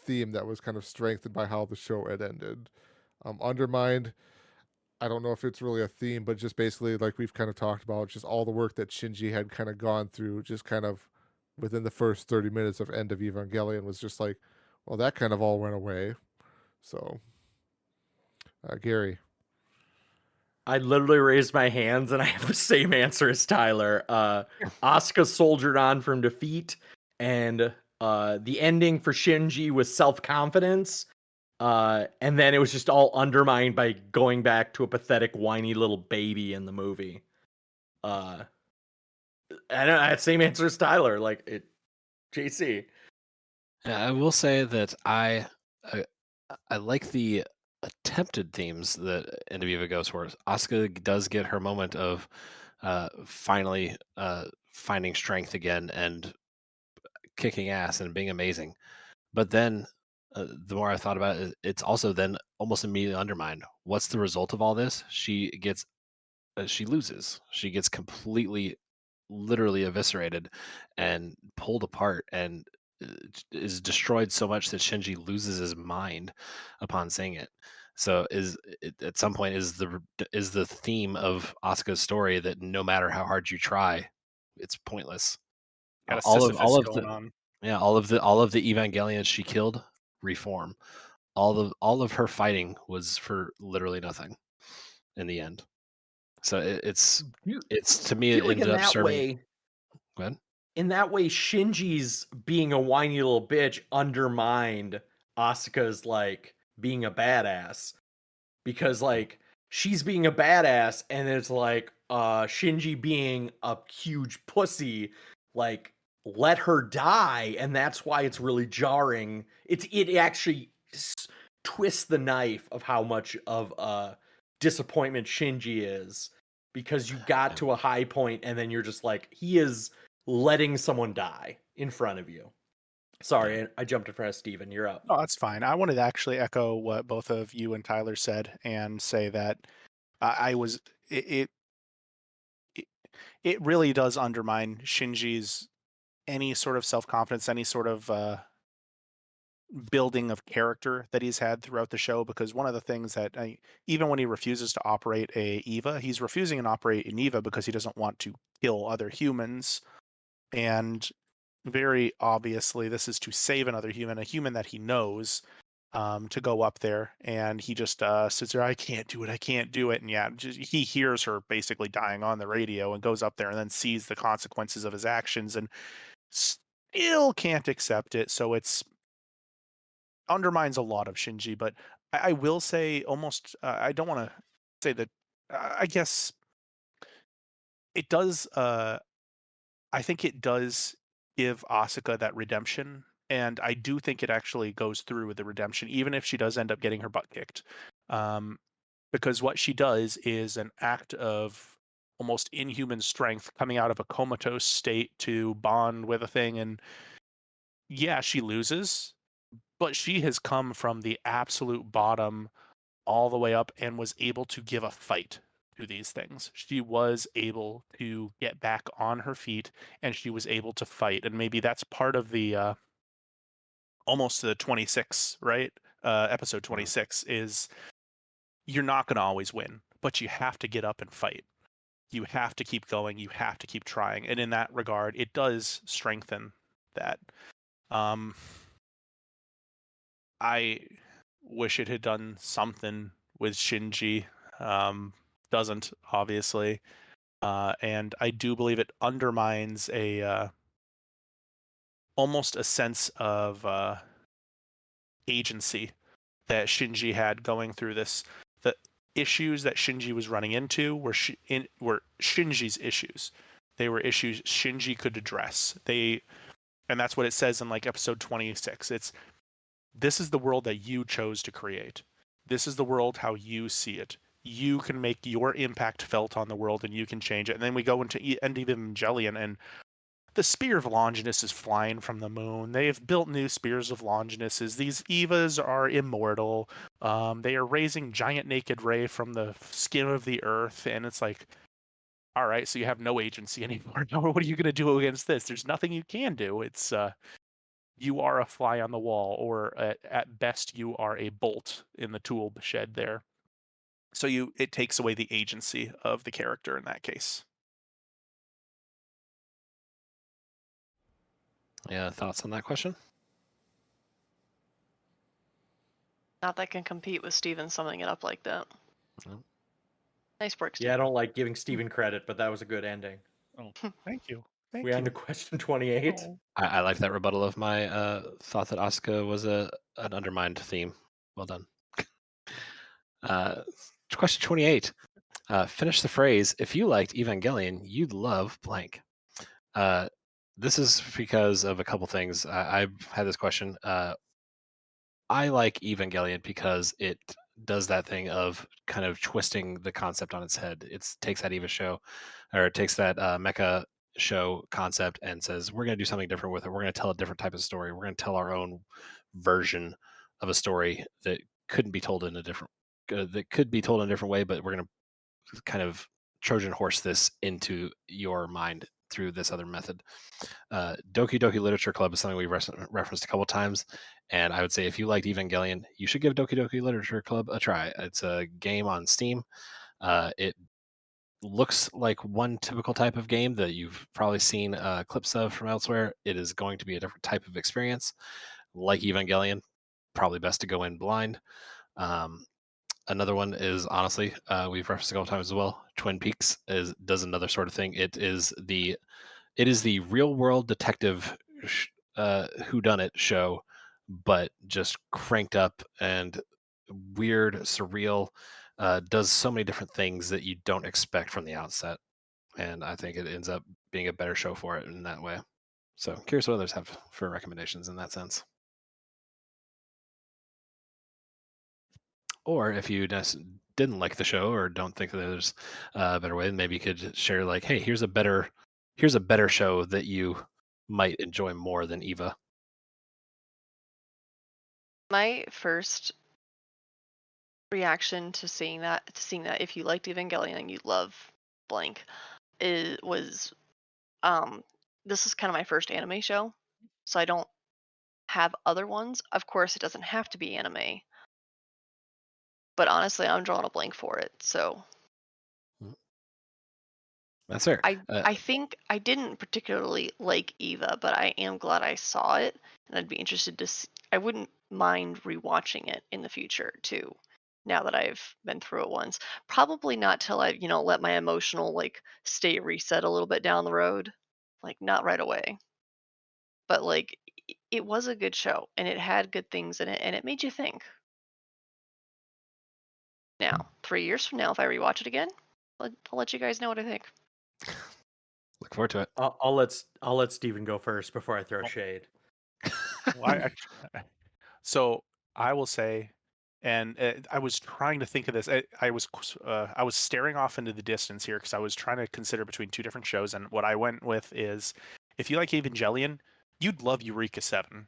theme that was kind of strengthened by how the show had ended. Undermined, I don't know if it's really a theme, but just basically, like we've kind of talked about, just all the work that Shinji had kind of gone through, just kind of within the first 30 minutes of End of Evangelion, was just like, well, that kind of all went away. So, Gary. I literally raised my hands and I have the same answer as Tyler. Asuka soldiered on from defeat, and the ending for Shinji was self-confidence. And then it was just all undermined by going back to a pathetic, whiny little baby in the movie. I had the same answer as Tyler. Like, it, JC. Yeah, I will say that I like the attempted themes that End of Eva goes for. Asuka does get her moment of finally finding strength again and kicking ass and being amazing. But then the more I thought about it, it's also then almost immediately undermined. What's the result of all this? She loses. She gets completely, literally eviscerated and pulled apart, and is destroyed so much that Shinji loses his mind upon seeing it. So at some point is the theme of Asuka's story that no matter how hard you try, it's pointless. Got a all of Sisyphus all of going the on. yeah all of the Evangelions she killed reform. all of her fighting was for literally nothing in the end. So it's to me, I it feel like ended in up that serving. way, Go ahead. in that way, Shinji's being a whiny little bitch undermined Asuka's like being a badass, because like she's being a badass and it's like Shinji being a huge pussy, like let her die, and that's why it's really jarring. It actually twists the knife of how much of a disappointment Shinji is, because you got to a high point and then you're just like, he is letting someone die in front of you. Sorry, I jumped in front of Steven. You're up. Oh, that's fine. I wanted to actually echo what both of you and Tyler said and say that I was it it really does undermine Shinji's any sort of self-confidence, any sort of building of character that he's had throughout the show, because one of the things that even when he refuses to operate a Eva, he's refusing to operate an Eva because he doesn't want to kill other humans, and very obviously this is to save another human, a human that he knows, to go up there, and he just sits there, I can't do it, and yeah, he hears her basically dying on the radio and goes up there and then sees the consequences of his actions and still can't accept it. So it's undermines a lot of Shinji, but I will say almost, I don't want to say that, I guess it does, I think it does give Asuka that redemption, and I do think it actually goes through with the redemption, even if she does end up getting her butt kicked. Um, because what she does is an act of almost inhuman strength, coming out of a comatose state to bond with a thing, and yeah, she loses, but she has come from the absolute bottom all the way up and was able to give a fight to these things. She was able to get back on her feet and she was able to fight. And maybe that's part of the almost the 26, right? Episode 26 is you're not going to always win, but you have to get up and fight. You have to keep going. You have to keep trying. And in that regard, it does strengthen that. I wish it had done something with Shinji. Doesn't, obviously. And I do believe it undermines a almost a sense of agency that Shinji had going through this. The issues that Shinji was running into were Shinji's issues. They were issues Shinji could address. And that's what it says in like episode 26. This is the world that you chose to create. This is the world how you see it. You can make your impact felt on the world and you can change it. And then we go into End of Evangelion, and the Spear of Longinus is flying from the moon. They have built new Spears of Longinuses. These Evas are immortal. They are raising giant naked Ray from the skin of the earth. And it's like, all right, so you have no agency anymore. What are you going to do against this? There's nothing you can do. It's you are a fly on the wall, or at best you are a bolt in the tool shed there. So it takes away the agency of the character in that case. Yeah, thoughts on that question? Not that can compete with Steven summing it up like that. No. Nice work, Yeah, I Steven. don't like giving Steven credit, but that was a good ending. Oh, thank you. Thank We you. on to question 28. Oh. I like that rebuttal of my thought that Asuka was an undermined theme. Well done. Question 28. Finish the phrase, if you liked Evangelion, you'd love blank. This is because of a couple things. I've had this question. I like Evangelion because it does that thing of kind of twisting the concept on its head. It takes that Eva show, or it takes that mecha show concept and says, we're going to do something different with it. We're going to tell a different type of story. We're going to tell our own version of a story that couldn't be told in a different, that could be told in a different way, but we're going to kind of Trojan horse this into your mind through this other method. Doki Doki Literature Club is something we referenced a couple times, and I would say if you liked Evangelion, you should give Doki Doki Literature Club a try. It's a game on Steam. It looks like one typical type of game that you've probably seen clips of from elsewhere. It is going to be a different type of experience, like Evangelion. probably best to go in blind. Another one is, honestly, we've referenced a couple times as well. Twin Peaks does another sort of thing. It is the real world detective whodunit show, but just cranked up and weird, surreal. Does so many different things that you don't expect from the outset, and I think it ends up being a better show for it in that way. So curious what others have for recommendations in that sense. Or if you didn't like the show or don't think that there's a better way, maybe you could share like, hey, here's a better show that you might enjoy more than Eva. My first reaction to seeing that, if you liked Evangelion and you love blank, was this is kind of my first anime show, so I don't have other ones. Of course, it doesn't have to be anime, but honestly, I'm drawing a blank for it. So That's fair. I think I didn't particularly like Eva, but I am glad I saw it, and I'd be interested to see. I wouldn't mind rewatching it in the future too. Now that I've been through it once, probably not till I, let my emotional state reset a little bit down the road, not right away. But it was a good show, and it had good things in it, and it made you think. Now, 3 years from now, if I rewatch it again, I'll let you guys know what I think. Look forward to it. I'll let Steven go first before I throw shade. Well, so I will say, and I was trying to think of this. I was staring off into the distance here because I was trying to consider between two different shows, and what I went with is, if you like Evangelion, you'd love Eureka 7.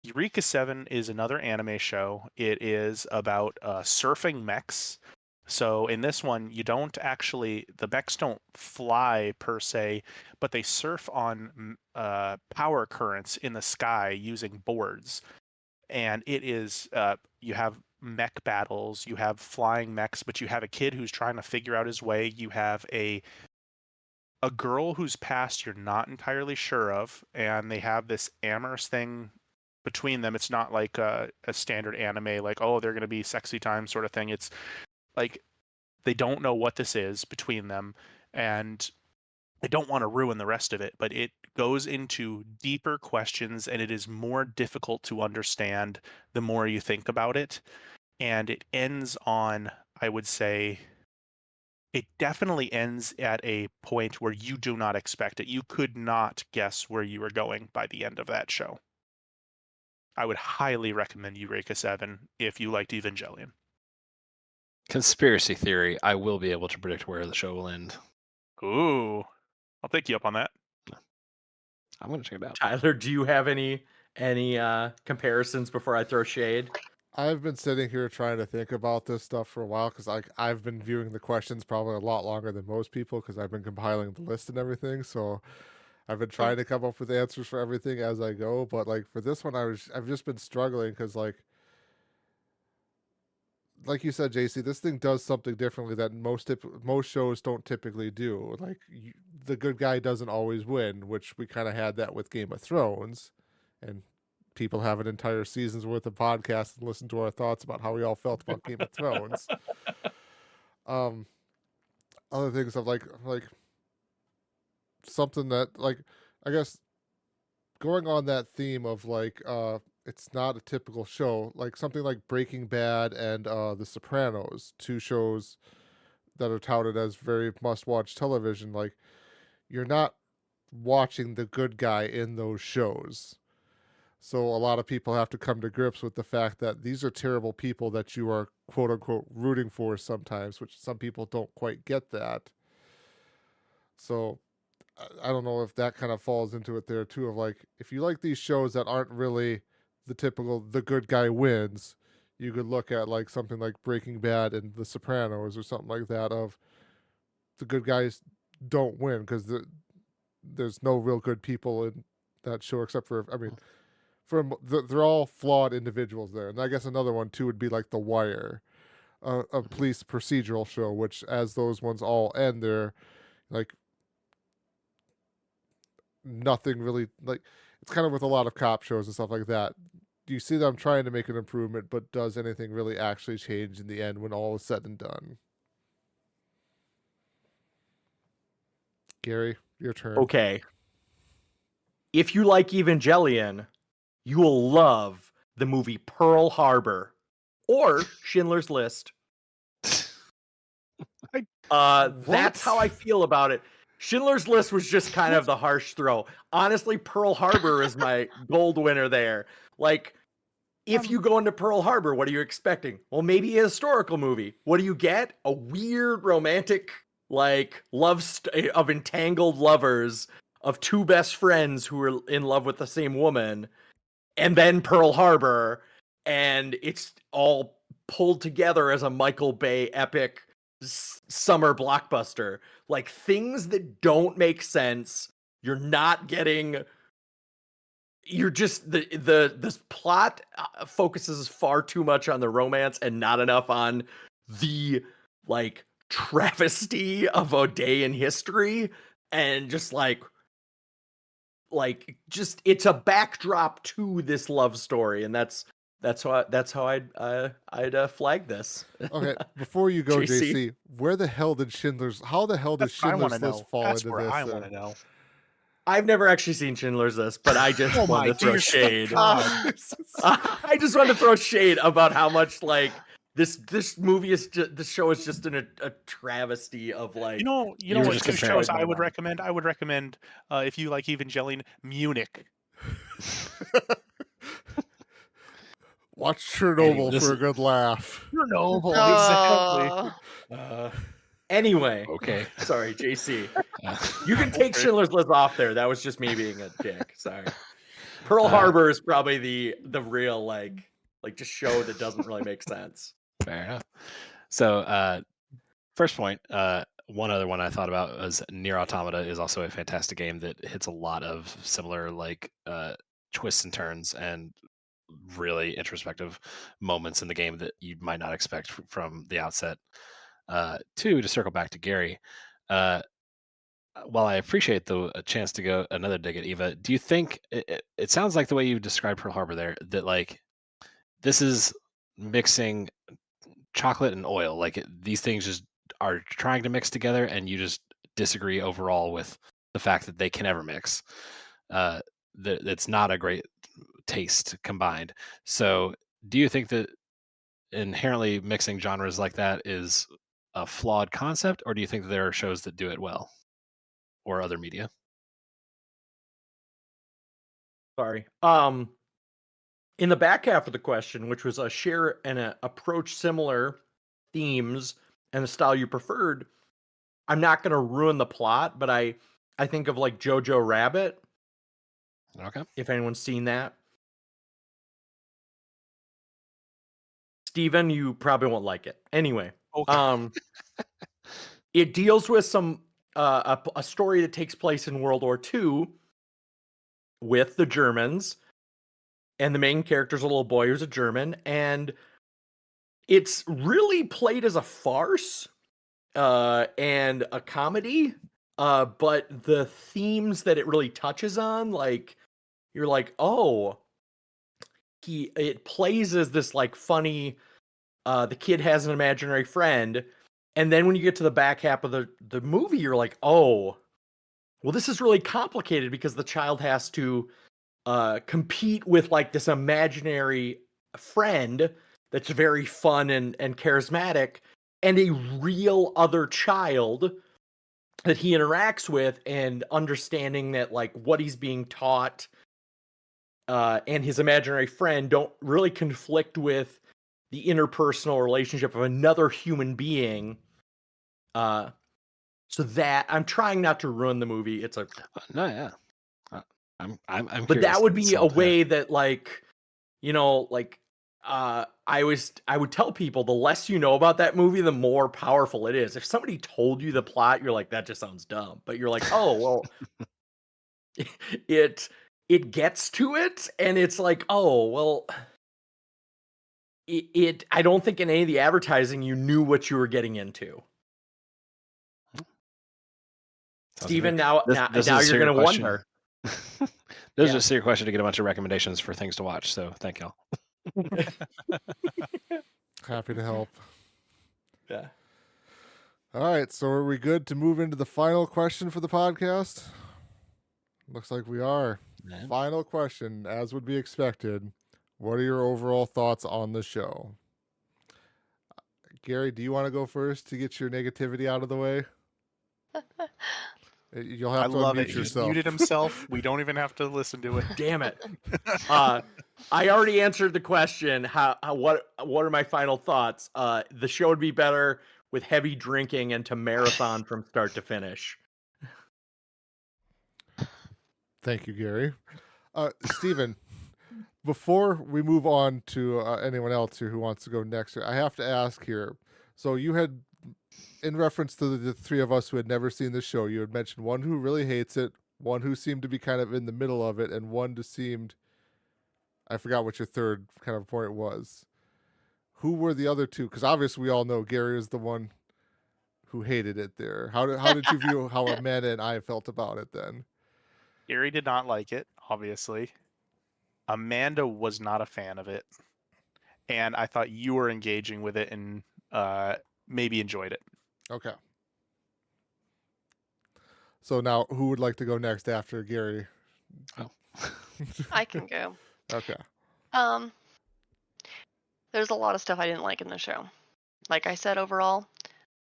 Eureka 7 is another anime show. It is about surfing mechs. So in this one, the mechs don't fly per se, but they surf on power currents in the sky using boards. And it is, you have mech battles, you have flying mechs, but you have a kid who's trying to figure out his way. You have a girl whose past you're not entirely sure of, and they have this amorous thing between them. It's not like a standard anime, like, oh, they're going to be sexy time sort of thing. It's like they don't know what this is between them, and I don't want to ruin the rest of it, but it goes into deeper questions, and it is more difficult to understand the more you think about it. And it ends on, I would say, it definitely ends at a point where you do not expect it. You could not guess where you were going by the end of that show. I would highly recommend Eureka 7 if you liked Evangelion. Conspiracy theory, I will be able to predict where the show will end. Ooh, I'll take you up on that. I'm going to check it out. Tyler, do you have any comparisons before I throw shade? I've been sitting here trying to think about this stuff for a while because I've been viewing the questions probably a lot longer than most people because I've been compiling the list and everything. So I've been trying to come up with answers for everything as I go. But for this one, I've just been struggling because like you said, JC, this thing does something differently that most shows don't typically do. The good guy doesn't always win, which we kind of had that with Game of Thrones, and people have an entire season's worth of podcasts and listen to our thoughts about how we all felt about Game of Thrones. Other things of like something that I guess going on that theme of it's not a typical show, like something like Breaking Bad and The Sopranos, two shows that are touted as very must-watch television. Like, you're not watching the good guy in those shows. So a lot of people have to come to grips with the fact that these are terrible people that you are quote unquote rooting for sometimes, which some people don't quite get that. So I don't know if that kind of falls into it there too, of if you like these shows that aren't really the typical the good guy wins, you could look at something like Breaking Bad and The Sopranos or something like that, of the good guys don't win because there's no real good people in that show except for, I mean, they're all flawed individuals there. And I guess another one too would be like The Wire, a police procedural show, which as those ones all end, they're nothing really, it's kind of with a lot of cop shows and stuff like that. you see them trying to make an improvement, but does anything really actually change in the end when all is said and done? Gary, your turn. Okay. If you like Evangelion, you will love the movie Pearl Harbor or Schindler's List. That's how I feel about it. Schindler's List was just kind of the harsh throw. Honestly, Pearl Harbor is my gold winner there. Like, if you go into Pearl Harbor, what are you expecting? Well, maybe a historical movie. What do you get? A weird romantic, like, of entangled lovers of two best friends who are in love with the same woman, and then Pearl Harbor, and it's all pulled together as a Michael Bay epic summer blockbuster. Like, things that don't make sense. You're not getting. You're just this plot focuses far too much on the romance and not enough on the like travesty of a day in history, and just just it's a backdrop to this love story, and that's how I'd flag this. Okay, before you go, JC. JC, how the hell did Schindler's That's what I want List to know. fall That's into where this? I want to know. I've never actually seen Schindler's List, but I just wanted to throw dear shade. God. I just wanted to throw shade about how much like this movie is this show is just a travesty of like You know were what just two comparing shows I would my life. recommend? I would recommend if you like Evangelion, Munich. Watch Chernobyl This for a is- good laugh. Chernobyl, exactly. Oh, Anyway, Okay. sorry, JC. Uh, You can take Okay. Schindler's List off there. That was just me being a dick. Sorry. Pearl Uh, Harbor is probably the real like just show that doesn't really make sense. Fair enough. So, first point, one other one I thought about was Nier Automata is also a fantastic game that hits a lot of similar like twists and turns and really introspective moments in the game that you might not expect from the outset. Two, to circle back to Gary, while I appreciate the chance to go another dig at Eva, do you think it sounds like the way you described Pearl Harbor there that like this is mixing chocolate and oil, like these things just are trying to mix together, and you just disagree overall with the fact that they can ever mix. That it's not a great taste combined. So, do you think that inherently mixing genres like that is a flawed concept, or do you think that there are shows that do it well, or other media? Sorry. In the back half of the question, which was a share and a approach similar themes and the style you preferred, I'm not going to ruin the plot, but I think of like Jojo Rabbit, Okay. if anyone's seen that. Steven, you probably won't like it. Anyway, Okay. it deals with some a story that takes place in World War II with the Germans, and the main character's a little boy who's a German, and it's really played as a farce and a comedy, but the themes that it really touches on, like you're like, oh, it plays as this like funny, the kid has an imaginary friend, and then when you get to the back half of the movie, you're like, oh, well, this is really complicated because the child has to compete with like this imaginary friend that's very fun and charismatic, and a real other child that he interacts with, and understanding that like what he's being taught and his imaginary friend don't really conflict with the interpersonal relationship of another human being. So that I'm trying not to ruin the movie. It's a No, yeah. I'm but curious. that would be So, a way that like, you know, like I would tell people the less you know about that movie, the more powerful it is. If somebody told you the plot, you're like, that just sounds dumb. But you're like, oh well, it gets to it, and it's like, oh well, I don't think in any of the advertising you knew what you were getting into. Sounds Steven, good. now This is a you're serious gonna question. wonder. This is Yeah. just your question to get a bunch of recommendations for things to watch. So thank y'all. Happy to help. Yeah. All right, so are we good to move into the final question for the podcast? Looks like we are. Yeah. Final question, as would be expected. What are your overall thoughts on the show? Gary, do you want to go first to get your negativity out of the way? You'll I have to love unmute it. He's yourself. muted himself. We don't even have to listen to it. Damn it. I already answered the question. What are my final thoughts? The show would be better with heavy drinking and to marathon from start to finish. Thank you, Gary. Steven, before we move on to anyone else here who wants to go next, I have to ask here. So you had, in reference to the three of us who had never seen the show, you had mentioned one who really hates it, one who seemed to be kind of in the middle of it, and one who seemed, I forgot what your third kind of point was. Who were the other two? Because obviously we all know Gary is the one who hated it there. How did you view how Amanda and I felt about it then? Gary did not like it, obviously. Amanda was not a fan of it. And I thought you were engaging with it and maybe enjoyed it. Okay. So now who would like to go next after Gary? Oh. I can go. Okay. There's a lot of stuff I didn't like in the show. Like I said, overall,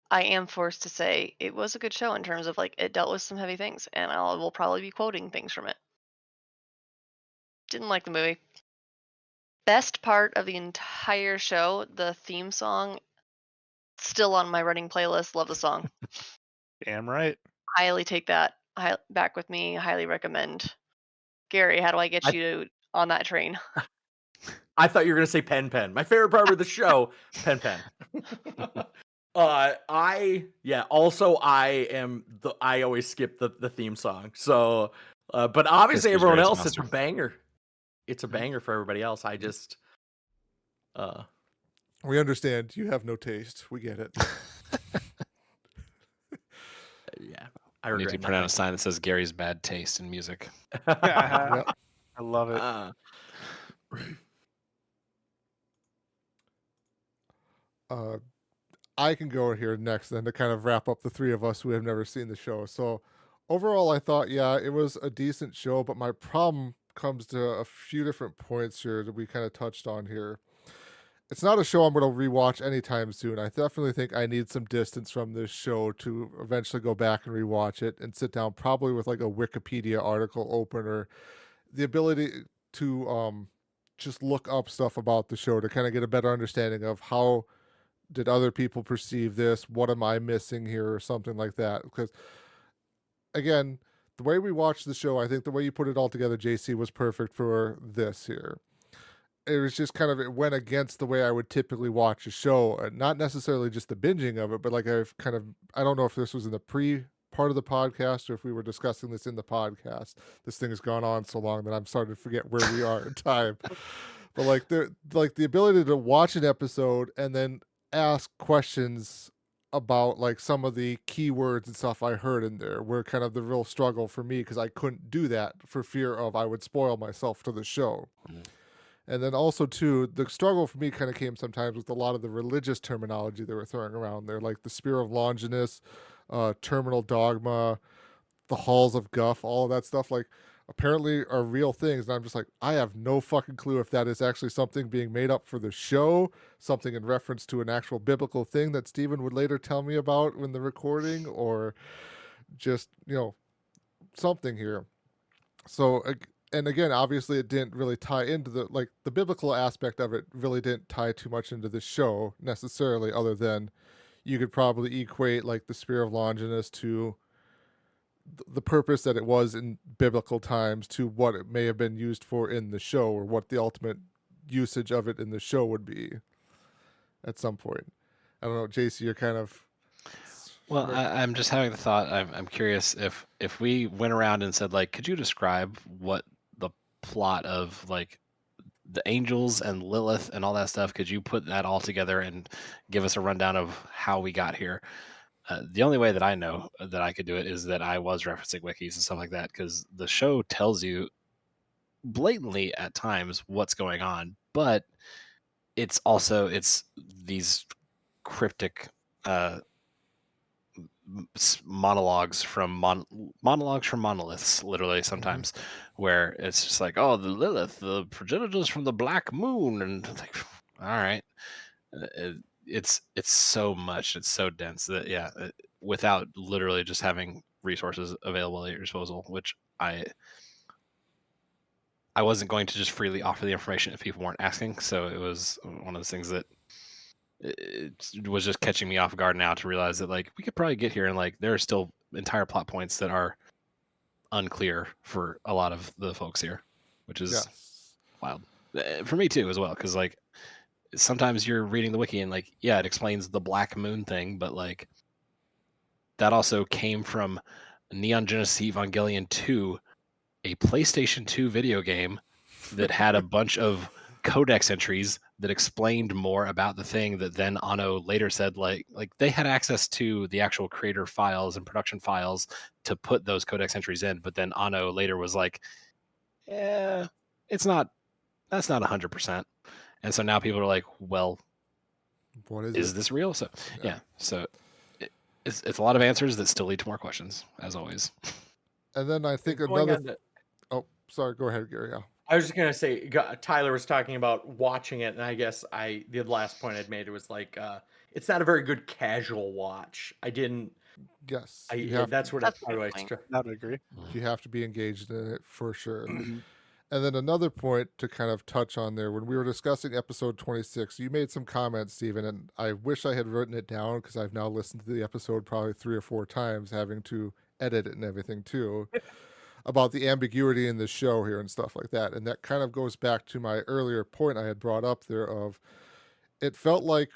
I am forced to say it was a good show in terms of like it dealt with some heavy things, and I will probably be quoting things from it. Didn't like the movie. Best part of the entire show, the theme song, still on my running playlist. Love the song. Damn right. Highly take that back with me. Highly recommend. Gary, how do I get you on that train? I thought you were going to say Pen Pen. My favorite part of the show, Pen Pen. I always skip the theme song. So, but obviously This was everyone Jared's else, monster. it's a banger. It's a banger for everybody else. I just, We understand you have no taste. We get it. yeah. I We need to regret print out a sign that says Gary's bad taste in music. nothing. Yep. I love it. I can go here next then to kind of wrap up the three of us who have never seen the show. So overall, I thought, yeah, it was a decent show, but my problem comes to a few different points here that we kind of touched on here. It's not a show I'm going to rewatch anytime soon. I definitely think I need some distance from this show to eventually go back and rewatch it and sit down probably with like a Wikipedia article open or the ability to just look up stuff about the show to kind of get a better understanding of how did other people perceive this, what am I missing here, or something like that. Because again, the way we watched the show, I think the way you put it all together, JC, was perfect for this here. It was just kind of, it went against the way I would typically watch a show, not necessarily just the binging of it, but like I've kind of, I don't know if this was in the part of the podcast or if we were discussing this in the podcast. This thing has gone on so long that I'm starting to forget where we are in time. But like the ability to watch an episode and then ask questions about like some of the keywords and stuff I heard in there were kind of the real struggle for me because I couldn't do that for fear of I would spoil myself to the show. And then also too, the struggle for me kind of came sometimes with a lot of the religious terminology they were throwing around there, like the Spear of Longinus, terminal dogma, the halls of Guff, all of that stuff. Like apparently are real things, and I'm just like, I have no fucking clue if that is actually something being made up for the show, something in reference to an actual biblical thing that Steven would later tell me about in the recording, or just, something here. So, and again, obviously it didn't really tie into the biblical aspect of it really didn't tie too much into the show necessarily, other than you could probably equate like the Spear of Longinus to the purpose that it was in biblical times to what it may have been used for in the show, or what the ultimate usage of it in the show would be at some point. I don't know, JC, you're kind of... Well, I'm just having the thought. I'm curious if we went around and said, like, could you describe what the plot of like the angels and Lilith and all that stuff? Could you put that all together and give us a rundown of how we got here? The only way that I know that I could do it is that I was referencing wikis and stuff like that, because the show tells you blatantly at times what's going on, but it's these cryptic monologues from monoliths, literally sometimes, where it's just like, oh, the Lilith, the progenitors from the Black Moon, and like, all right, it's so much, it's so dense that without literally just having resources available at your disposal, which I wasn't going to just freely offer the information if people weren't asking. So it was one of those things that it was just catching me off guard now to realize that, like, we could probably get here and, like, there are still entire plot points that are unclear for a lot of the folks here, which is wild for me too as well, because, like, sometimes you're reading the wiki and, like, yeah, it explains the Black Moon thing, but, like, that also came from Neon Genesis Evangelion 2, a PlayStation 2 video game that had a bunch of codex entries that explained more about the thing, that then Anno later said, like they had access to the actual creator files and production files to put those codex entries in, but then Anno later was like, yeah, that's not 100%. And so now people are like, well, what is this real? So so it's a lot of answers that still lead to more questions, as always. And then I think oh, sorry, go ahead, Gary. Yeah. I was just gonna say, Tyler was talking about watching it, and I guess the last point I'd made was like, it's not a very good casual watch. I didn't. Yes, that's what That's I a good point. I would agree. you have to be engaged in it for sure. Mhm. And then another point to kind of touch on there, when we were discussing episode 26, you made some comments, Stephen, and I wish I had written it down because I've now listened to the episode probably 3 or 4 times, having to edit it and everything too, about the ambiguity in the show here and stuff like that. And that kind of goes back to my earlier point I had brought up there of, it felt like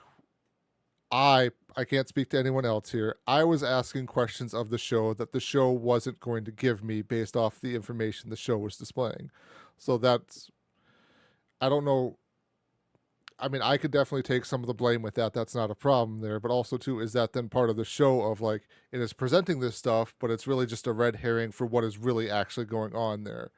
I can't speak to anyone else here. I was asking questions of the show that the show wasn't going to give me based off the information the show was displaying. So that's, I don't know. I mean, I could definitely take some of the blame with that. That's not a problem there. But also, too, is that then part of the show of, like, it is presenting this stuff, but it's really just a red herring for what is really actually going on there.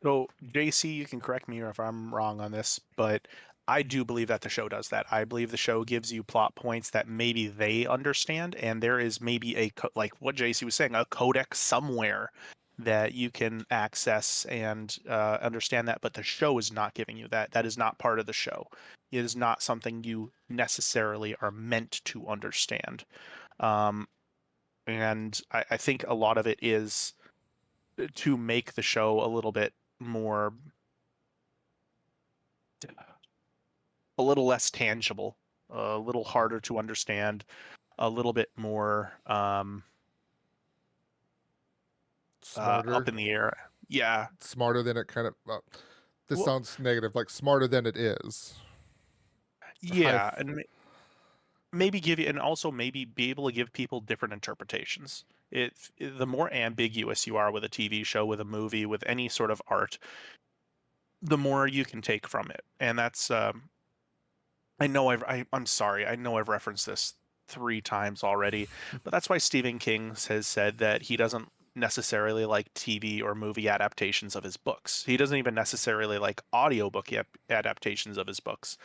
So, JC, you can correct me if I'm wrong on this, but I do believe that the show does that. I believe the show gives you plot points that maybe they understand, and there is maybe like what JC was saying, a codex somewhere that you can access and understand that, but the show is not giving you that. That is not part of the show. It is not something you necessarily are meant to understand. And I think a lot of it is to make the show a little bit more, a little less tangible, a little harder to understand, a little bit more Smarter. up in the air. Yeah. Smarter than it kind of, this Well, sounds negative, like smarter than it is. yeah, and maybe give you, and also maybe be able to give people different interpretations. The more ambiguous you are with a TV show, with a movie, with any sort of art, the more you can take from it. And that's I know I'm sorry. I know I've referenced this 3 times already, but that's why Stephen King has said that he doesn't necessarily like TV or movie adaptations of his books. He doesn't even necessarily like audiobook adaptations of his books,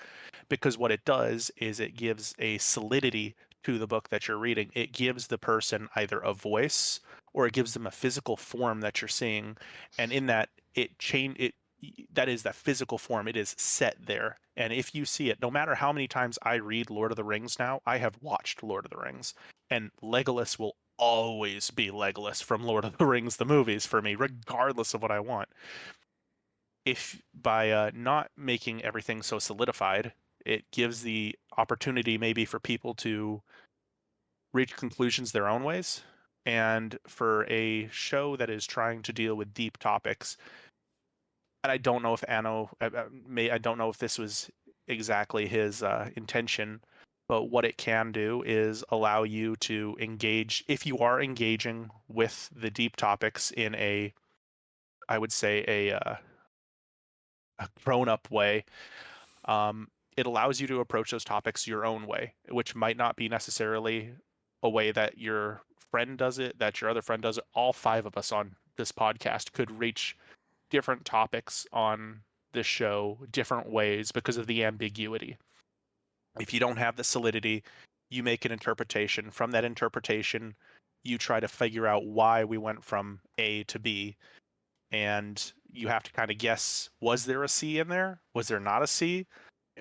because what it does is it gives a solidity to the book that you're reading. It gives the person either a voice or it gives them a physical form that you're seeing, and in that that is that physical form. It is set there, and if you see it, no matter how many times I read Lord of the Rings now, I have watched Lord of the Rings, and Legolas will always be Legolas from Lord of the Rings, the movies, for me, regardless of what I want. If by not making everything so solidified, it gives the opportunity maybe for people to reach conclusions their own ways. And for a show that is trying to deal with deep topics, and I don't know if Anno I don't know if this was exactly his intention, but what it can do is allow you to engage, if you are engaging with the deep topics in a, I would say a grown-up way. It allows you to approach those topics your own way, which might not be necessarily a way that your friend does it, that your other friend does it. All 5 of us on this podcast could reach different topics on this show different ways because of the ambiguity. If you don't have the solidity, you make an interpretation. From that interpretation, you try to figure out why we went from A to B. And you have to kind of guess, was there a C in there? Was there not a C?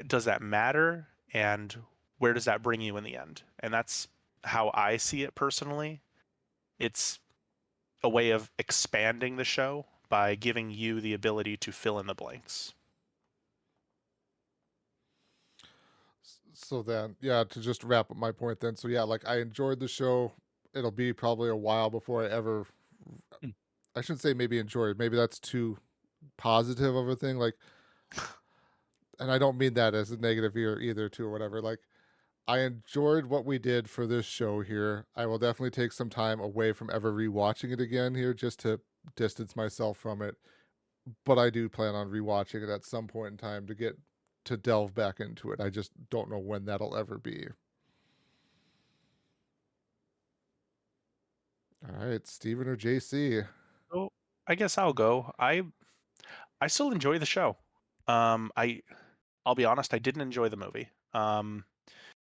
Does that matter? And where does that bring you in the end? And that's how I see it personally. It's a way of expanding the show by giving you the ability to fill in the blanks. So then, yeah, to just wrap up my point then. So yeah, like I enjoyed the show. It'll be probably a while before I ever, I shouldn't say maybe enjoyed. Maybe that's too positive of a thing. Like, and I don't mean that as a negative either too or whatever. Like, I enjoyed what we did for this show here. I will definitely take some time away from ever rewatching it again here just to distance myself from it. But I do plan on rewatching it at some point in time to get to delve back into it. I just don't know when that'll ever be. All right, Steven or JC? So I guess I'll go. I still enjoy the show. I'll be honest, I didn't enjoy the movie.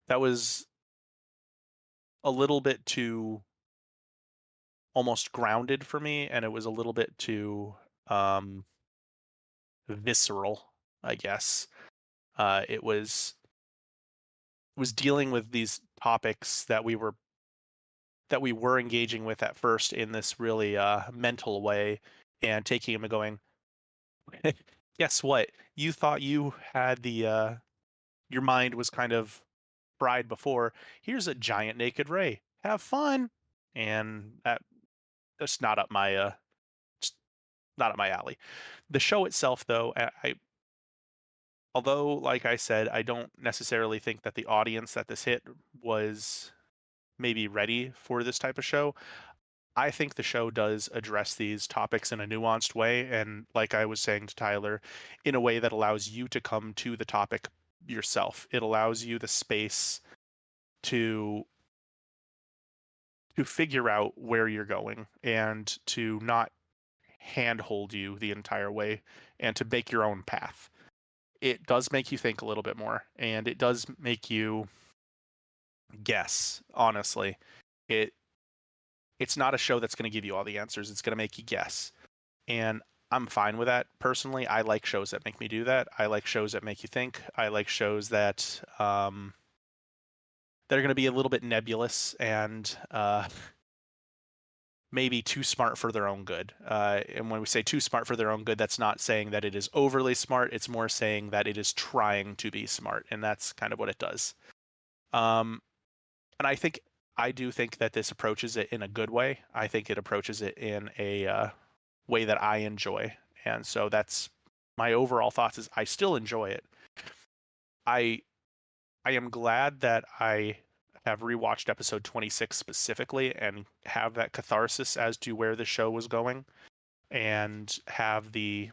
That was a little bit too almost grounded for me, and it was a little bit too visceral, I guess. It was dealing with these topics that we were engaging with at first in this really mental way, and taking them and going, guess what? You thought you had the your mind was kind of fried before. Here's a giant naked ray. Have fun. And that's not up my not up my alley. The show itself, though, although, like I said, I don't necessarily think that the audience that this hit was maybe ready for this type of show. I think the show does address these topics in a nuanced way, and like I was saying to Tyler, in a way that allows you to come to the topic yourself. It allows you the space to figure out where you're going and to not handhold you the entire way and to make your own path. It does make you think a little bit more, and it does make you guess, honestly. It's not a show that's going to give you all the answers. It's going to make you guess. And I'm fine with that personally. I like shows that make me do that. I like shows that make you think. I like shows that that are going to be a little bit nebulous and maybe too smart for their own good. And when we say too smart for their own good, that's not saying that it is overly smart. It's more saying that it is trying to be smart, and that's kind of what it does. And I do think that this approaches it in a good way. I think it approaches it in a way that I enjoy, and so that's my overall thoughts. Is I still enjoy it. I am glad that I have rewatched episode 26 specifically and have that catharsis as to where the show was going, and have the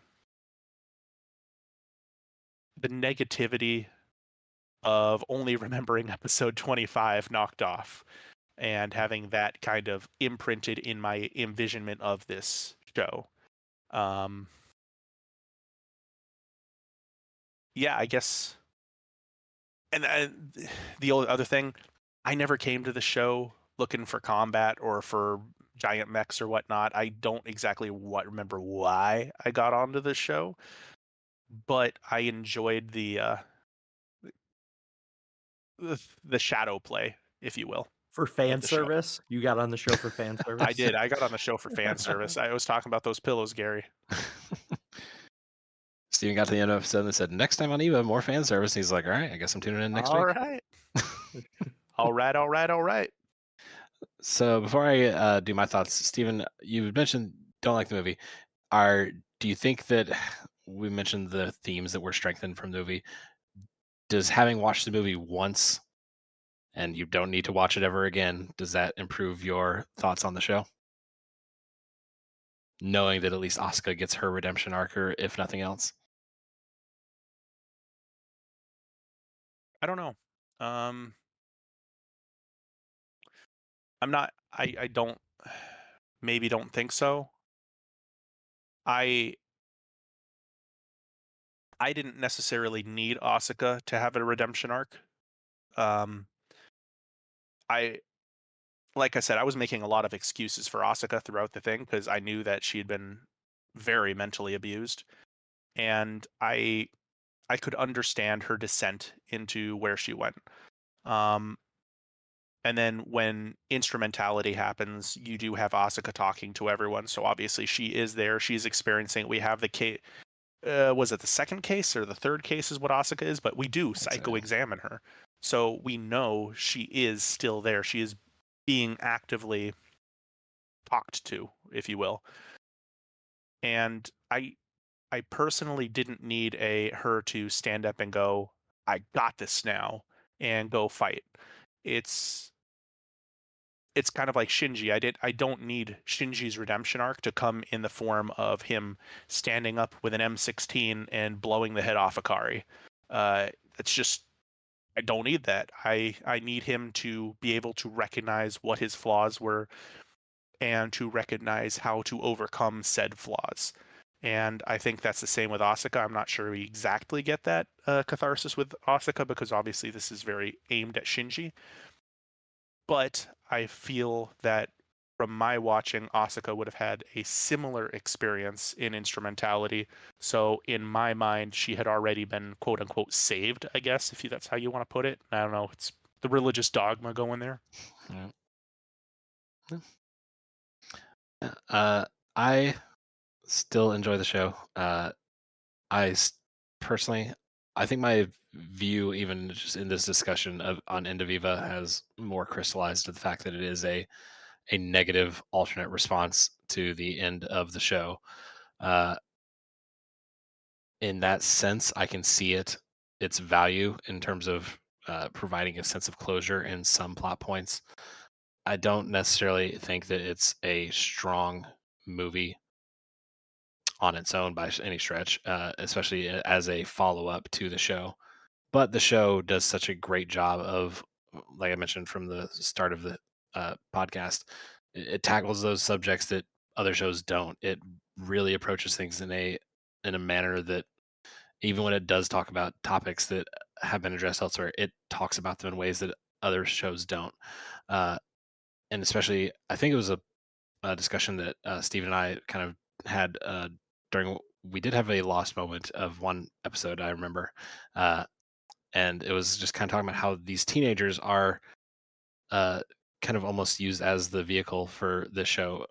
negativity of only remembering episode 25 knocked off, and having that kind of imprinted in my envisionment of this show. Yeah, I guess. And the other thing, I never came to the show looking for combat or for giant mechs or whatnot. I don't exactly remember why I got onto this show, but I enjoyed the shadow play, if you will. For fan the show. service? You got on the show for fan service? I did. I got on the show for fan service. I was talking about those pillows, Gary. Steven got to the end of the episode and said, next time on EVA, more fan service. And he's like, all right, I guess I'm tuning in next All week. right. All right. So before I do my thoughts, Steven, you mentioned don't like the movie. Do you think that we mentioned the themes that were strengthened from the movie? Does having watched the movie once and you don't need to watch it ever again, does that improve your thoughts on the show? Knowing that at least Asuka gets her redemption arc, or if nothing else. I don't know. I don't maybe don't think so. I didn't necessarily need Asuka to have a redemption arc. Um, I like I said, I was making a lot of excuses for Asuka throughout the thing because I knew that she had been very mentally abused, and I could understand her descent into where she went. Um, and then when instrumentality happens, you do have Asuka talking to everyone. So obviously she is there. She's experiencing. We have the case. Was it the second case or the third case is what Asuka is? But we do psycho-examine her, so we know she is still there. She is being actively talked to, if you will. And I personally didn't need her to stand up and go, "I got this now," and go fight. It's kind of like Shinji. I don't need Shinji's redemption arc to come in the form of him standing up with an M16 and blowing the head off Ikari. It's just I don't need that. I need him to be able to recognize what his flaws were and to recognize how to overcome said flaws. And I think that's the same with Asuka. I'm not sure we exactly get that catharsis with Asuka because obviously this is very aimed at Shinji. But I feel that from my watching, Asuka would have had a similar experience in instrumentality. So in my mind, she had already been quote unquote saved, I guess, if that's how you want to put it. I don't know. It's the religious dogma going there. I still enjoy the show. Personally, I think my view, even just in this discussion on End of Eva, has more crystallized to the fact that it is a negative alternate response to the end of the show. In that sense, I can see its value in terms of providing a sense of closure in some plot points. I don't necessarily think that it's a strong movie on its own by any stretch, especially as a follow up to the show. But the show does such a great job of, like I mentioned from the start of the podcast, it tackles those subjects that other shows don't. It really approaches things in a manner that even when it does talk about topics that have been addressed elsewhere, it talks about them in ways that other shows don't. Uh, and especially, I think it was a discussion that Steve and I kind of had during. We did have a lost moment of one episode, I remember, and it was just kind of talking about how these teenagers are kind of almost used as the vehicle for the show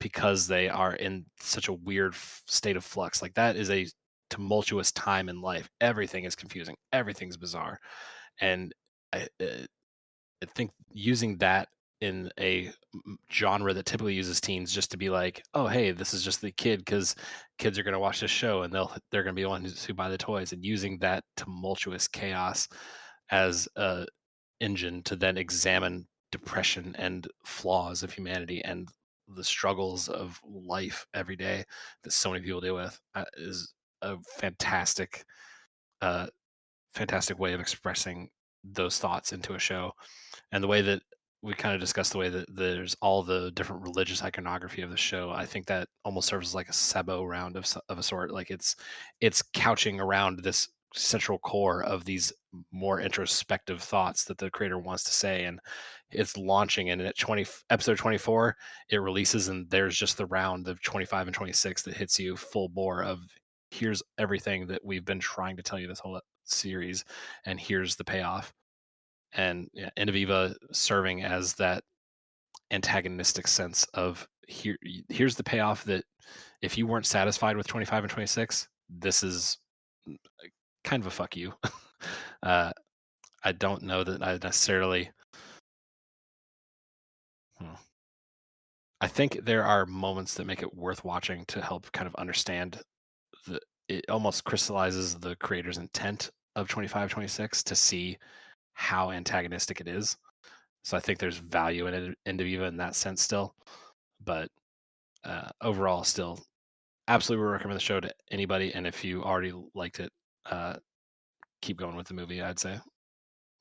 because they are in such a weird state of flux. Like that is a tumultuous time in life. Everything is confusing. Everything's bizarre, and I think using that in a genre that typically uses teens just to be like, oh hey, this is just the kid because kids are going to watch this show and they're going to be the ones who buy the toys, and using that tumultuous chaos as a engine to then examine depression and flaws of humanity and the struggles of life every day that so many people deal with is a uh, fantastic way of expressing those thoughts into a show. And the way that we kind of discussed the way that there's all the different religious iconography of the show, I think that almost serves as like a sebo round of a sort. Like it's couching around this central core of these more introspective thoughts that the creator wants to say, and it's launching. And at episode 24 it releases, and there's just the round of 25 and 26 that hits you full bore of here's everything that we've been trying to tell you this whole series, and here's the payoff. And End of Eva serving as that antagonistic sense of here's the payoff that if you weren't satisfied with 25 and 26, this is kind of a fuck you. I don't know that I necessarily. I think there are moments that make it worth watching to help kind of understand it almost crystallizes the creator's intent of 25, 26 to see how antagonistic it is. So I think there's value in it, End of Eva in that sense still. But overall, still absolutely would recommend the show to anybody. And if you already liked it, keep going with the movie, I'd say.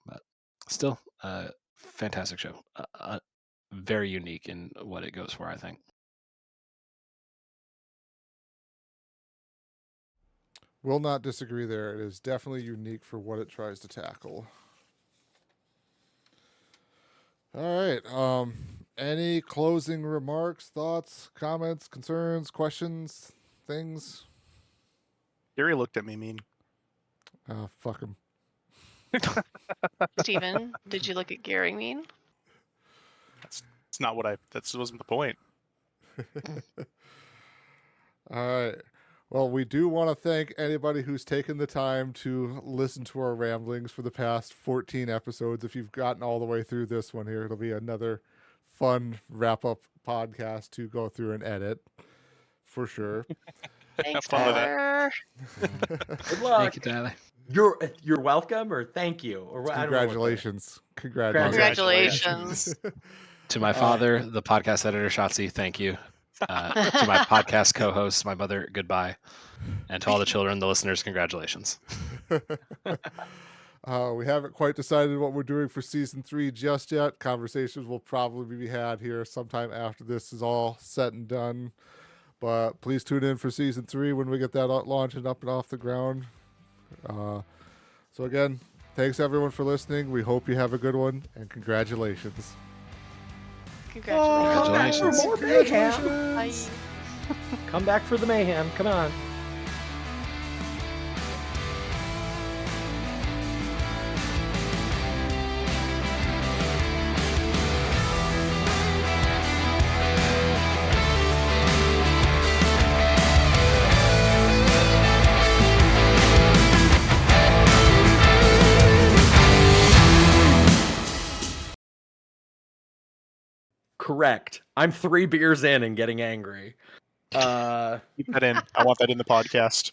But still, fantastic show. very unique in what it goes for, I think. Will not disagree there. It is definitely unique for what it tries to tackle. All right. Any closing remarks, thoughts, comments, concerns, questions, things? Gary looked at me mean. Fuck him. Steven, did you look at Gary mean? That's not what that wasn't the point. All right. Well, we do want to thank anybody who's taken the time to listen to our ramblings for the past 14 episodes. If you've gotten all the way through this one here, it'll be another fun wrap-up podcast to go through and edit, for sure. Thanks, fun with that. Tyler. Good luck. Thank you, Tyler. You're welcome, or thank you, or I don't know what Congratulations. Congratulations. To my father, the podcast editor, Shotzi, thank you. To my podcast co-host, my mother, goodbye. And to all the children, the listeners, congratulations. We haven't quite decided what we're doing for season 3 just yet. Conversations will probably be had here sometime after this is all said and done. But please tune in for season 3 when we get that out, launching up and off the ground. So again, thanks everyone for listening. We hope you have a good one, and congratulations. Congratulations. More mayhem. Bye. Come back for the mayhem. Come on. Correct. I'm 3 beers in and getting angry. Keep that in. I want that in the podcast.